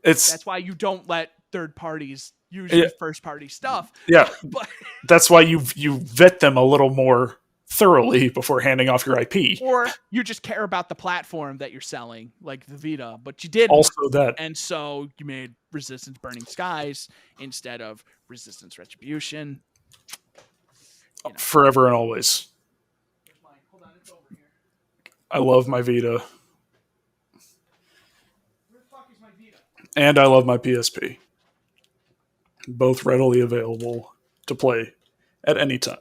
it's that's why you don't let third parties use your first party stuff. Yeah. But that's why you vet them a little more thoroughly before handing off your IP. Or you just care about the platform that you're selling, like the Vita, but you did also that. And so you made Resistance Burning Skies instead of Resistance Retribution. Forever and always. Hold on, it's over here. I love my Vita. Where the fuck is my Vita? And I love my PSP. Both readily available to play at any time.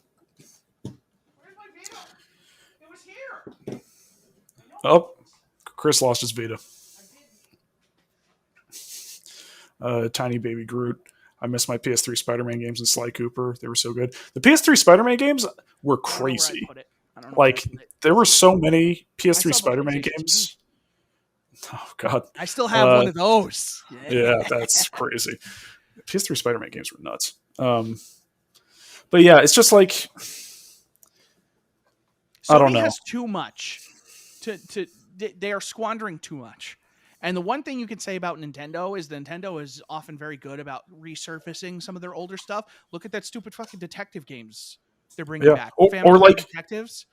Where's my Vita? It was here. Oh, Chris lost his Vita. Tiny Baby Groot. I miss my PS3 Spider-Man games and Sly Cooper. They were so good. The PS3 Spider-Man games were crazy. Like, there were so many PS3 Spider-Man games. Oh, God. I still have one of those. Yeah, that's crazy. PS3 Spider-Man games were nuts. But yeah, it's just like... I don't know. Sony has too much. They are squandering too much. And the one thing you can say about Nintendo is Nintendo is often very good about resurfacing some of their older stuff. Look at that stupid fucking detective games they're bringing back. Or like Detectives.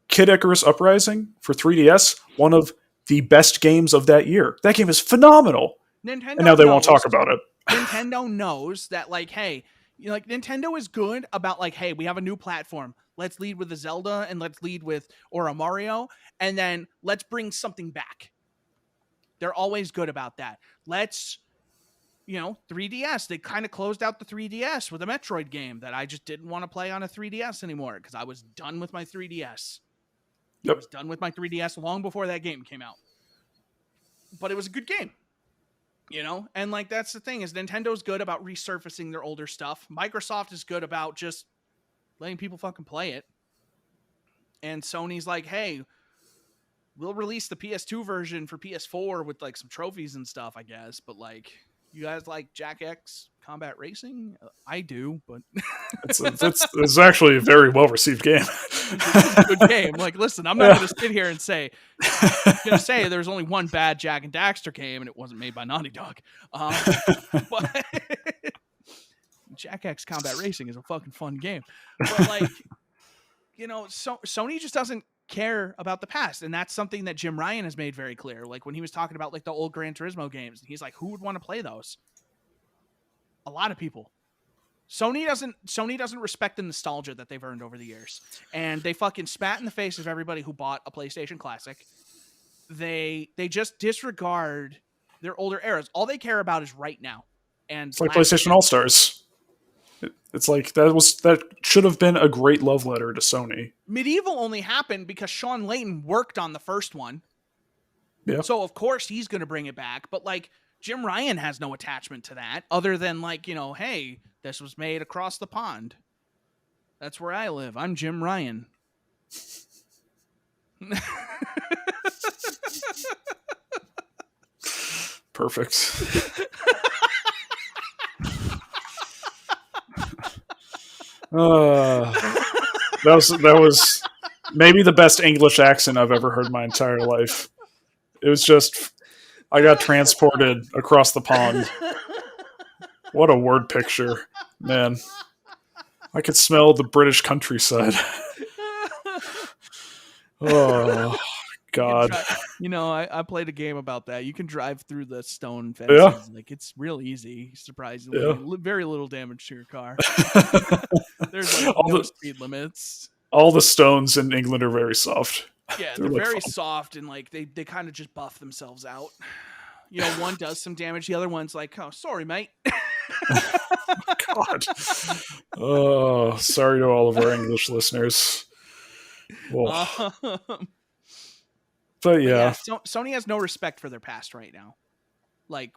Kid Icarus Uprising for 3DS, one of the best games of that year. That game is phenomenal. And now they won't talk about it. Nintendo knows that, like, hey, Nintendo is good about, like, hey, we have a new platform. Let's lead with a Zelda and let's lead with or a Mario, and then let's bring something back. They're always good about that. Let's, 3DS. They kind of closed out the 3DS with a Metroid game that I just didn't want to play on a 3DS anymore because I was done with my 3DS. Yep. I was done with my 3DS long before that game came out. But it was a good game. And like that's the thing is Nintendo's good about resurfacing their older stuff. Microsoft is good about just letting people fucking play it. And Sony's like, hey, we'll release the PS2 version for PS4 with like some trophies and stuff, I guess. But like, you guys like Jack X Combat Racing? I do, but it's actually a very well received game. It's a good game. Like, listen, I'm not going to sit here and say, there's only one bad Jack and Daxter game, and it wasn't made by Naughty Dog. But Jack X Combat Racing is a fucking fun game. But like, Sony just doesn't care about the past, and that's something that Jim Ryan has made very clear. Like when he was talking about like the old Gran Turismo games, he's like, who would want to play those? A lot of people. Sony doesn't respect the nostalgia that they've earned over the years, and they fucking spat in the face of everybody who bought a PlayStation Classic. They just disregard their older eras. All they care about is right now. And it's like PlayStation All Stars. It's like that should have been a great love letter to Sony. Medieval only happened because Sean Layton worked on the first one. Yeah. So of course he's going to bring it back, but like Jim Ryan has no attachment to that other than like, hey, this was made across the pond. That's where I live. I'm Jim Ryan. Perfect. That was maybe the best English accent I've ever heard in my entire life. It was just, I got transported across the pond. What a word picture, man. I could smell the British countryside. Oh, God. I played a game about that. You can drive through the stone fences. Yeah. Like, it's real easy, surprisingly. Yeah. Very little damage to your car. There's like no speed limits. All the stones in England are very soft. Yeah, they're like very soft, and like they kind of just buff themselves out. One does some damage, the other one's like, oh, sorry, mate. God. Oh, sorry to all of our English listeners. But yeah. Sony has no respect for their past right now. Like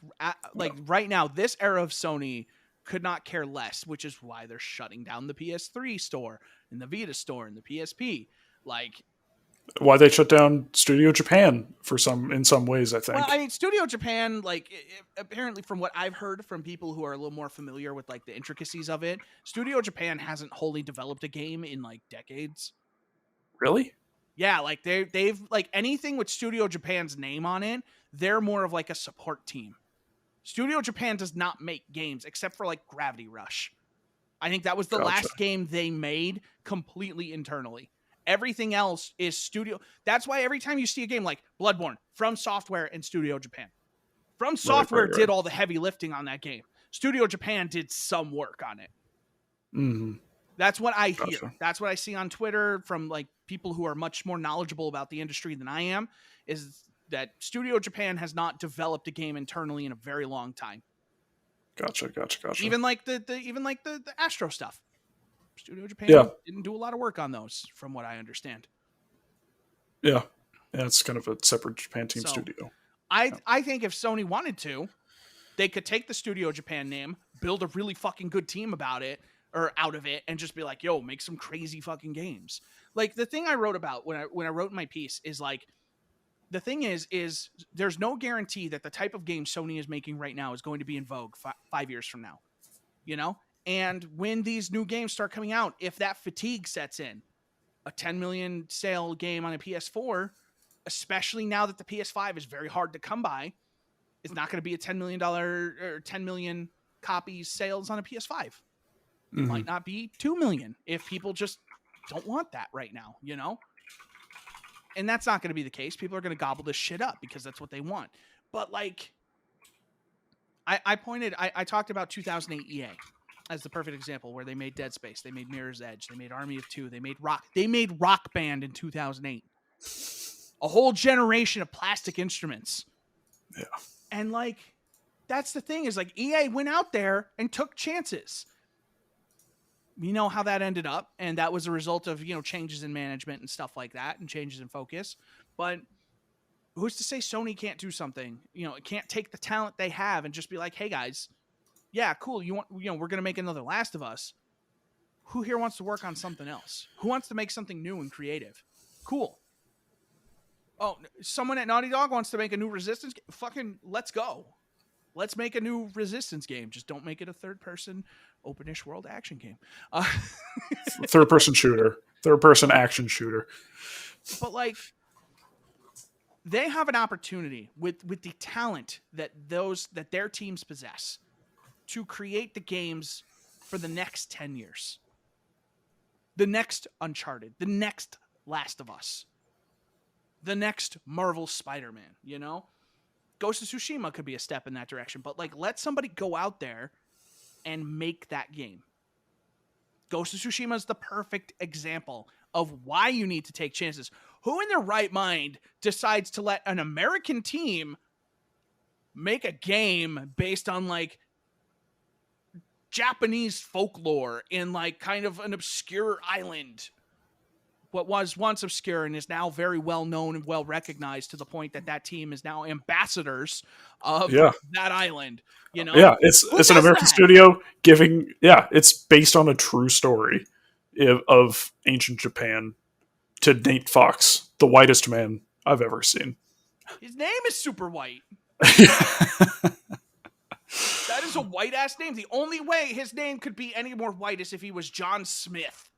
right now, this era of Sony could not care less, which is why they're shutting down the PS3 store and the Vita store and the PSP. Like, why they shut down Studio Japan in some ways, I think. Well, I mean, Studio Japan, like, apparently from what I've heard from people who are a little more familiar with like the intricacies of it, Studio Japan hasn't wholly developed a game in like decades. Really? Yeah, like they've like anything with Studio Japan's name on it, they're more of like a support team. Studio Japan does not make games except for like Gravity Rush. I think that was the last game they made completely internally. Everything else is studio. That's why every time you see a game like Bloodborne, From Software and Studio Japan. From Software did all the heavy lifting on that game. Studio Japan did some work on it. Mm-hmm. That's what I hear. That's what I see on Twitter from like people who are much more knowledgeable about the industry than I am, is that Studio Japan has not developed a game internally in a very long time. Gotcha. Even like the Astro stuff. Studio Japan didn't do a lot of work on those, from what I understand. Yeah, it's kind of a separate Japan team studio. I think if Sony wanted to, they could take the Studio Japan name, build a really fucking good team out of it, and just be like, yo, make some crazy fucking games. Like the thing I wrote about when I wrote my piece is like, the thing is there's no guarantee that the type of game Sony is making right now is going to be in vogue 5 years from now. And when these new games start coming out, if that fatigue sets in, a 10 million sale game on a PS4, especially now that the PS5 is very hard to come by, is not going to be a $10 million or 10 million copies sales on a PS5. It might not be 2 million if people just don't want that right now, And that's not going to be the case. People are going to gobble this shit up because that's what they want. But like, I talked about 2008 EA as the perfect example, where they made Dead Space, they made Mirror's Edge, they made Army of Two, they made Rock Band in 2008. A whole generation of plastic instruments. Yeah. And like, that's the thing, is like EA went out there and took chances. We know how that ended up, and that was a result of, changes in management and stuff like that, and changes in focus. But who's to say Sony can't do something? It can't take the talent they have and just be like, hey guys, yeah, cool. We're going to make another Last of Us. Who here wants to work on something else? Who wants to make something new and creative? Cool. Oh, someone at Naughty Dog wants to make a new Resistance game? Fucking let's go. Let's make a new Resistance game. Just don't make it a third-person, open-ish world action game. Third-person shooter. Third-person action shooter. But like, they have an opportunity with the talent that their teams possess to create the games for the next 10 years. the next Uncharted, the next Last of Us, the next Marvel Spider-Man, you know? Ghost of Tsushima could be a step in that direction, but like let somebody go out there and make that game. Ghost of Tsushima is the perfect example of why you need to take chances. Who in their right mind decides to let an American team make a game based on like Japanese folklore in like kind of an obscure island? What was once obscure and is now very well known and well recognized to the point that that team is now ambassadors of that island. You know, it's an American studio giving. Yeah, it's based on a true story of ancient Japan to Nate Fox, the whitest man I've ever seen. His name is super white. That is a white ass name. The only way his name could be any more white is if he was John Smith.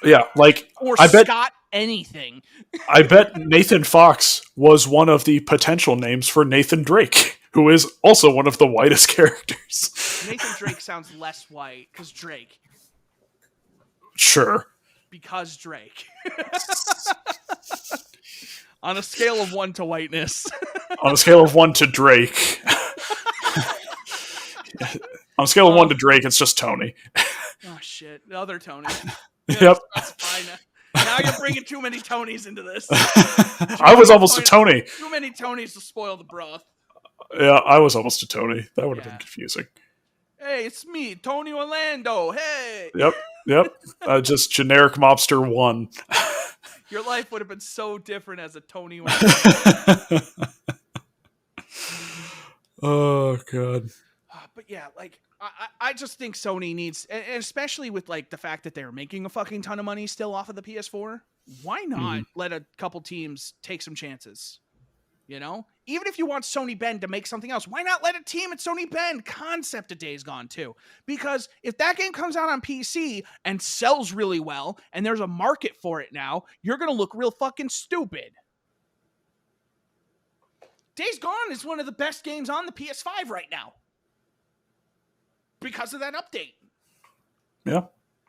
Yeah, like or Scott anything. I bet Nathan Fox was one of the potential names for Nathan Drake, who is also one of the whitest characters. Nathan Drake sounds less white because Drake. Sure. Because Drake. On a scale of 1 to whiteness. On a scale of 1 to Drake. On a scale of 1 to Drake, it's just Tony. Oh, shit. The other Tony. Yep. That's fine. Now you're bringing too many Tonys into this. I was almost a Tony. Too many Tonys to spoil the broth. Yeah, I was almost a Tony. That would have been confusing. Hey, it's me, Tony Orlando. Hey. Yep. Just generic mobster 1. Your life would have been so different as a Tony Orlando. Oh, God. But yeah, like, I just think Sony needs, and especially with like the fact that they're making a fucking ton of money still off of the PS4, why not let a couple teams take some chances? You know, even if you want Sony Bend to make something else, why not let a team at Sony Bend concept a Days Gone too? Because if that game comes out on PC and sells really well, and there's a market for it now, you're gonna look real fucking stupid. Days Gone is one of the best games on the PS5 right now. Because of that update. Yeah.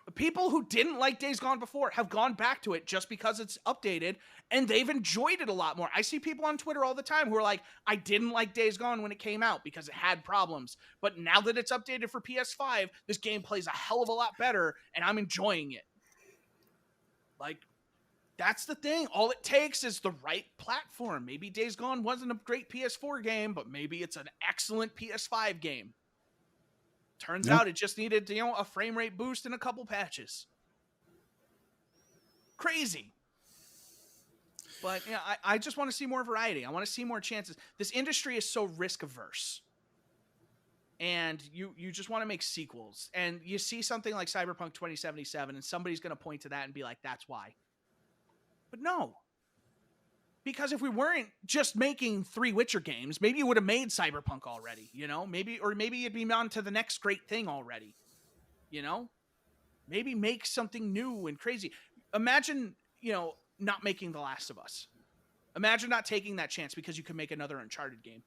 The people who didn't like Days Gone before have gone back to it just because it's updated, and they've enjoyed it a lot more. I see people on Twitter all the time who are like, I didn't like Days Gone when it came out because it had problems. But now that it's updated for PS5, this game plays a hell of a lot better, and I'm enjoying it. Like, that's the thing. All it takes is the right platform. Maybe Days Gone wasn't a great PS4 game, but maybe it's an excellent PS5 game. Turns out it just needed, a frame rate boost and a couple patches. Crazy. But yeah, I just want to see more variety. I want to see more chances. This industry is so risk averse. And you just want to make sequels. And you see something like Cyberpunk 2077 and somebody's going to point to that and be like, that's why. But no. Because if we weren't just making 3 Witcher games, maybe you would have made Cyberpunk already, Maybe you'd be on to the next great thing already, Maybe make something new and crazy. Imagine, not making The Last of Us. Imagine not taking that chance because you could make another Uncharted game.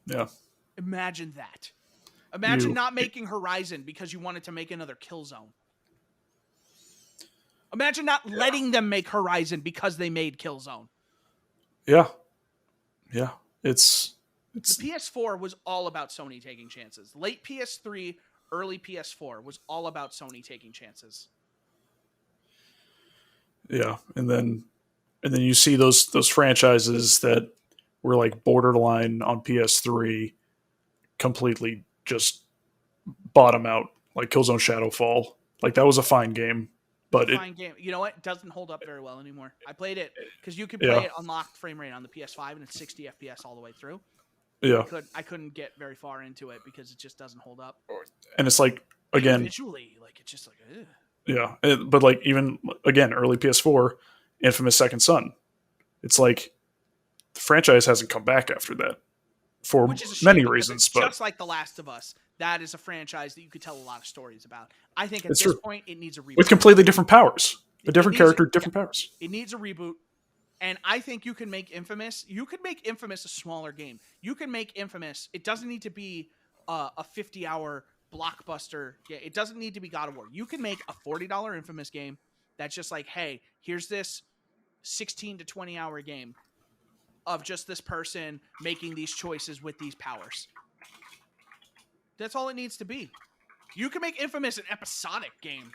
Yeah. Imagine that. Imagine not making Horizon because you wanted to make another Killzone. Imagine not letting them make Horizon because they made Killzone. Yeah. It's the PS4 was all about Sony taking chances. Late PS3, early PS4 was all about Sony taking chances. Yeah, and then you see those franchises that were like borderline on PS3 completely just bottom out, like Killzone Shadowfall. Like that was a fine game. But fine game. You know what? It doesn't hold up very well anymore. I played it because you could play it unlocked frame rate on the PS5 and it's 60 FPS all the way through. Yeah. I couldn't get very far into it because it just doesn't hold up. And it's like, again, visually, like it's just like, ugh. Yeah. But like even again, early PS4, Infamous Second Son. It's like the franchise hasn't come back after that for many reasons. But just like The Last of Us, that is a franchise that you could tell a lot of stories about. I think at this point, it needs a reboot. With completely different powers. A different character, different powers. It needs a reboot. And I think you can make Infamous. You could make Infamous a smaller game. You can make Infamous. It doesn't need to be a 50-hour blockbuster game. It doesn't need to be God of War. You can make a $40 Infamous game that's just like, hey, here's this 16 to 20 hour game of just this person making these choices with these powers. That's all it needs to be. You can make Infamous an episodic game.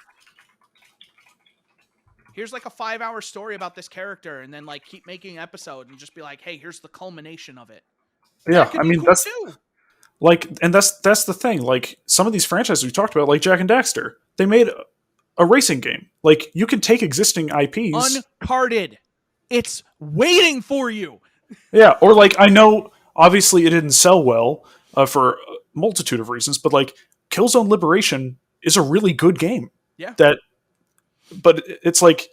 Here's like a 5-hour story about this character, and then like keep making an episode and just be like, hey, here's the culmination of it. Yeah, I mean, that's too. Like, and that's the thing. Like, some of these franchises we talked about, like Jak and Daxter, they made a racing game. Like, you can take existing IPs. Uncharted. It's waiting for you. Yeah, or like, I know, obviously it didn't sell well for a multitude of reasons, but like, Killzone Liberation is a really good game. Yeah. But it's like,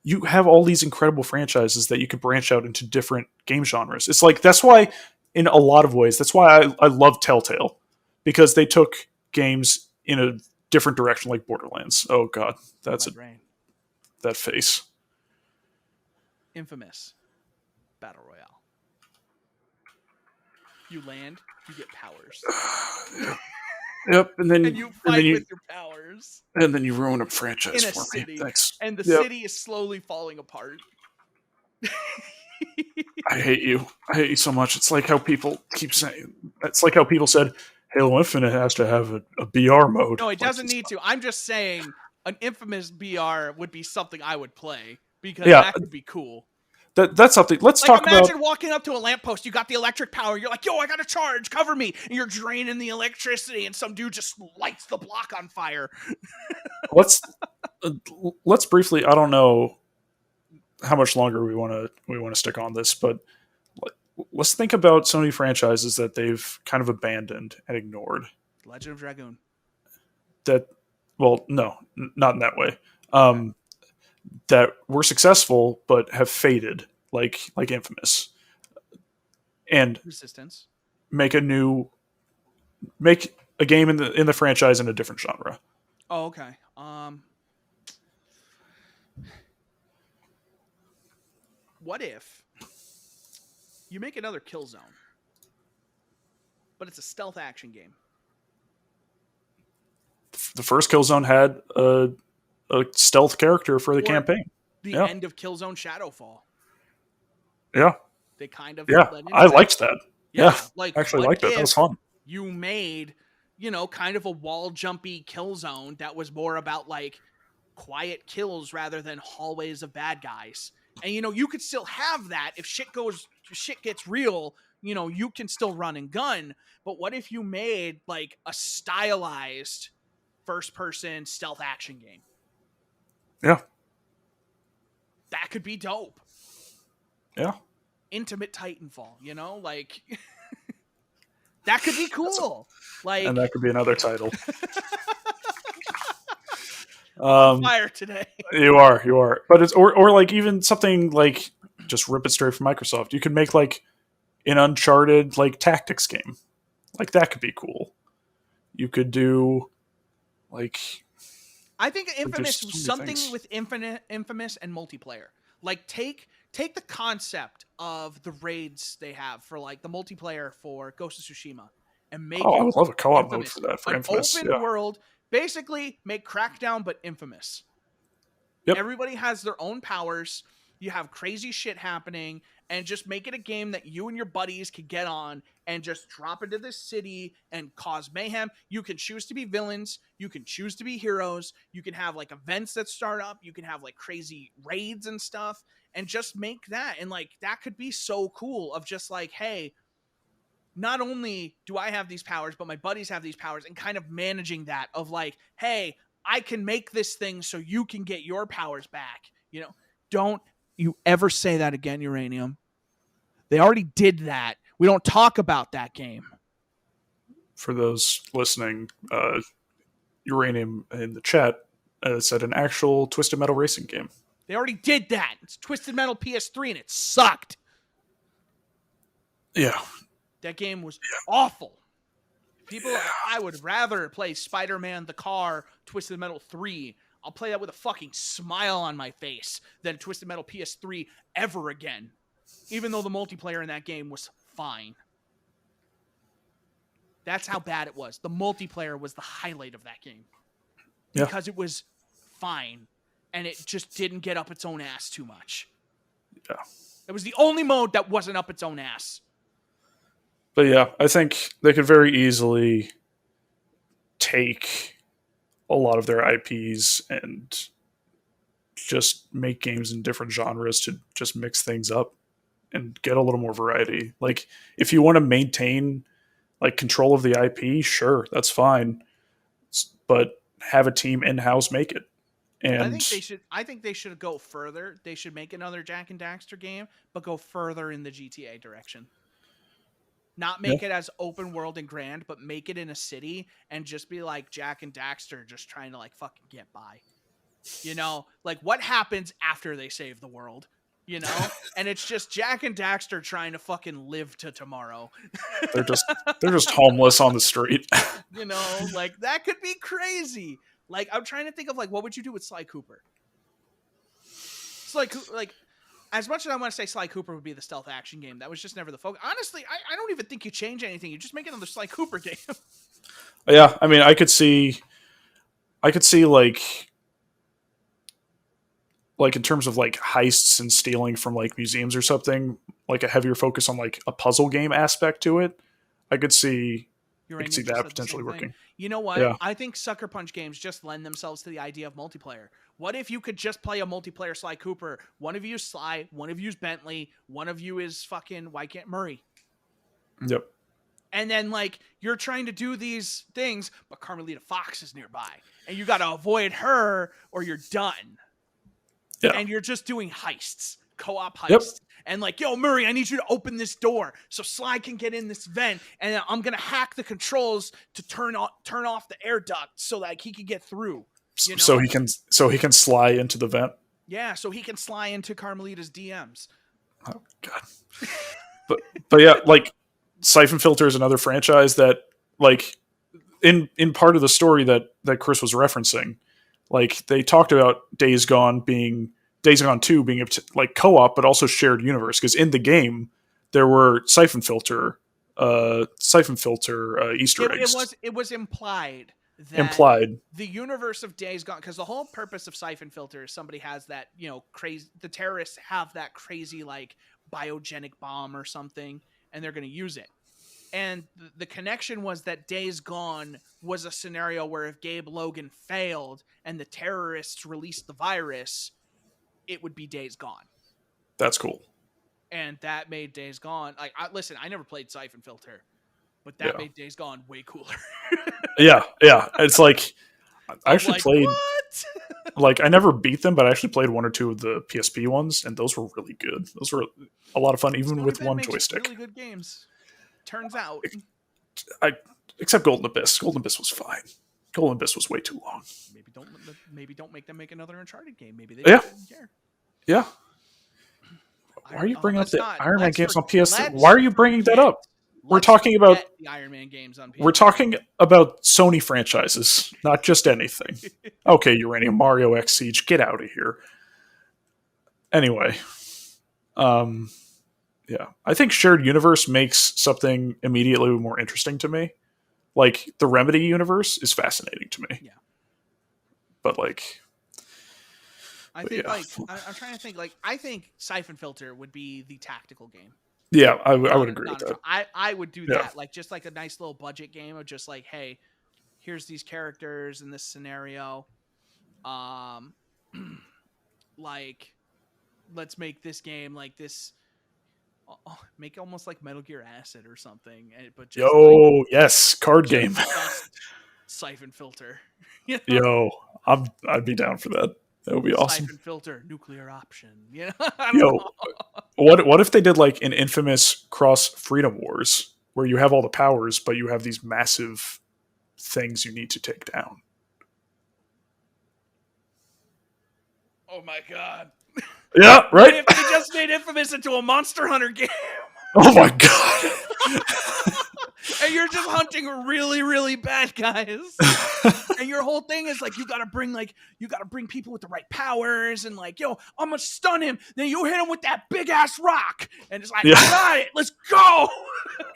you have all these incredible franchises that you could branch out into different game genres. It's like, that's why, in a lot of ways, that's why I love Telltale, because they took games in a different direction, like Borderlands. Oh god, that face. Infamous Battle Royale. You land, you get powers. Yep, and then you fight with your powers. And then you ruin a franchise in a for city, me. Thanks. And the city is slowly falling apart. I hate you. I hate you so much. It's like how people keep saying. It's like how people said Halo Infinite has to have a BR mode. No, it doesn't need to. I'm just saying an Infamous BR would be something I would play because that could be cool. That's something. Let's talk about. Imagine walking up to a lamppost. You got the electric power. You're like, yo, I got a charge. Cover me. And you're draining the electricity, and some dude just lights the block on fire. Let's briefly. I don't know how much longer we want to stick on this, but let's think about Sony franchises that they've kind of abandoned and ignored. Legend of Dragoon. No, not in that way. That were successful but have faded, like Infamous, and Resistance. Make a game in the franchise in a different genre. Oh, okay. What if you make another Killzone, but it's a stealth action game? The first Killzone had a stealth character for the campaign. The end of Killzone Shadowfall. Yeah. They kind of I liked that. Yeah. Actually liked it. That was fun. You made, kind of a wall jumpy Killzone that was more about like quiet kills rather than hallways of bad guys. And you could still have that if shit gets real, you can still run and gun. But what if you made like a stylized first person stealth action game? Yeah. That could be dope. Yeah. Intimate Titanfall, like that could be cool. And that could be another title. Fire today. You are. But it's or like even something like just rip it straight from Microsoft. You could make like an Uncharted like tactics game. Like that could be cool. You could do like I think Infamous something with Infamous and multiplayer. Like take the concept of the raids they have for like the multiplayer for Ghost of Tsushima and make I would love a co-op mode for that for Infamous. Open world, basically make Crackdown but Infamous. Yep. Everybody has their own powers. You have crazy shit happening, and just make it a game that you and your buddies can get on and just drop into this city and cause mayhem. You can choose to be villains. You can choose to be heroes. You can have like events that start up. You can have like crazy raids and stuff, and just make that. And like, that could be so cool of just like, hey, not only do I have these powers, but my buddies have these powers, and kind of managing that of like, hey, I can make this thing so you can get your powers back. Don't you ever say that again, Uranium. They already did that. We don't talk about that game. For those listening, Uranium in the chat said an actual Twisted Metal racing game. They already did that. It's Twisted Metal PS3 and it sucked. Yeah. That game was awful. I would rather play Spider-Man the Car Twisted Metal 3. I'll play that with a fucking smile on my face than Twisted Metal PS3 ever again. Even though the multiplayer in that game was fine. That's how bad it was. The multiplayer was the highlight of that game. Yeah. Because it was fine. And it just didn't get up its own ass too much. Yeah. It was the only mode that wasn't up its own ass. But yeah, I think they could very easily take a lot of their IPs and just make games in different genres to just mix things up and get a little more variety. Like, if you want to maintain like control of the IP, sure, that's fine. But have a team in-house make it. And I think they should go further. They should make another Jak and Daxter game, but go further in the GTA direction. Not make it as open world and grand, but make it in a city and just be like Jak and Daxter just trying to like fucking get by. You know, like what happens after they save the world, you know? And it's just Jak and Daxter trying to fucking live to tomorrow. they're just homeless on the street. You know, like that could be crazy. Like I'm trying to think of like what would you do with Sly Cooper? Like as much as I want to say Sly Cooper would be the stealth action game, that was just never the focus. Honestly, I don't even think you change anything. You just make another Sly Cooper game. Yeah, I mean, I could see like in terms of like heists and stealing from like museums or something, like a heavier focus on like a puzzle game aspect to it. I could see that potentially working. You know what? Yeah. I think Sucker Punch games just lend themselves to the idea of multiplayer. What if you could just play a multiplayer Sly Cooper? One of you is Sly, one of you is Bentley, one of you is fucking Murray. Yep. And then like you're trying to do these things, but Carmelita Fox is nearby, and you got to avoid her or you're done. Yeah. And you're just doing heists, co-op heists. Yep. And like, yo, Murray, I need you to open this door so Sly can get in this vent, and I'm gonna hack the controls to turn off the air duct so that he can get through. You know? So he can slide into the vent. Yeah, so he can slide into Carmelita's DMs. Oh god. but yeah, like Siphon Filter is another franchise that like in part of the story that Chris was referencing, like they talked about Days Gone 2 being like co-op, but also shared universe. Because in the game, there were Siphon Filter Easter eggs. It was implied that the universe of Days Gone, because the whole purpose of Siphon Filter is somebody has that, you know, crazy. The terrorists have that crazy like biogenic bomb or something, and they're going to use it. And the connection was that Days Gone was a scenario where if Gabe Logan failed and the terrorists released the virus, it would be Days Gone. That's cool. And that made Days Gone... Like, listen, I never played Siphon Filter, but that made Days Gone way cooler. Yeah. It's like... I actually played... What? Like, I never beat them, but I actually played one or two of the PSP ones, and those were really good. Those were a lot of fun, even with one joystick. Really good games. Turns out. Except Golden Abyss. Golden Abyss was fine. Golden Abyss was way too long. Maybe don't make them make another Uncharted game. Maybe they didn't care. Yeah. Why are you bringing up the Iron Man games on PS3? Why are you bringing that up? We're talking about the Iron Man games on PS3. We're talking about Sony franchises, not just anything. Okay, Uranium, Mario X Siege, get out of here. Anyway, yeah, I think shared universe makes something immediately more interesting to me. Like the Remedy universe is fascinating to me. Yeah, but like, I'm trying to think. Like, I think Siphon Filter would be the tactical game. Yeah, I would agree with that. I would do that, like just like a nice little budget game of just like, hey, here's these characters in this scenario. Like, let's make this game like this. Make it almost like Metal Gear Acid or something, but just yes, card game. Siphon Filter. You know? Yo, I'd be down for that. That would be awesome. Siphon Filter, nuclear option. What if they did like an infamous cross Freedom Wars where you have all the powers, but you have these massive things you need to take down? Oh my god. Yeah, right? If they just made Infamous into a Monster Hunter game. Oh my god. And you're just hunting really, really bad guys. And your whole thing is like you gotta bring people with the right powers and like, yo, I'm gonna stun him. Then you hit him with that big ass rock, and it's like, I got it. Let's go.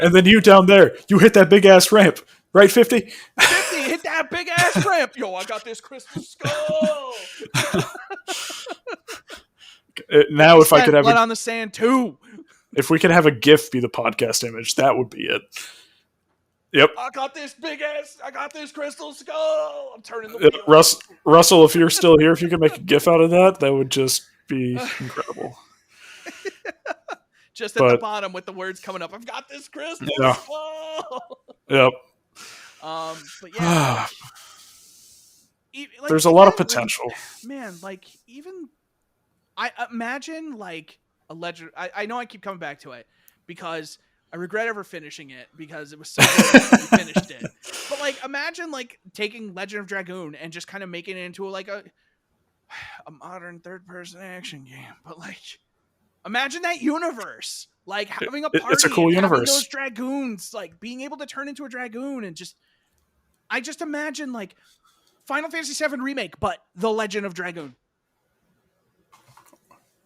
And then you down there, you hit that big ass ramp, right? 50? 50, hit that big ass ramp. Yo, I got this crystal skull. Now, if I could have blood on the sand too. If we could have a GIF be the podcast image, that would be it. Yep. I got this crystal skull. I'm turning the wheel. Russell, if you're still here, if you could make a GIF out of that, that would just be incredible. Just at the bottom with the words coming up. I've got this crystal skull. Yep. But yeah. There's a lot of potential. Man, like even I imagine like a legend. I know I keep coming back to it because I regret ever finishing it because it was so good when we finished it. But like, imagine like taking Legend of Dragoon and just kind of making it into like a modern third-person action game. But like, imagine that universe, like having a party. It's a cool universe. Those dragoons, like being able to turn into a dragoon, and I just imagine like Final Fantasy VII Remake, but the Legend of Dragoon.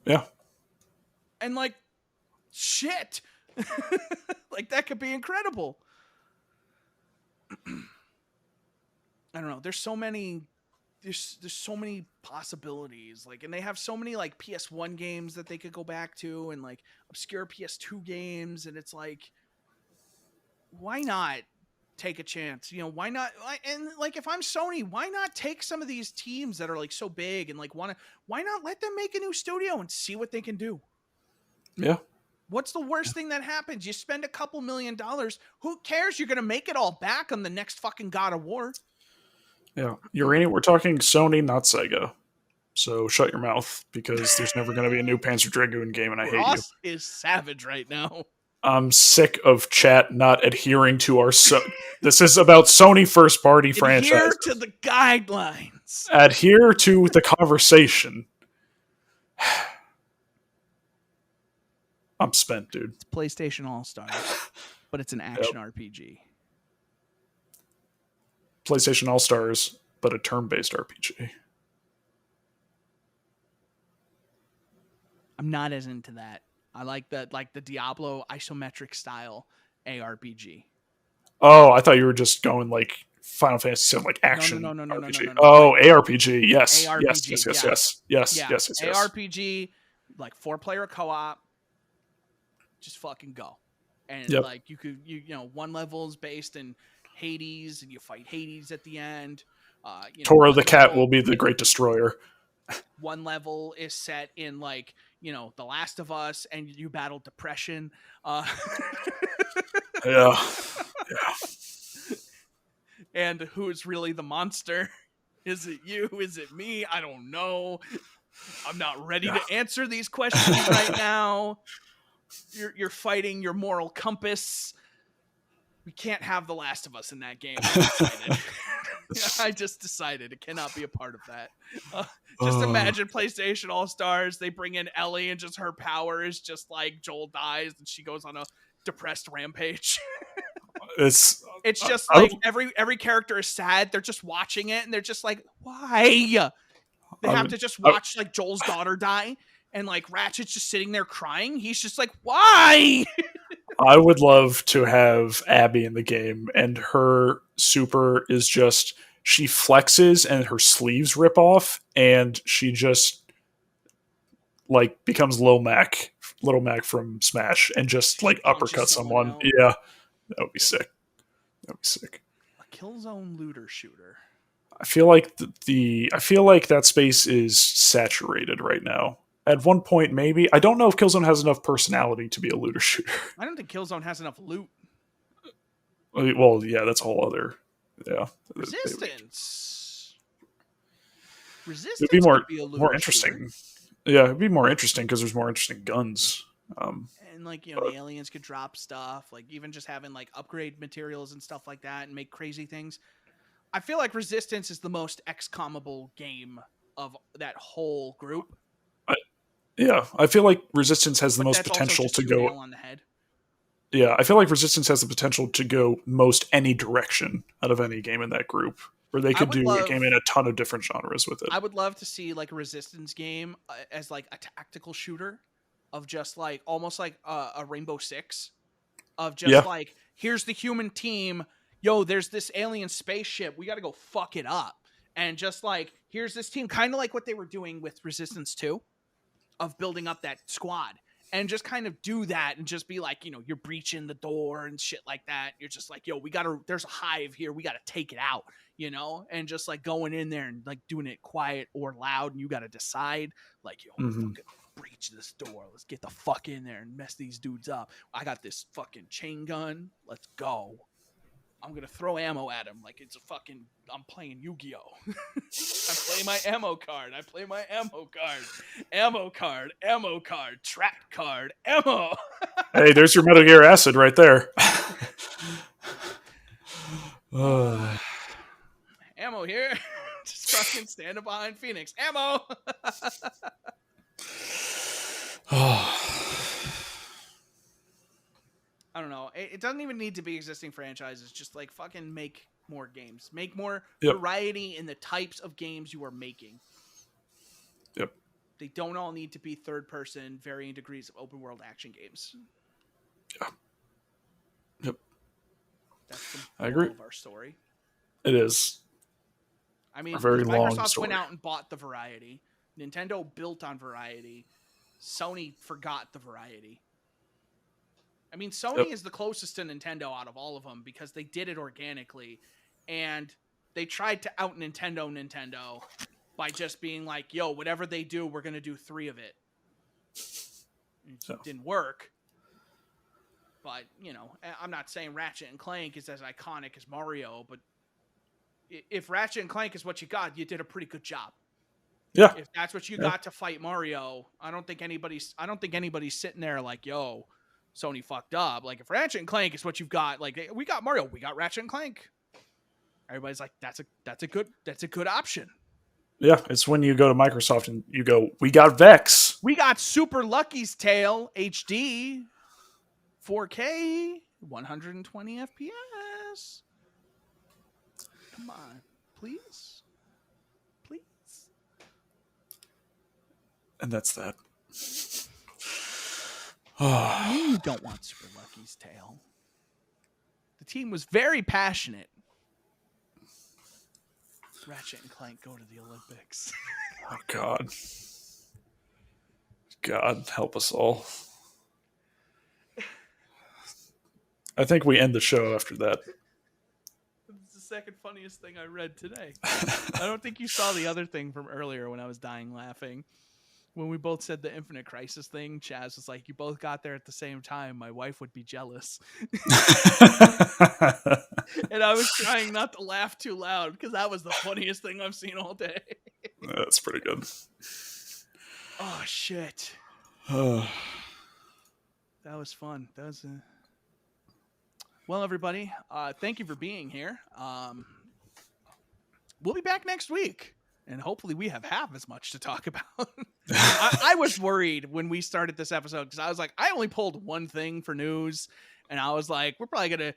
Yeah. And like, shit. Like that could be incredible. I don't know. There's so many possibilities. Like, and they have so many like PS1 games that they could go back to, and like obscure PS2 games, and it's like, why not take a chance? You know, why not? And like, if I'm Sony, why not take some of these teams that are like so big and like why not let them make a new studio and see what they can do? Yeah. What's the worst thing that happens? You spend a couple $1 million. Who cares? You're going to make it all back on the next fucking God of War. Yeah. Urania, we're talking Sony, not Sega. So shut your mouth, because there's never going to be a new Panzer Dragoon game, and I hate you. Ross is savage right now. I'm sick of chat not adhering to our... This is about Sony first-party franchise. Adhere to the guidelines. Adhere to the conversation. I'm spent, dude. It's PlayStation All-Stars, but it's an action RPG. PlayStation All-Stars, but a turn-based RPG. I'm not as into that. I like the Diablo isometric style ARPG. Oh, I thought you were just going like Final Fantasy VII, like action RPG. No. Oh, ARPG. Yes. ARPG, Yes. ARPG, like 4-player co-op. Just fucking go. And like you know, one level is based in Hades, and you fight Hades at the end. Toro the cat will be the great destroyer. One level is set in like, you know, The Last of Us, and you battle depression. Yeah. And who's really the monster? Is it you? Is it me? I don't know. I'm not ready to answer these questions right now. You're fighting your moral compass. We can't have The Last of Us in that game. I just decided it cannot be a part of that. Just imagine PlayStation All-Stars. They bring in Ellie, and just her power is just like Joel dies and she goes on a depressed rampage. It's just like every character is sad. They're just watching it, and they're just like, why? They have to just watch like Joel's daughter die. And like Ratchet's just sitting there crying. He's just like, why? I would love to have Abby in the game, and her super is just, she flexes and her sleeves rip off, and she just like becomes Little Mac from Smash, and just like uppercut someone. Yeah, that would be sick. A Killzone looter shooter. I feel like that space is saturated right now. At one point, maybe. I don't know if Killzone has enough personality to be a looter shooter. I don't think Killzone has enough loot. Well, yeah, that's a whole other... Yeah. Resistance it'd be more interesting. Shooter. Yeah, it'd be more interesting because there's more interesting guns. And like, you know, the aliens could drop stuff. Like even just having like upgrade materials and stuff like that and make crazy things. I feel like Resistance is the most XCOM-able game of that whole group. Yeah, I feel like Resistance has the most potential to go on the head. Yeah, I feel like Resistance has the potential to go most any direction out of any game in that group, where they I could would do a love game in a ton of different genres with it. I would love to see like a Resistance game as like a tactical shooter of just like almost like a Rainbow Six of just Yeah. like here's the human team, yo, there's this alien spaceship, we got to go fuck it up, and just like here's this team, kind of like what they were doing with Resistance 2 of building up that squad. And just kind of do that and just be like, you're breaching the door and shit like that. You're just like, yo, there's a hive here. We got to take it out, and just like going in there and like doing it quiet or loud. And you got to decide like, yo, fucking breach this door. Let's get the fuck in there and mess these dudes up. I got this fucking chain gun. Let's go. I'm going to throw ammo at him like it's I'm playing Yu-Gi-Oh! I play my ammo card. Ammo card. Trap card. Ammo. Hey, there's your Metal Gear Acid right there. Ammo here. Just fucking standing behind Phoenix. Ammo. I don't know. It doesn't even need to be existing franchises. Just like fucking make more games. Make more variety in the types of games you are making. Yep. They don't all need to be third person, varying degrees of open world action games. Yeah. Yep. That's the I agree. of our story. It is. I mean, a very long Microsoft story. went out and bought the variety. Nintendo built on variety. Sony forgot the variety. I mean, Sony is the closest to Nintendo out of all of them because they did it organically, and they tried to out Nintendo by just being like, yo, whatever they do, we're going to do 3 of it. It didn't work. But, I'm not saying Ratchet and Clank is as iconic as Mario, but if Ratchet and Clank is what you got, you did a pretty good job. Yeah. If that's what you got to fight Mario, I don't think anybody's sitting there like, yo, Sony fucked up. Like, if Ratchet and Clank is what you've got, like, we got Mario, we got Ratchet and Clank. Everybody's like, that's a good option. Yeah, it's when you go to Microsoft and you go, we got Vex. We got Super Lucky's Tale HD 4K 120 FPS. Come on, please. And that's that. You don't want Super Lucky's Tale. The team was very passionate. Ratchet and Clank go to the Olympics. Oh, God. God, help us all. I think we end the show after that. It's the second funniest thing I read today. I don't think you saw the other thing from earlier when I was dying laughing. When we both said the Infinite Crisis thing, Chaz was like, you both got there at the same time. My wife would be jealous. And I was trying not to laugh too loud because that was the funniest thing I've seen all day. That's pretty good. Oh, shit. That was fun. Well, everybody, thank you for being here. We'll be back next week. And hopefully we have half as much to talk about. I was worried when we started this episode because I was like, I only pulled one thing for news. And I was like, we're probably going to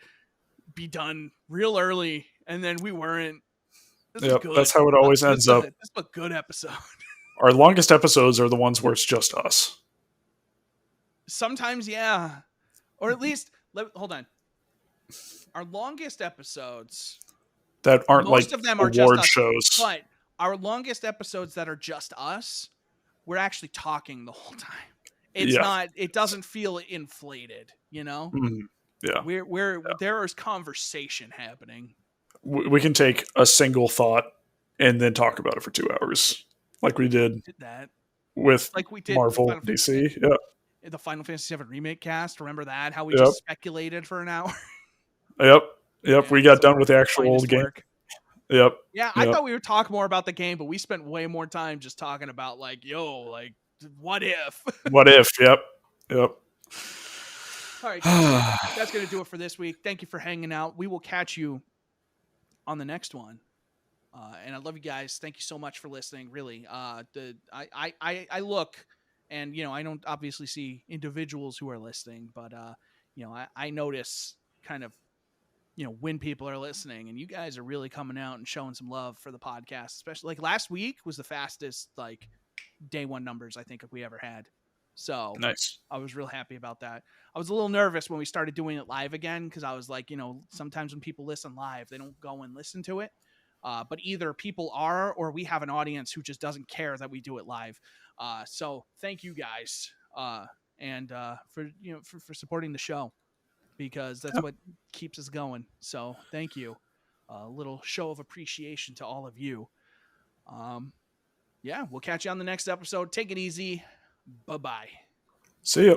be done real early. And then we weren't. Yep, that's how it always ends up. This is a good episode. Our longest episodes are the ones where it's just us. Sometimes, yeah. Or at least, hold on. Our longest episodes. That aren't most like of them are award just us, shows. But our longest episodes that are just us, we're actually talking the whole time. It's not. It doesn't feel inflated. Mm-hmm. Yeah. There is conversation happening. We can take a single thought and then talk about it for 2 hours, like we did that with Marvel, Final DC. Yeah. The Final Fantasy VII Remake cast. Remember that? How we just speculated for an hour. Yep. Yeah, we got done with the actual game. Work. Yep. Yeah, I thought we would talk more about the game, but we spent way more time just talking about like, what if? What if? Yep. All right, guys, that's going to do it for this week. Thank you for hanging out. We will catch you on the next one. And I love you guys. Thank you so much for listening. Really, I look, and I don't obviously see individuals who are listening, but I notice kind of, when people are listening, and you guys are really coming out and showing some love for the podcast, especially like last week was the fastest like day one numbers I think we ever had. So nice. I was real happy about that. I was a little nervous when we started doing it live again, because I was like, sometimes when people listen live, they don't go and listen to it. But either people are, or we have an audience who just doesn't care that we do it live. So thank you guys, and for supporting the show, because that's what keeps us going. So thank you. A little show of appreciation to all of you. Yeah, we'll catch you on the next episode. Take it easy. Bye-bye. See ya.